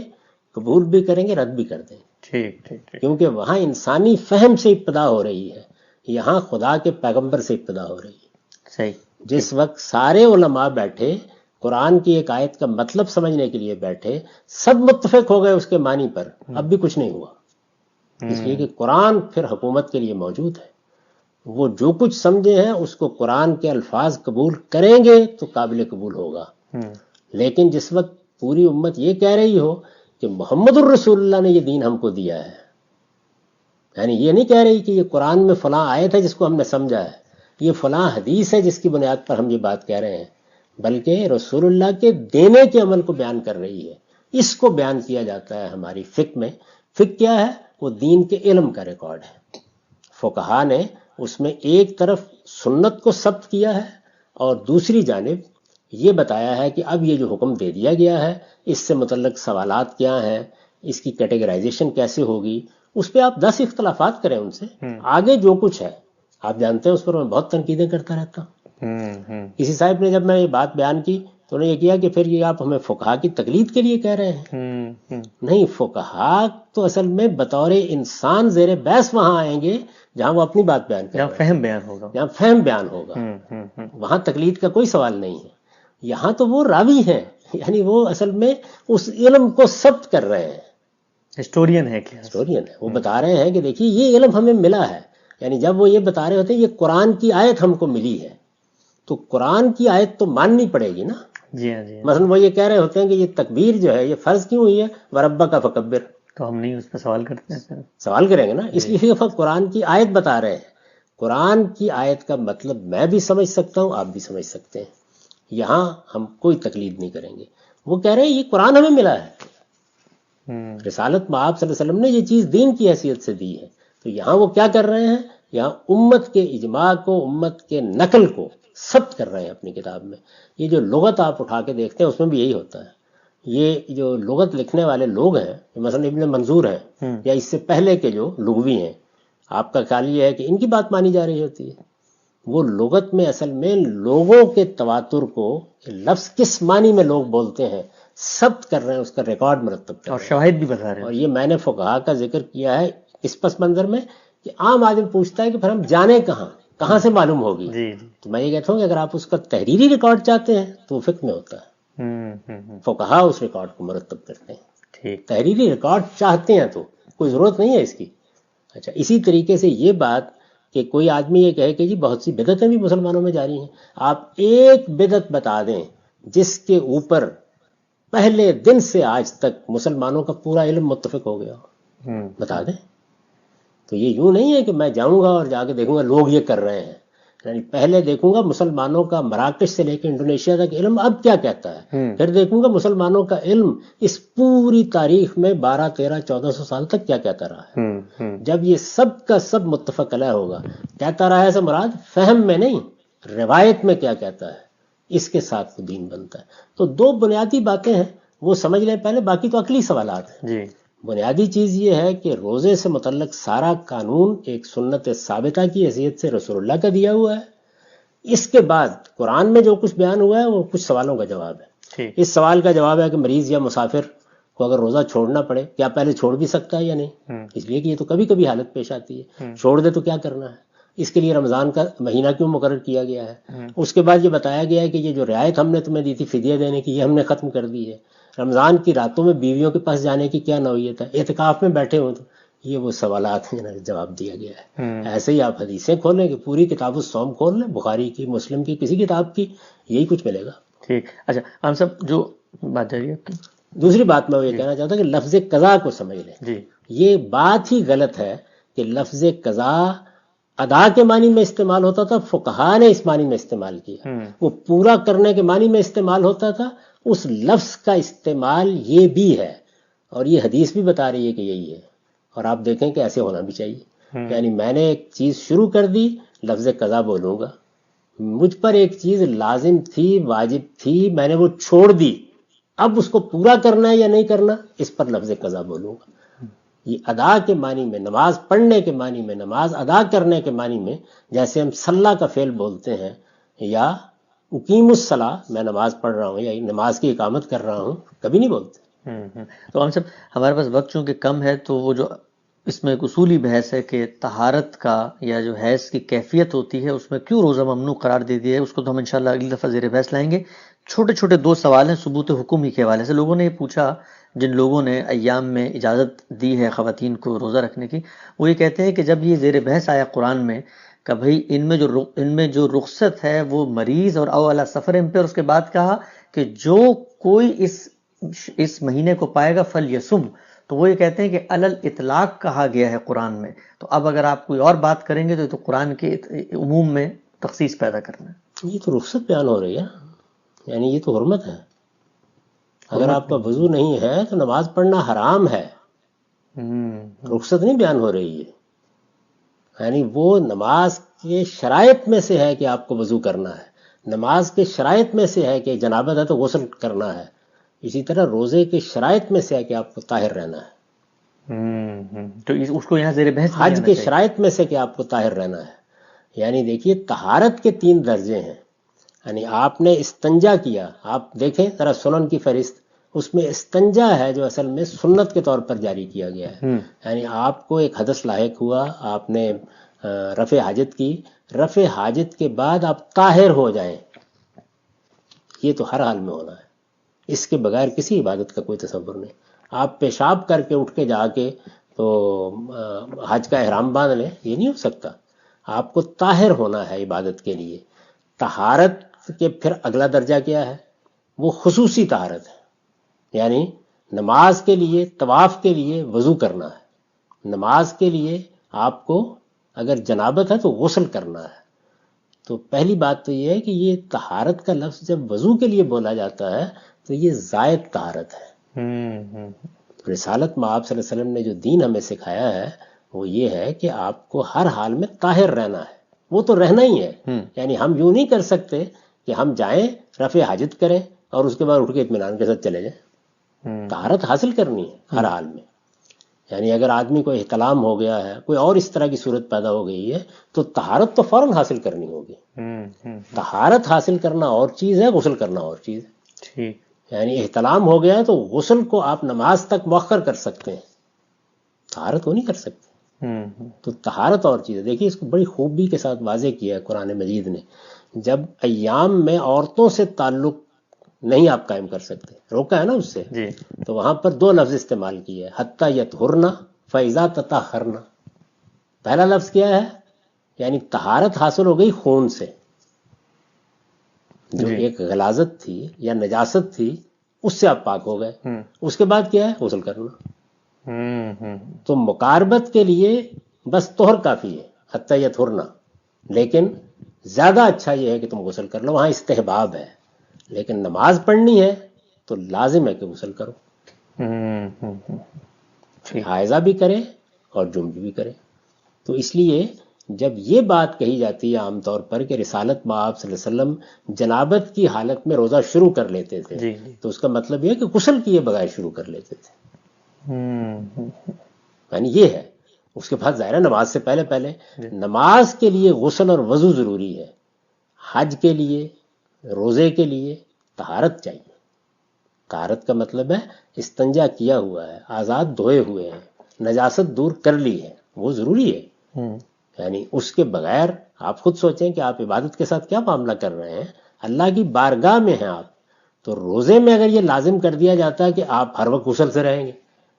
قبول بھی کریں گے، رد بھی کر دیں. ٹھیک. کیونکہ وہاں انسانی فہم سے ابتدا ہو رہی ہے، یہاں خدا کے پیغمبر سے ابتدا ہو رہی ہے. صحیح. جس وقت سارے علماء بیٹھے قرآن کی ایک آیت کا مطلب سمجھنے کے لیے بیٹھے، سب متفق ہو گئے اس کے معنی پر، اب بھی کچھ نہیں ہوا. اس لیے کہ قرآن پھر حکومت کے لیے موجود ہے. وہ جو کچھ سمجھے ہیں اس کو قرآن کے الفاظ قبول کریں گے تو قابل قبول ہوگا. لیکن جس وقت پوری امت یہ کہہ رہی ہو کہ محمد الرسول اللہ نے یہ دین ہم کو دیا ہے، یعنی یہ نہیں کہہ رہی کہ یہ قرآن میں فلاں آیت ہے جس کو ہم نے سمجھا ہے، یہ فلاں حدیث ہے جس کی بنیاد پر ہم یہ بات کہہ رہے ہیں، بلکہ رسول اللہ کے دینے کے عمل کو بیان کر رہی ہے. اس کو بیان کیا جاتا ہے ہماری فقہ میں. فقہ کیا ہے؟ وہ دین کے علم کا ریکارڈ ہے. فقہا نے اس میں ایک طرف سنت کو ثبت کیا ہے اور دوسری جانب یہ بتایا ہے کہ اب یہ جو حکم دے دیا گیا ہے اس سے متعلق سوالات کیا ہیں، اس کی کیٹیگرائزیشن کیسے ہوگی. اس پہ آپ 10 اختلافات کریں ان سے، آگے جو کچھ ہے آپ جانتے ہیں اس پر میں بہت تنقیدیں کرتا رہتا ہوں. کسی صاحب نے جب میں یہ بات بیان کی تو انہوں نے یہ کیا کہ پھر یہ آپ ہمیں فقہا کی تقلید کے لیے کہہ رہے ہیں. نہیں، فقہا تو اصل میں بطور انسان زیر بحث وہاں آئیں گے جہاں وہ اپنی بات بیان کریں، جہاں فہم بیان ہوگا، جہاں فہم بیان ہوگا. وہاں تقلید کا کوئی سوال نہیں ہے. یہاں تو وہ راوی ہیں، یعنی وہ اصل میں اس علم کو ثبت کر رہے ہیں. ہسٹورین ہے کیا؟ ہسٹورین ہے. وہ بتا رہے ہیں کہ دیکھیے یہ علم ہمیں ملا ہے. یعنی جب وہ یہ بتا رہے ہوتے ہیں یہ قرآن کی آیت ہم کو ملی ہے، تو قرآن کی آیت تو ماننی پڑے گی نا. جی. مثلا وہ یہ کہہ رہے ہوتے ہیں کہ یہ تکبیر جو ہے یہ فرض کیوں ہوئی ہے، وربک کا فکبر، تو ہم نہیں اس پہ سوال کرتے ہیں. سوال کریں گے نا، اس لیے وہ قرآن کی آیت بتا رہے ہیں. قرآن کی آیت کا مطلب میں بھی سمجھ سکتا ہوں، آپ بھی سمجھ سکتے ہیں. یہاں ہم کوئی تقلید نہیں کریں گے. وہ کہہ رہے ہیں یہ قرآن ہمیں ملا ہے، رسالت مآب صلی اللہ علیہ وسلم نے یہ چیز دین کی حیثیت سے دی ہے. تو یہاں وہ کیا کر رہے ہیں؟ یہاں امت کے اجماع کو، امت کے نقل کو ثبت کر رہے ہیں اپنی کتاب میں. یہ جو لغت آپ اٹھا کے دیکھتے ہیں اس میں بھی یہی ہوتا ہے. یہ جو لغت لکھنے والے لوگ ہیں، مثلا ابن منظور ہیں یا اس سے پہلے کے جو لغوی ہیں، آپ کا خیال یہ ہے کہ ان کی بات مانی جا رہی ہوتی ہے. وہ لغت میں اصل میں لوگوں کے تواتر کو، لفظ کس معنی میں لوگ بولتے ہیں، ثبت کر رہے ہیں، اس کا ریکارڈ مرتب کر رہے ہیں اور شواہد بھی بتا رہے ہیں. اور یہ میں نے فقہا کا ذکر کیا ہے اس پس منظر میں کہ عام آدمی پوچھتا ہے کہ پھر ہم جانیں کہاں سے معلوم ہوگی. تو میں یہ کہتا ہوں کہ اگر آپ اس کا تحریری ریکارڈ چاہتے ہیں تو وہ فقہ میں ہوتا ہے. فقہا اس ریکارڈ کو مرتب کرتے ہیں. ٹھیک. تحریری ریکارڈ چاہتے ہیں تو کوئی ضرورت نہیں ہے اس کی. اچھا، اسی طریقے سے یہ بات کہ کوئی آدمی یہ کہے کہ جی بہت سی بدعتیں بھی مسلمانوں میں جاری ہیں، آپ ایک بدعت بتا دیں جس کے اوپر پہلے دن سے آج تک مسلمانوں کا پورا علم متفق ہو گیا ہو، بتا دیں. تو یہ یوں نہیں ہے کہ میں جاؤں گا اور جا کے دیکھوں گا لوگ یہ کر رہے ہیں. یعنی پہلے دیکھوں گا مسلمانوں کا مراکش سے لے کے انڈونیشیا تک علم اب کیا کہتا ہے، پھر دیکھوں گا مسلمانوں کا علم اس پوری تاریخ میں 12، 13، 1400 سال تک کیا کہتا رہا ہے. جب یہ سب کا سب متفق علیہ ہوگا، کہتا رہا ہے سے مراد فہم میں نہیں، روایت میں کیا کہتا ہے، اس کے ساتھ دین بنتا ہے. تو 2 بنیادی باتیں ہیں، وہ سمجھ لیں پہلے، باقی تو عقلی سوالات ہیں. بنیادی چیز یہ ہے کہ روزے سے متعلق سارا قانون ایک سنت ثابتہ کی حیثیت سے رسول اللہ کا دیا ہوا ہے. اس کے بعد قرآن میں جو کچھ بیان ہوا ہے وہ کچھ سوالوں کا جواب ہے. اس سوال کا جواب ہے کہ مریض یا مسافر کو اگر روزہ چھوڑنا پڑے کیا پہلے چھوڑ بھی سکتا ہے یا نہیں، اس لیے کہ یہ تو کبھی کبھی حالت پیش آتی ہے، چھوڑ دے تو کیا کرنا ہے. اس کے لیے رمضان کا مہینہ کیوں مقرر کیا گیا ہے. اس کے بعد یہ بتایا گیا ہے کہ یہ جو رعایت ہم نے تمہیں دی تھی فدیہ دینے کی، یہ ہم نے ختم کر دی ہے. رمضان کی راتوں میں بیویوں کے پاس جانے کی کیا نوعیت ہے، اعتکاف میں بیٹھے ہوں تو یہ وہ سوالات ہیں جواب دیا گیا ہے. ایسے ہی آپ حدیثیں کھولیں کہ پوری کتاب الصوم کھول لیں، بخاری کی، مسلم کی، کسی کتاب کی، یہی کچھ ملے گا. ٹھیک. اچھا ہم سب جو بات جاری ہے. دوسری بات میں یہ کہنا چاہتا ہوں کہ لفظ قضا کو سمجھ لیں. جی یہ بات ہی غلط ہے کہ لفظ قضا ادا کے معنی میں استعمال ہوتا تھا، فقہا نے اس معنی میں استعمال کیا. وہ پورا کرنے کے معنی میں استعمال ہوتا تھا. اس لفظ کا استعمال یہ بھی ہے، اور یہ حدیث بھی بتا رہی ہے کہ یہی ہے، اور آپ دیکھیں کہ ایسے ہونا بھی چاہیے. یعنی میں نے ایک چیز شروع کر دی، لفظ قضا بولوں گا. مجھ پر ایک چیز لازم تھی، واجب تھی، میں نے وہ چھوڑ دی، اب اس کو پورا کرنا ہے یا نہیں کرنا، اس پر لفظ قضا بولوں گا. یہ ادا کے معنی میں، نماز پڑھنے کے معنی میں، نماز ادا کرنے کے معنی میں، جیسے ہم صلاح کا فعل بولتے ہیں، یا اقیم الصلاۃ، میں نماز پڑھ رہا ہوں یا نماز کی اقامت کر رہا ہوں، کبھی نہیں بولتے. تو ہم سب ہمارے پاس وقت چونکہ کم ہے، تو وہ جو اس میں ایک اصولی بحث ہے کہ طہارت کا یا جو حیض کی کیفیت ہوتی ہے اس میں کیوں روزہ ممنوع قرار دے دیا ہے، اس کو تو ہم انشاءاللہ اگلی دفعہ زیر بحث لائیں گے. چھوٹے چھوٹے دو سوال ہیں ثبوت حکم ہی کے حوالے سے. لوگوں نے یہ پوچھا، جن لوگوں نے ایام میں اجازت دی ہے خواتین کو روزہ رکھنے کی، وہ یہ کہتے ہیں کہ جب یہ زیر بحث آیا قرآن میں کہ بھئی ان میں جو رخصت ہے وہ مریض اور او علی سفر پہ، اور اس کے بعد کہا کہ جو کوئی اس مہینے کو پائے گا فلیسم، تو وہ یہ کہتے ہیں کہ علل اطلاق کہا گیا ہے قرآن میں. تو اب اگر آپ کوئی اور بات کریں گے تو یہ تو قرآن کے عموم میں تخصیص پیدا کرنا ہے. یہ تو رخصت بیان ہو رہی ہے، یعنی یہ تو حرمت ہے. اگر آپ کا وضو نہیں ہے تو نماز پڑھنا حرام ہے، رخصت نہیں بیان ہو رہی ہے. یعنی وہ نماز کے شرائط میں سے ہے کہ آپ کو وضو کرنا ہے، نماز کے شرائط میں سے ہے کہ جنابت ہے تو غسل کرنا ہے. اسی طرح روزے کے شرائط میں سے ہے کہ آپ کو طاہر رہنا ہے. تو اس کو یہاں زیر بحث حج کے شرائط میں سے کہ آپ کو طاہر رہنا ہے. یعنی دیکھیے طہارت کے 3 درجے ہیں. یعنی آپ نے استنجا کیا، آپ دیکھیں ذرا سنن کی فہرست، اس میں استنجا ہے جو اصل میں سنت کے طور پر جاری کیا گیا ہے. یعنی آپ کو ایک حدث لاحق ہوا، آپ نے رفع حاجت کی، رفع حاجت کے بعد آپ طاہر ہو جائیں، یہ تو ہر حال میں ہونا ہے. اس کے بغیر کسی عبادت کا کوئی تصور نہیں. آپ پیشاب کر کے اٹھ کے جا کے تو حج کا احرام باندھ لیں، یہ نہیں ہو سکتا. آپ کو طاہر ہونا ہے عبادت کے لیے. طہارت کے پھر اگلا درجہ کیا ہے؟ وہ خصوصی طہارت ہے. یعنی نماز کے لیے، طواف کے لیے وضو کرنا ہے، نماز کے لیے آپ کو اگر جنابت ہے تو غسل کرنا ہے. تو پہلی بات تو یہ ہے کہ یہ طہارت کا لفظ جب وضو کے لیے بولا جاتا ہے تو یہ زائد طہارت ہے. رسالت میں آپ صلی اللہ علیہ وسلم نے جو دین ہمیں سکھایا ہے وہ یہ ہے کہ آپ کو ہر حال میں طاہر رہنا ہے. وہ تو رہنا ہی ہے. یعنی ہم یوں نہیں کر سکتے کہ ہم جائیں رفع حاجت کریں اور اس کے بعد اٹھ کے اطمینان کے ساتھ چلے جائیں. طہارت حاصل کرنی ہے ہر حال میں. یعنی اگر آدمی کو احتلام ہو گیا ہے، کوئی اور اس طرح کی صورت پیدا ہو گئی ہے، تو طہارت تو فوراً حاصل کرنی ہوگی. طہارت حاصل کرنا اور چیز ہے، غسل کرنا اور چیز ہے. یعنی احتلام ہو گیا ہے تو غسل کو آپ نماز تک مؤخر کر سکتے ہیں، طہارت وہ نہیں کر سکتے. تو طہارت اور چیز ہے. دیکھیے اس کو بڑی خوبی کے ساتھ واضح کیا ہے قرآن مجید نے. جب ایام میں عورتوں سے تعلق نہیں آپ قائم کر سکتے، روکا ہے نا اس سے، تو وہاں پر 2 لفظ استعمال کیے ہیں، حتی یطہرن فاذا تطہرن. پہلا لفظ کیا ہے؟ یعنی طہارت حاصل ہو گئی خون سے، جو ایک غلاظت تھی یا نجاست تھی اس سے آپ پاک ہو گئے. اس کے بعد کیا ہے؟ غسل کرنا. تو مقاربت کے لیے بس طہر کافی ہے، حتی یطہرن. لیکن زیادہ اچھا یہ ہے کہ تم غسل کر لو، وہاں استحباب ہے. لیکن نماز پڑھنی ہے تو لازم ہے کہ غسل کرو، حائضہ بھی کرے اور جنب بھی کرے. تو اس لیے جب یہ بات کہی جاتی ہے عام طور پر کہ رسالت میں آپ صلی اللہ علیہ وسلم جنابت کی حالت میں روزہ شروع کر لیتے تھے، تو اس کا مطلب یہ ہے کہ غسل کیے بغیر شروع کر لیتے تھے. یعنی یہ ہے. اس کے بعد ظاہر نماز سے پہلے نماز کے لیے غسل اور وضو ضروری ہے. حج کے لیے، روزے کے لیے طہارت چاہیے. طہارت کا مطلب ہے استنجا کیا ہوا ہے، آزاد دھوئے ہوئے ہیں، نجاست دور کر لی ہے، وہ ضروری ہے. یعنی اس کے بغیر آپ خود سوچیں کہ آپ عبادت کے ساتھ کیا معاملہ کر رہے ہیں. اللہ کی بارگاہ میں ہیں آپ. تو روزے میں اگر یہ لازم کر دیا جاتا ہے کہ آپ ہر وقت غسل سے رہیں گے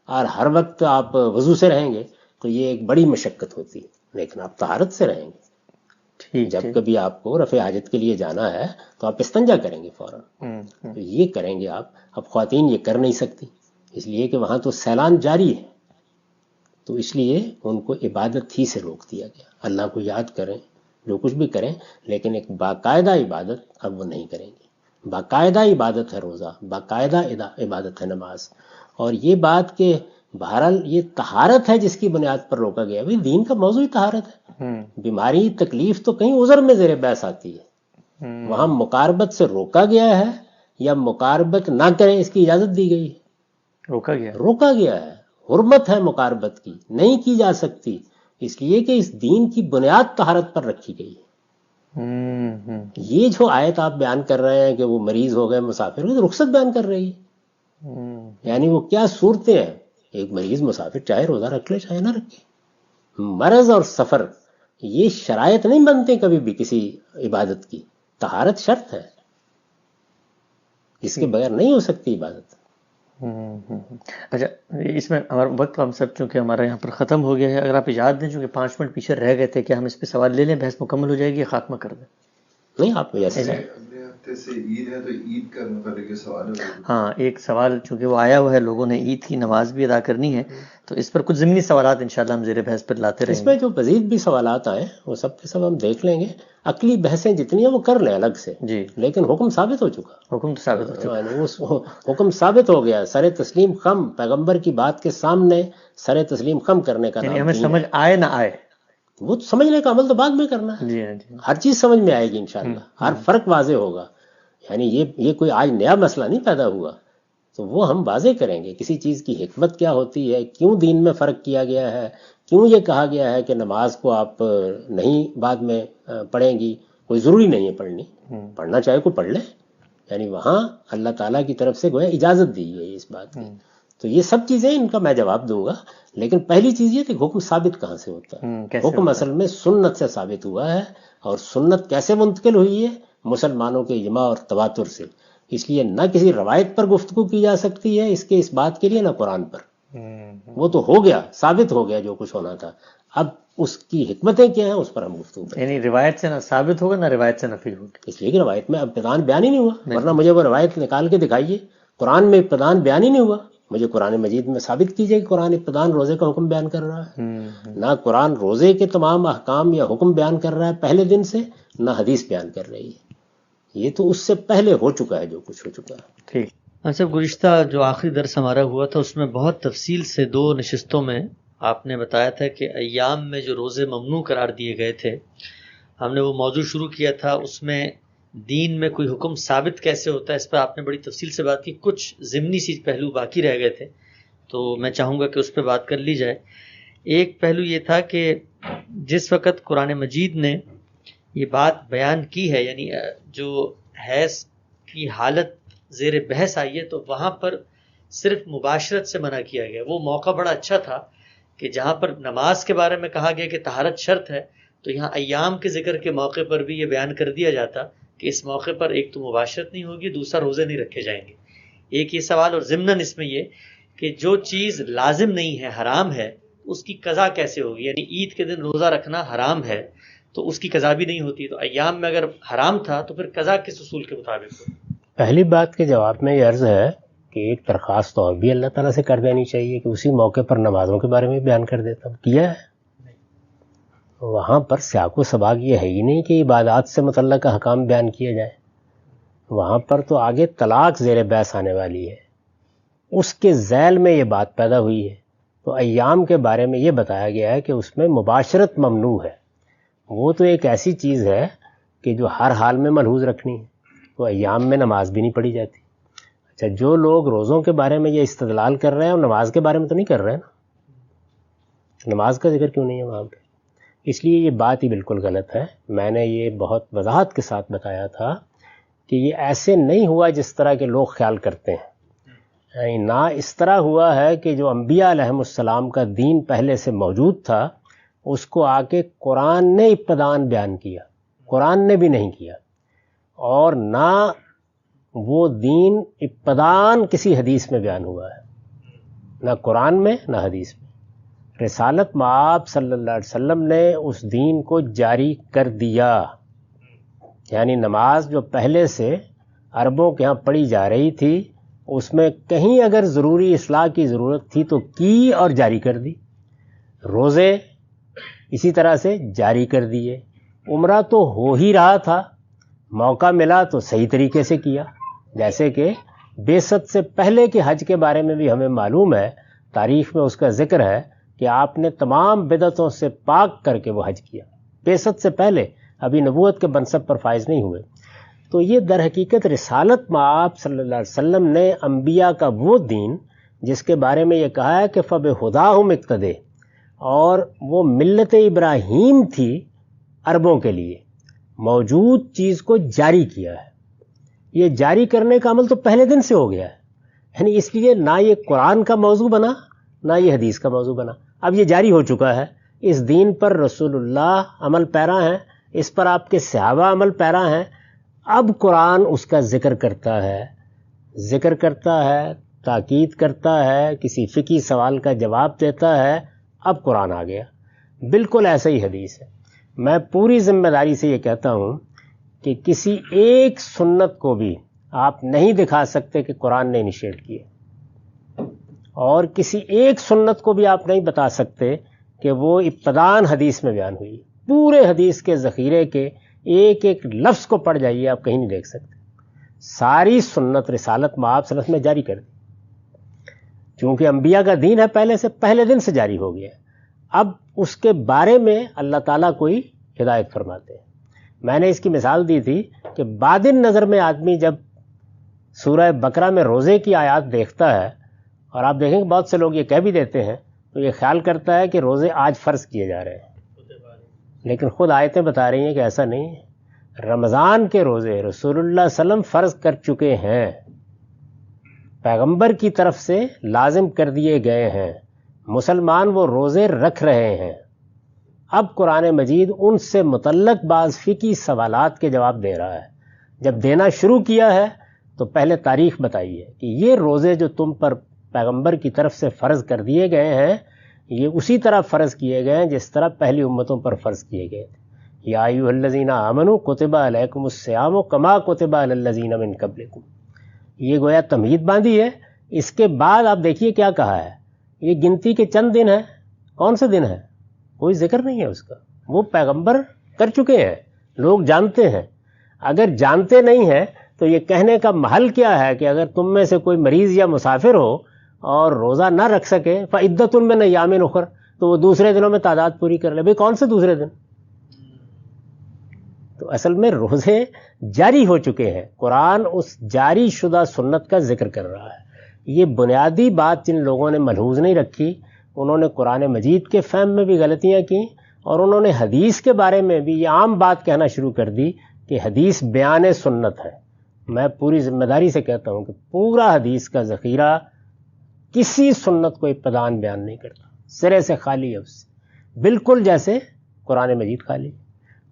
اور ہر وقت آپ وضو سے رہیں گے تو یہ ایک بڑی مشقت ہوتی ہے. لیکن آپ طہارت سے رہیں گے. جب کبھی آپ کو رفع حاجت کے لیے جانا ہے تو آپ استنجا کریں گے فوراً. تو یہ کریں گے آپ. اب خواتین یہ کر نہیں سکتی اس لیے کہ وہاں تو سیلان جاری ہے، تو اس لیے ان کو عبادت ہی سے روک دیا گیا. اللہ کو یاد کریں، جو کچھ بھی کریں، لیکن ایک باقاعدہ عبادت اب وہ نہیں کریں گی. باقاعدہ عبادت ہے روزہ، باقاعدہ عبادت ہے نماز. اور یہ بات کہ بہرحال یہ طہارت ہے جس کی بنیاد پر روکا گیا. بھائی دین کا موضوع ہی طہارت ہے. بیماری تکلیف تو کہیں عذر میں زیر بحث آتی ہے، وہاں مقاربت سے روکا گیا ہے یا مقاربت نہ کریں اس کی اجازت دی گئی ہے؟ روکا گیا ہے. حرمت ہے مقاربت کی، نہیں کی جا سکتی اس لیے کہ اس دین کی بنیاد طہارت پر رکھی گئی ہے. یہ جو آیت آپ بیان کر رہے ہیں کہ وہ مریض ہو گئے، مسافر ہو گئے، رخصت بیان کر رہی ہے. یعنی وہ کیا صورتیں ہیں. ایک مریض مسافر چاہے روزہ رکھ لے چاہے نہ رکھے. مرض اور سفر یہ شرائط نہیں بنتے کبھی بھی کسی عبادت کی. طہارت شرط ہے، اس کے بغیر نہیں ہو سکتی عبادت. اچھا، اس میں ہمارا وقت ہم سب چونکہ ہمارا یہاں پر ختم ہو گیا ہے، اگر آپ اجازت دیں چونکہ 5 منٹ پیچھے رہ گئے تھے، کہ ہم اس پہ سوال لے لیں، بحث مکمل ہو جائے گی یا خاتمہ کر دیں؟ نہیں، آپ جیسے اگلے ہفتے سے عید ہے تو عید کا متعلق سوال ہے. ہاں، ایک سوال چونکہ وہ آیا ہوا ہے، لوگوں نے عید کی نماز بھی ادا کرنی ہے، تو اس پر کچھ ضمنی سوالات انشاءاللہ ہم زیر بحث پر لاتے رہیں اس گے. میں جو مزید بھی سوالات آئے وہ سب کے سب ہم دیکھ لیں گے. عقلی بحثیں جتنی ہیں وہ کر لیں الگ سے، جی، لیکن حکم ثابت ہو چکا. حکم تو ثابت ہو چکا. یعنی اس حکم ثابت ہو گیا. سر تسلیم خم، پیغمبر کی بات کے سامنے سر تسلیم خم کرنے کا یعنی نام ہمیں دین سمجھ ہے. آئے نہ آئے، وہ سمجھنے کا عمل تو بعد میں کرنا ہے. جی ہاں جی. ہر چیز سمجھ میں آئے گی انشاءاللہ، ہر فرق واضح ہوگا. یعنی یہ کوئی آج نیا مسئلہ نہیں پیدا ہوا، تو وہ ہم واضح کریں گے. کسی چیز کی حکمت کیا ہوتی ہے، کیوں دین میں فرق کیا گیا ہے، کیوں یہ کہا گیا ہے کہ نماز کو آپ نہیں بعد میں پڑھیں گی. کوئی ضروری نہیں ہے پڑھنی، پڑھنا چاہے کوئی پڑھ لے. یعنی وہاں اللہ تعالیٰ کی طرف سے گویا اجازت دی گئی اس بات کی. تو یہ سب چیزیں ان کا میں جواب دوں گا، لیکن پہلی چیز یہ کہ حکم ثابت کہاں سے ہوتا ہے. حکم اصل میں سنت سے ثابت ہوا ہے، اور سنت کیسے منتقل ہوئی ہے؟ مسلمانوں کے اجماع اور تواتر سے. اس لیے نہ کسی روایت پر گفتگو کی جا سکتی ہے اس بات کے لیے، نہ قرآن پر. وہ تو ہو گیا، ثابت ہو گیا جو کچھ ہونا تھا. اب اس کی حکمتیں کیا ہیں اس پر ہم گفتگو کریں. یعنی روایت سے نہ ثابت ہوگا نہ روایت سے نفی ہوگی. اس لیے کہ روایت میں ابتدان بیان ہی نہیں ہوا، ورنہ مجھے وہ روایت نکال کے دکھائیے. قرآن میں ابتدان بیان ہی نہیں ہوا. مجھے قرآن مجید میں ثابت کیجئے کہ قرآن ابتدان روزے کا حکم بیان کر رہا ہے. نہ قرآن روزے کے تمام احکام یا حکم بیان کر رہا ہے پہلے دن سے، نہ حدیث بیان کر رہی ہے. یہ تو اس سے پہلے ہو چکا ہے جو کچھ ہو چکا ہے. ٹھیک. اچھا، گزشتہ جو آخری درس ہمارا ہوا تھا اس میں بہت تفصیل سے 2 نشستوں میں آپ نے بتایا تھا کہ ایام میں جو روزے ممنوع قرار دیے گئے تھے، ہم نے وہ موضوع شروع کیا تھا. اس میں دین میں کوئی حکم ثابت کیسے ہوتا ہے، اس پہ آپ نے بڑی تفصیل سے بات کی. کچھ ضمنی سی پہلو باقی رہ گئے تھے، تو میں چاہوں گا کہ اس پہ بات کر لی جائے. ایک پہلو یہ تھا کہ جس وقت قرآن مجید نے یہ بات بیان کی ہے، یعنی جو حیض کی حالت زیر بحث آئی ہے، تو وہاں پر صرف مباشرت سے منع کیا گیا. وہ موقع بڑا اچھا تھا کہ جہاں پر نماز کے بارے میں کہا گیا کہ طہارت شرط ہے، تو یہاں ایام کے ذکر کے موقع پر بھی یہ بیان کر دیا جاتا کہ اس موقع پر ایک تو مباشرت نہیں ہوگی، دوسرا روزے نہیں رکھے جائیں گے. ایک یہ سوال، اور ضمناً اس میں یہ کہ جو چیز لازم نہیں ہے، حرام ہے، اس کی قضا کیسے ہوگی. یعنی عید کے دن روزہ رکھنا حرام ہے تو اس کی قضا بھی نہیں ہوتی. تو ایام میں اگر حرام تھا تو پھر قضا کس اصول کے مطابق ہو؟ پہلی بات کے جواب میں یہ عرض ہے کہ ایک درخواست تو اور بھی اللہ تعالیٰ سے کر دینی چاہیے کہ اسی موقع پر نمازوں کے بارے میں بیان کر دیتا. کیا ہے وہاں پر سیاق و سباق یہ ہے ہی نہیں کہ عبادات سے متعلق احکام بیان کیے جائیں. وہاں پر تو آگے طلاق زیر بحث آنے والی ہے، اس کے ذیل میں یہ بات پیدا ہوئی ہے. تو ایام کے بارے میں یہ بتایا گیا ہے کہ اس میں مباشرت ممنوع ہے. وہ تو ایک ایسی چیز ہے کہ جو ہر حال میں ملحوظ رکھنی ہے. تو ایام میں نماز بھی نہیں پڑھی جاتی. اچھا، جو لوگ روزوں کے بارے میں یہ استدلال کر رہے ہیں اور نماز کے بارے میں تو نہیں کر رہے ہیں نا، نماز کا ذکر کیوں نہیں ہے وہاں پہ؟ اس لیے یہ بات ہی بالکل غلط ہے. میں نے یہ بہت وضاحت کے ساتھ بتایا تھا کہ یہ ایسے نہیں ہوا جس طرح کے لوگ خیال کرتے ہیں. نہ اس طرح ہوا ہے کہ جو انبیاء علیہم السلام کا دین پہلے سے موجود تھا اس کو آ کے قرآن نے ابتداً بیان کیا، قرآن نے بھی نہیں کیا. اور نہ وہ دین ابتداً کسی حدیث میں بیان ہوا ہے، نہ قرآن میں نہ حدیث میں. رسالت مآب صلی اللہ علیہ وسلم نے اس دین کو جاری کر دیا. یعنی نماز جو پہلے سے عربوں کے ہاں پڑھی جا رہی تھی اس میں کہیں اگر ضروری اصلاح کی ضرورت تھی تو کی اور جاری کر دی. روزے اسی طرح سے جاری کر دیے. عمرہ تو ہو ہی رہا تھا، موقع ملا تو صحیح طریقے سے کیا. جیسے کہ بعثت سے پہلے کے حج کے بارے میں بھی ہمیں معلوم ہے، تاریخ میں اس کا ذکر ہے کہ آپ نے تمام بدعتوں سے پاک کر کے وہ حج کیا بعثت سے پہلے، ابھی نبوت کے منصب پر فائز نہیں ہوئے. تو یہ در حقیقت رسالت مآب صلی اللہ علیہ وسلم نے انبیاء کا وہ دین جس کے بارے میں یہ کہا ہے کہ فَبِہُدَاهُمْ اقتدے، اور وہ ملت ابراہیم تھی عربوں کے لیے، موجود چیز کو جاری کیا ہے. یہ جاری کرنے کا عمل تو پہلے دن سے ہو گیا ہے. یعنی اس لیے نہ یہ قرآن کا موضوع بنا نہ یہ حدیث کا موضوع بنا، اب یہ جاری ہو چکا ہے. اس دین پر رسول اللہ عمل پیرا ہیں، اس پر آپ کے صحابہ عمل پیرا ہیں. اب قرآن اس کا ذکر کرتا ہے، تاکید کرتا ہے، کسی فقہی سوال کا جواب دیتا ہے. اب قرآن آ گیا. بالکل ایسا ہی حدیث ہے. میں پوری ذمہ داری سے یہ کہتا ہوں کہ کسی ایک سنت کو بھی آپ نہیں دکھا سکتے کہ قرآن نے انیشیٹ کیے، اور کسی ایک سنت کو بھی آپ نہیں بتا سکتے کہ وہ ابتداً حدیث میں بیان ہوئی. پورے حدیث کے ذخیرے کے ایک ایک لفظ کو پڑھ جائیے، آپ کہیں نہیں دیکھ سکتے. ساری سنت رسالت مآب صلی اللہ علیہ وسلم نے جاری کر دی. چونکہ انبیاء کا دین ہے، پہلے دن سے جاری ہو گیا. اب اس کے بارے میں اللہ تعالیٰ کوئی ہدایت فرماتے ہیں. میں نے اس کی مثال دی تھی کہ بادن نظر میں آدمی جب سورہ بقرہ میں روزے کی آیات دیکھتا ہے، اور آپ دیکھیں کہ بہت سے لوگ یہ کہہ بھی دیتے ہیں، تو یہ خیال کرتا ہے کہ روزے آج فرض کیے جا رہے ہیں. لیکن خود آیتیں بتا رہی ہیں کہ ایسا نہیں ہے. رمضان کے روزے رسول اللہ صلی اللہ علیہ وسلم فرض کر چکے ہیں، پیغمبر کی طرف سے لازم کر دیے گئے ہیں. مسلمان وہ روزے رکھ رہے ہیں. اب قرآن مجید ان سے متعلق بعض فقہی سوالات کے جواب دے رہا ہے. جب دینا شروع کیا ہے تو پہلے تاریخ بتائی ہے کہ یہ روزے جو تم پر پیغمبر کی طرف سے فرض کر دیے گئے ہیں، یہ اسی طرح فرض کیے گئے ہیں جس طرح پہلی امتوں پر فرض کیے گئے تھے. یا ایھا الذین آمنوا کتب علیکم الصیام کما کتب علی الذین من قبلکم. یہ گویا تمہید باندھی ہے. اس کے بعد آپ دیکھیے کیا کہا ہے. یہ گنتی کے چند دن ہیں. کون سے دن ہیں؟ کوئی ذکر نہیں ہے اس کا. وہ پیغمبر کر چکے ہیں، لوگ جانتے ہیں. اگر جانتے نہیں ہیں تو یہ کہنے کا محل کیا ہے کہ اگر تم میں سے کوئی مریض یا مسافر ہو اور روزہ نہ رکھ سکے فعدۃ من ایام اخر، تو وہ دوسرے دنوں میں تعداد پوری کر لے. بھئی کون سے دوسرے دن؟ تو اصل میں روزے جاری ہو چکے ہیں. قرآن اس جاری شدہ سنت کا ذکر کر رہا ہے. یہ بنیادی بات جن لوگوں نے ملحوظ نہیں رکھی، انہوں نے قرآن مجید کے فہم میں بھی غلطیاں کی، اور انہوں نے حدیث کے بارے میں بھی یہ عام بات کہنا شروع کر دی کہ حدیث بیان سنت ہے. میں پوری ذمہ داری سے کہتا ہوں کہ پورا حدیث کا ذخیرہ کسی سنت کو ابتداً بیان نہیں کرتا، سرے سے خالی ہے اس سے، بالکل جیسے قرآن مجید خالی.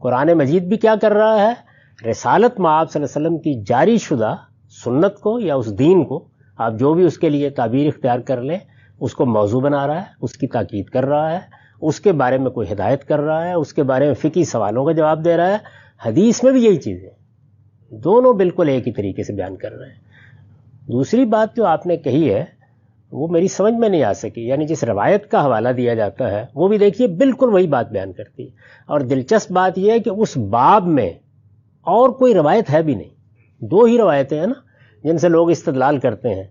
قرآن مجید بھی کیا کر رہا ہے؟ رسالت مآب صلی اللہ علیہ وسلم کی جاری شدہ سنت کو یا اس دین کو، آپ جو بھی اس کے لیے تعبیر اختیار کر لیں، اس کو موضوع بنا رہا ہے، اس کی تاکید کر رہا ہے، اس کے بارے میں کوئی ہدایت کر رہا ہے، اس کے بارے میں فقہی سوالوں کا جواب دے رہا ہے. حدیث میں بھی یہی چیز ہے. دونوں بالکل ایک ہی طریقے سے بیان کر رہے ہیں. دوسری بات جو آپ نے کہی ہے وہ میری سمجھ میں نہیں آ سکی. یعنی جس روایت کا حوالہ دیا جاتا ہے وہ بھی دیکھیے بالکل وہی بات بیان کرتی ہے. اور دلچسپ بات یہ ہے کہ اس باب میں اور کوئی روایت ہے بھی نہیں. دو ہی روایتیں ہیں نا جن سے لوگ استدلال کرتے ہیں.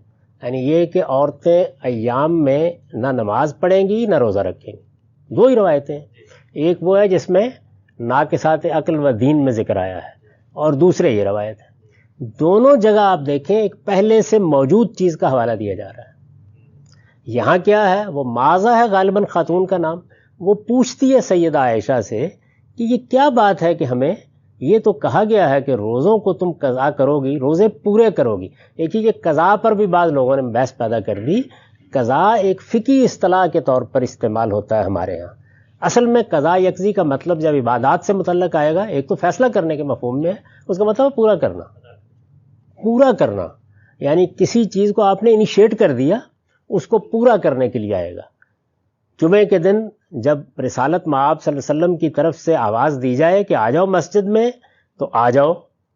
یعنی یہ کہ عورتیں ایام میں نہ نماز پڑھیں گی نہ روزہ رکھیں گی. دو ہی روایتیں ہیں. ایک وہ ہے جس میں ناقصات عقل و دین میں ذکر آیا ہے، اور دوسرے یہ روایت ہے. دونوں جگہ آپ دیکھیں ایک پہلے سے موجود چیز کا حوالہ دیا جا رہا ہے. یہاں کیا ہے، وہ معاذہ ہے غالباً خاتون کا نام، وہ پوچھتی ہے سیدہ عائشہ سے کہ یہ کیا بات ہے کہ ہمیں یہ تو کہا گیا ہے کہ روزوں کو تم قضا کرو گی، روزے پورے کرو گی. دیکھیے یہ قضا پر بھی بعض لوگوں نے بحث پیدا کر دی. قضا ایک فقہی اصطلاح کے طور پر استعمال ہوتا ہے ہمارے ہاں. اصل میں قضا یکزی کا مطلب جب عبادات سے متعلق آئے گا، ایک تو فیصلہ کرنے کے مفہوم میں ہے، اس کا مطلب پورا کرنا. پورا کرنا یعنی کسی چیز کو آپ نے انیشیٹ کر دیا، اس کو پورا کرنے کے لیے آئے گا. جمعے کے دن جب رسالت مآب صلی اللہ علیہ وسلم کی طرف سے آواز دی جائے کہ آ جاؤ مسجد میں، تو آ جاؤ،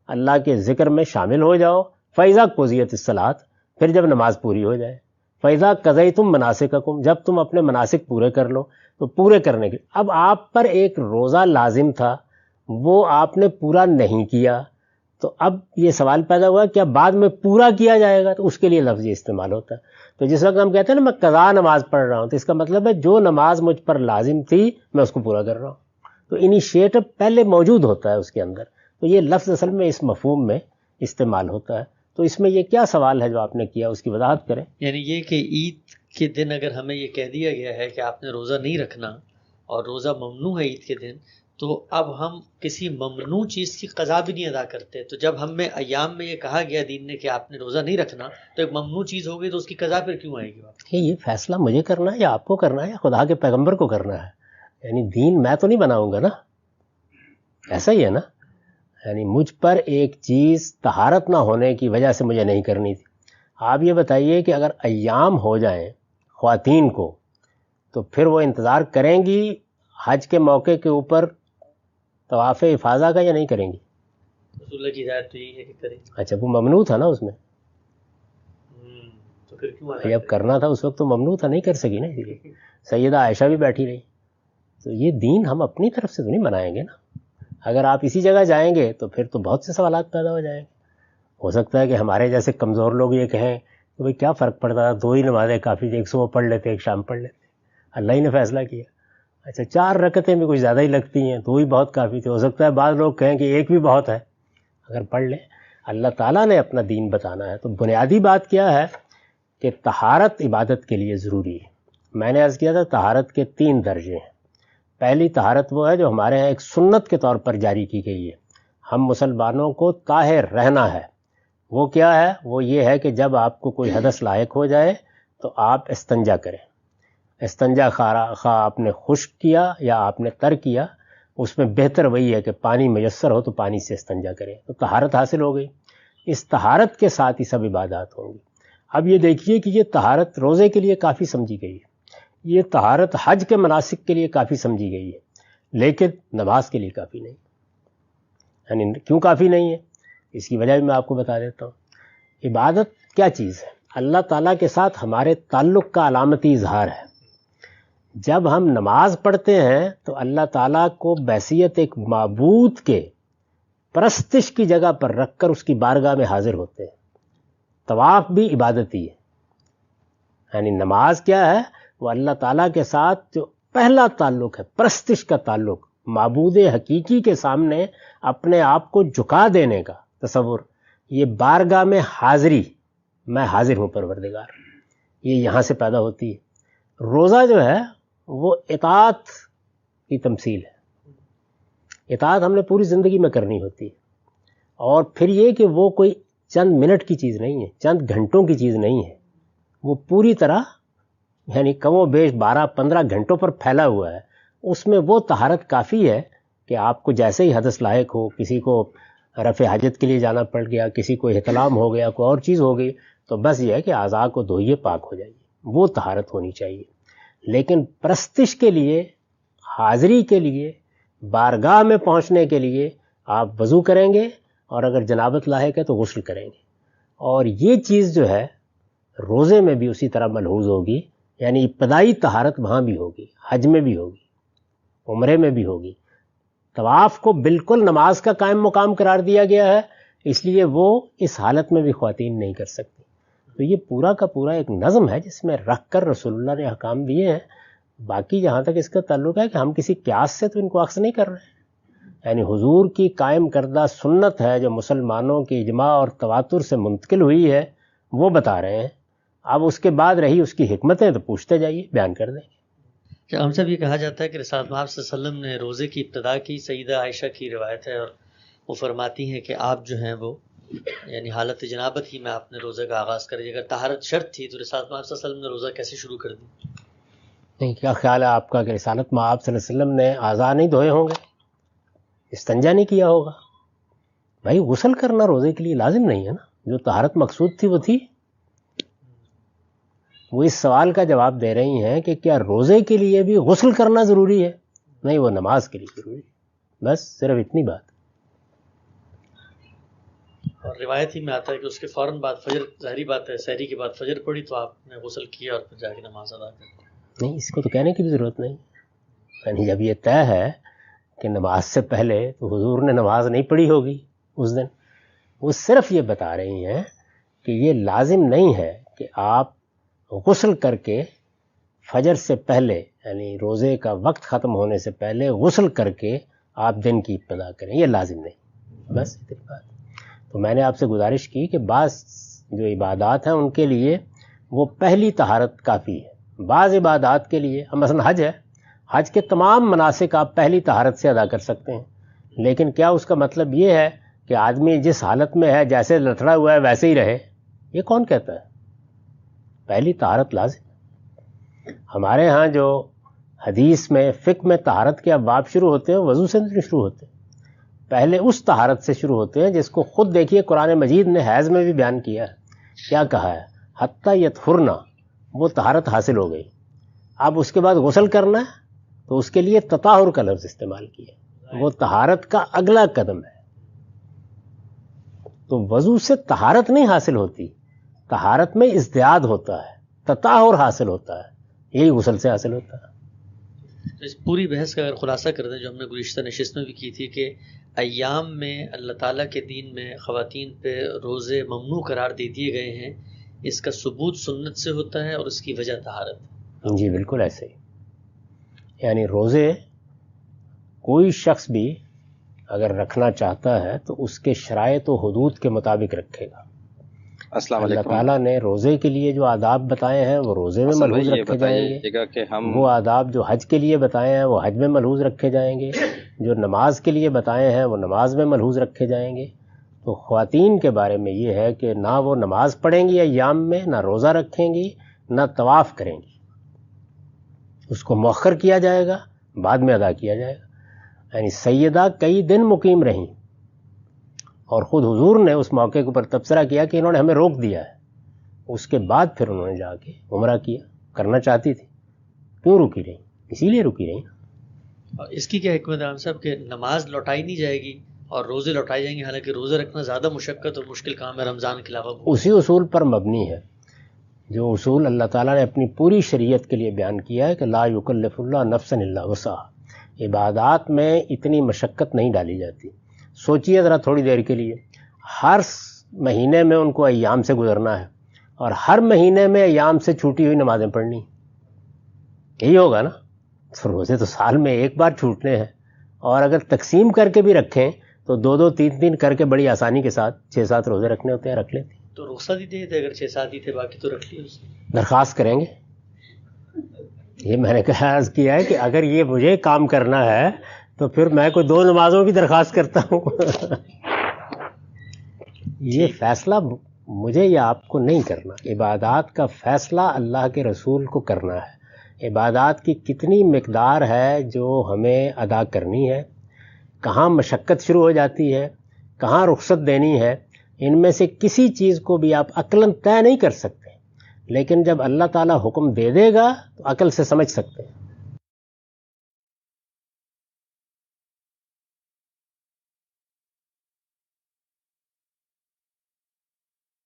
اللہ کے ذکر میں شامل ہو جاؤ. فَإِذَا قُضِيَتِ الصَّلَاةُ، پھر جب نماز پوری ہو جائے. فَإِذَا قَضَيْتُم مَنَاسِكَكُم، جب تم اپنے مناسک پورے کر لو. تو پورے کرنے کے اب آپ پر ایک روزہ لازم تھا، وہ آپ نے پورا نہیں کیا، تو اب یہ سوال پیدا ہوا کہ اب بعد میں پورا کیا جائے گا، تو اس کے لیے لفظ یہ استعمال ہوتا ہے. تو جس وقت ہم کہتے ہیں نا میں قضا نماز پڑھ رہا ہوں، تو اس کا مطلب ہے جو نماز مجھ پر لازم تھی میں اس کو پورا کر رہا ہوں. تو انیشیٹو پہلے موجود ہوتا ہے اس کے اندر. تو یہ لفظ اصل میں اس مفہوم میں استعمال ہوتا ہے. تو اس میں یہ کیا سوال ہے جو آپ نے کیا، اس کی وضاحت کریں. یعنی یہ کہ عید کے دن اگر ہمیں یہ کہہ دیا گیا ہے کہ آپ نے روزہ نہیں رکھنا اور روزہ ممنوع ہے عید کے دن، تو اب ہم کسی ممنوع چیز کی قضا بھی نہیں ادا کرتے. تو جب ہمیں ایام میں یہ کہا گیا دین نے کہ آپ نے روزہ نہیں رکھنا، تو ایک ممنوع چیز ہو گئی، تو اس کی قضا پھر کیوں آئے گی؟ یہ فیصلہ مجھے کرنا ہے یا آپ کو کرنا ہے یا خدا کے پیغمبر کو کرنا ہے؟ یعنی دین میں تو نہیں بناؤں گا نا، ایسا ہی ہے نا. یعنی مجھ پر ایک چیز طہارت نہ ہونے کی وجہ سے مجھے نہیں کرنی تھی. آپ یہ بتائیے کہ اگر ایام ہو جائیں خواتین کو، تو پھر وہ انتظار کریں گی حج کے موقع کے اوپر طواف افاضہ کا یا نہیں کریں گی؟ رسول اللہ کی ہدایت تو یہی ہے کہ کریں. اچھا وہ ممنوع تھا نا اس میں، تو پھر کیوں جب کرنا تھا اس وقت تو ممنوع تھا، نہیں کر سکی نا. اسی لیے سیدہ عائشہ بھی بیٹھی رہی. تو یہ دین ہم اپنی طرف سے تو نہیں بنائیں گے نا. اگر آپ اسی جگہ جائیں گے تو پھر تو بہت سے سوالات پیدا ہو جائیں گے. ہو سکتا ہے کہ ہمارے جیسے کمزور لوگ یہ کہیں کہ بھئی کیا فرق پڑتا تھا، 2 ہی نمازیں کافی تھی، ایک صبح پڑھ لیتے ایک شام پڑھ لیتے. اللہ ہی نے فیصلہ کیا. اچھا 4 رکعتیں بھی کچھ زیادہ ہی لگتی ہیں، 2 ہی بہت کافی تھی. ہو سکتا ہے بعض لوگ کہیں کہ 1 بھی بہت ہے، اگر پڑھ لیں. اللہ تعالیٰ نے اپنا دین بتانا ہے. تو بنیادی بات کیا ہے کہ طہارت عبادت کے لیے ضروری ہے. میں نے عرض کیا تھا طہارت کے 3 درجے ہیں. پہلی طہارت وہ ہے جو ہمارے ہاں ایک سنت کے طور پر جاری کی گئی ہے. ہم مسلمانوں کو طاہر رہنا ہے. وہ کیا ہے؟ وہ یہ ہے کہ جب آپ کو کوئی حدث لاحق ہو جائے تو آپ استنجا کریں. استنجا خواہ آپ نے خشک کیا یا آپ نے تر کیا، اس میں بہتر وہی ہے کہ پانی میسر ہو تو پانی سے استنجا کریں. تو طہارت حاصل ہو گئی. اس طہارت کے ساتھ ہی سب عبادات ہوں گی. اب یہ دیکھیے کہ یہ طہارت روزے کے لیے کافی سمجھی گئی ہے، یہ طہارت حج کے مناسک کے لیے کافی سمجھی گئی ہے، لیکن نماز کے لیے کافی نہیں. یعنی کیوں کافی نہیں ہے؟ اس کی وجہ بھی میں آپ کو بتا دیتا ہوں. عبادت کیا چیز ہے؟ اللہ تعالیٰ کے ساتھ ہمارے تعلق کا علامتی اظہار ہے. جب ہم نماز پڑھتے ہیں تو اللہ تعالیٰ کو بحیثیت ایک معبود کے پرستش کی جگہ پر رکھ کر اس کی بارگاہ میں حاضر ہوتے ہیں. طواف بھی عبادت ہی ہے. یعنی نماز کیا ہے؟ وہ اللہ تعالیٰ کے ساتھ جو پہلا تعلق ہے، پرستش کا تعلق، معبود حقیقی کے سامنے اپنے آپ کو جھکا دینے کا تصور. یہ بارگاہ میں حاضری، میں حاضر ہوں پروردگار، یہ یہاں سے پیدا ہوتی ہے. روزہ جو ہے وہ اطاعت کی تمثیل ہے. اطاعت ہم نے پوری زندگی میں کرنی ہوتی ہے. اور پھر یہ کہ وہ کوئی چند منٹ کی چیز نہیں ہے، چند گھنٹوں کی چیز نہیں ہے، وہ پوری طرح یعنی کم و بیش 12-15 گھنٹوں پر پھیلا ہوا ہے. اس میں وہ طہارت کافی ہے کہ آپ کو جیسے ہی حدث لاحق ہو، کسی کو رفع حاجت کے لیے جانا پڑ گیا، کسی کو احتلام ہو گیا، کوئی اور چیز ہو گئی، تو بس یہ ہے کہ اعضاء کو دھوئیے، پاک ہو جائیے. وہ طہارت ہونی چاہیے. لیکن پرستش کے لیے، حاضری کے لیے، بارگاہ میں پہنچنے کے لیے آپ وضو کریں گے، اور اگر جنابت لاحق ہے تو غسل کریں گے. اور یہ چیز جو ہے روزے میں بھی اسی طرح ملحوظ ہوگی. یعنی ابتدائی طہارت وہاں بھی ہوگی، حج میں بھی ہوگی، عمرے میں بھی ہوگی. طواف کو بالکل نماز کا قائم مقام قرار دیا گیا ہے، اس لیے وہ اس حالت میں بھی خواتین نہیں کر سکتی. تو یہ پورا کا پورا ایک نظم ہے جس میں رکھ کر رسول اللہ نے احکام دیے ہیں. باقی جہاں تک اس کا تعلق ہے کہ ہم کسی قیاس سے تو ان کو عکس نہیں کر رہے ہیں. یعنی حضور کی قائم کردہ سنت ہے جو مسلمانوں کی اجماع اور تواتر سے منتقل ہوئی ہے، وہ بتا رہے ہیں. اب اس کے بعد رہی اس کی حکمتیں تو پوچھتے جائیے، بیان کر دیں. ہم صاحب یہ کہا جاتا ہے کہ رسالت مآب صلی اللہ علیہ وسلم نے روزے کی ابتدا کی. سیدہ عائشہ کی روایت ہے اور وہ فرماتی ہیں کہ آپ جو ہیں وہ یعنی حالت جنابت ہی میں آپ نے روزے کا آغاز کر دیا. اگر طہارت شرط تھی تو رسالت مآب صلی اللہ علیہ وسلم نے روزہ کیسے شروع کر دی؟ نہیں، کیا خیال ہے آپ کا کہ رسالت مآب صلی اللہ علیہ وسلم نے اعضاء نہیں دھوئے ہوں گے، استنجا نہیں کیا ہوگا؟ بھائی غسل کرنا روزے کے لیے لازم نہیں ہے نا. جو طہارت مقصود تھی وہ تھی. وہ اس سوال کا جواب دے رہی ہیں کہ کیا روزے کے لیے بھی غسل کرنا ضروری ہے؟ نہیں، وہ نماز کے لیے ضروری ہے. بس صرف اتنی بات. اور روایت ہی میں آتا ہے کہ اس کے فوراً بعد فجر، ظاہری بات ہے سحری کے بعد فجر پڑی تو آپ نے غسل کیا اور پھر جا کے نماز ادا کر. نہیں، اس کو تو کہنے کی بھی ضرورت نہیں. یعنی جب یہ طے ہے کہ نماز سے پہلے تو حضور نے نماز نہیں پڑھی ہوگی اس دن. وہ صرف یہ بتا رہی ہیں کہ یہ لازم نہیں ہے کہ آپ غسل کر کے فجر سے پہلے یعنی روزے کا وقت ختم ہونے سے پہلے غسل کر کے آپ دن کی ابتدا کریں، یہ لازم نہیں. بس اتنی بات. تو میں نے آپ سے گزارش کی کہ بعض جو عبادات ہیں ان کے لیے وہ پہلی طہارت کافی ہے. بعض عبادات کے لیے مثلا حج ہے، حج کے تمام مناسک آپ پہلی طہارت سے ادا کر سکتے ہیں. لیکن کیا اس کا مطلب یہ ہے کہ آدمی جس حالت میں ہے جیسے لتڑا ہوا ہے ویسے ہی رہے؟ یہ کون کہتا ہے؟ پہلی طہارت لازم. ہمارے ہاں جو حدیث میں فقہ میں طہارت کے ابواب شروع ہوتے ہیں وضو سے نہیں شروع ہوتے، پہلے اس طہارت سے شروع ہوتے ہیں جس کو خود دیکھیے قرآن مجید نے حیض میں بھی بیان کیا ہے. کیا کہا ہے؟ حتیٰ یطہرن، وہ طہارت حاصل ہو گئی. اب اس کے بعد غسل کرنا ہے تو اس کے لیے تطہر کا لفظ استعمال کیا. وہ طہارت کا اگلا قدم ہے. تو وضو سے طہارت نہیں حاصل ہوتی، طہارت میں ازدیاد ہوتا ہے، تطہر حاصل ہوتا ہے. یہی غسل سے حاصل ہوتا ہے. اس پوری بحث کا اگر خلاصہ کر دیں جو ہم نے گزشتہ نشست میں بھی کی تھی کہ ایام میں اللہ تعالیٰ کے دین میں خواتین پہ روزے ممنوع قرار دے دیے گئے ہیں، اس کا ثبوت سنت سے ہوتا ہے اور اس کی وجہ طہارت. جی بالکل ایسے ہی. یعنی روزے کوئی شخص بھی اگر رکھنا چاہتا ہے تو اس کے شرائط و حدود کے مطابق رکھے گا. السلام اللہ علیکم. تعالیٰ نے روزے کے لیے جو آداب بتائے ہیں وہ روزے میں ملحوظ رکھے جائیں گے. کہ ہم وہ آداب جو حج کے لیے بتائے ہیں وہ حج میں ملحوظ رکھے جائیں گے. جو نماز کے لیے بتائے ہیں وہ نماز میں ملحوظ رکھے جائیں گے. تو خواتین کے بارے میں یہ ہے کہ نہ وہ نماز پڑھیں گی ایام میں، نہ روزہ رکھیں گی، نہ طواف کریں گی. اس کو مؤخر کیا جائے گا، بعد میں ادا کیا جائے گا. یعنی سیدہ کئی دن مقیم رہیں اور خود حضور نے اس موقع کے اوپر تبصرہ کیا کہ انہوں نے ہمیں روک دیا ہے. اس کے بعد پھر انہوں نے جا کے عمرہ کیا. کرنا چاہتی تھی. کیوں رکی رہی؟ اسی لیے رکی رہی. اس کی کیا حکمت ہے صاحب کہ نماز لوٹائی نہیں جائے گی اور روزے لوٹائے جائیں گے، حالانکہ روزے رکھنا زیادہ مشقت اور مشکل کام ہے رمضان کے علاوہ. اسی اصول پر مبنی ہے جو اصول اللہ تعالیٰ نے اپنی پوری شریعت کے لیے بیان کیا ہے کہ لا یکلف اللہ نفسا الا وسعہا. عبادات میں اتنی مشقت نہیں ڈالی جاتی. سوچئے ذرا تھوڑی دیر کے لیے، ہر مہینے میں ان کو ایام سے گزرنا ہے اور ہر مہینے میں ایام سے چھوٹی ہوئی نمازیں پڑھنی. یہی ہوگا نا. تو روزے تو سال میں ایک بار چھوٹنے ہیں، اور اگر تقسیم کر کے بھی رکھیں تو 2-2 3-3 کر کے بڑی آسانی کے ساتھ 6-7 روزے رکھنے ہوتے ہیں، رکھ لیتے. تو رخصت ہی تھے اگر 6-7 ہی تھے، باقی تو رکھ لیے. درخواست کریں گے. یہ میں نے عرض کیا ہے کہ اگر یہ مجھے کام کرنا ہے تو پھر میں کوئی 2 نمازوں کی درخواست کرتا ہوں. یہ فیصلہ مجھے یا آپ کو نہیں کرنا. عبادات کا فیصلہ اللہ کے رسول کو کرنا ہے. عبادات کی کتنی مقدار ہے جو ہمیں ادا کرنی ہے، کہاں مشقت شروع ہو جاتی ہے، کہاں رخصت دینی ہے، ان میں سے کسی چیز کو بھی آپ عقلاً طے نہیں کر سکتے. لیکن جب اللہ تعالیٰ حکم دے دے گا تو عقل سے سمجھ سکتے ہیں.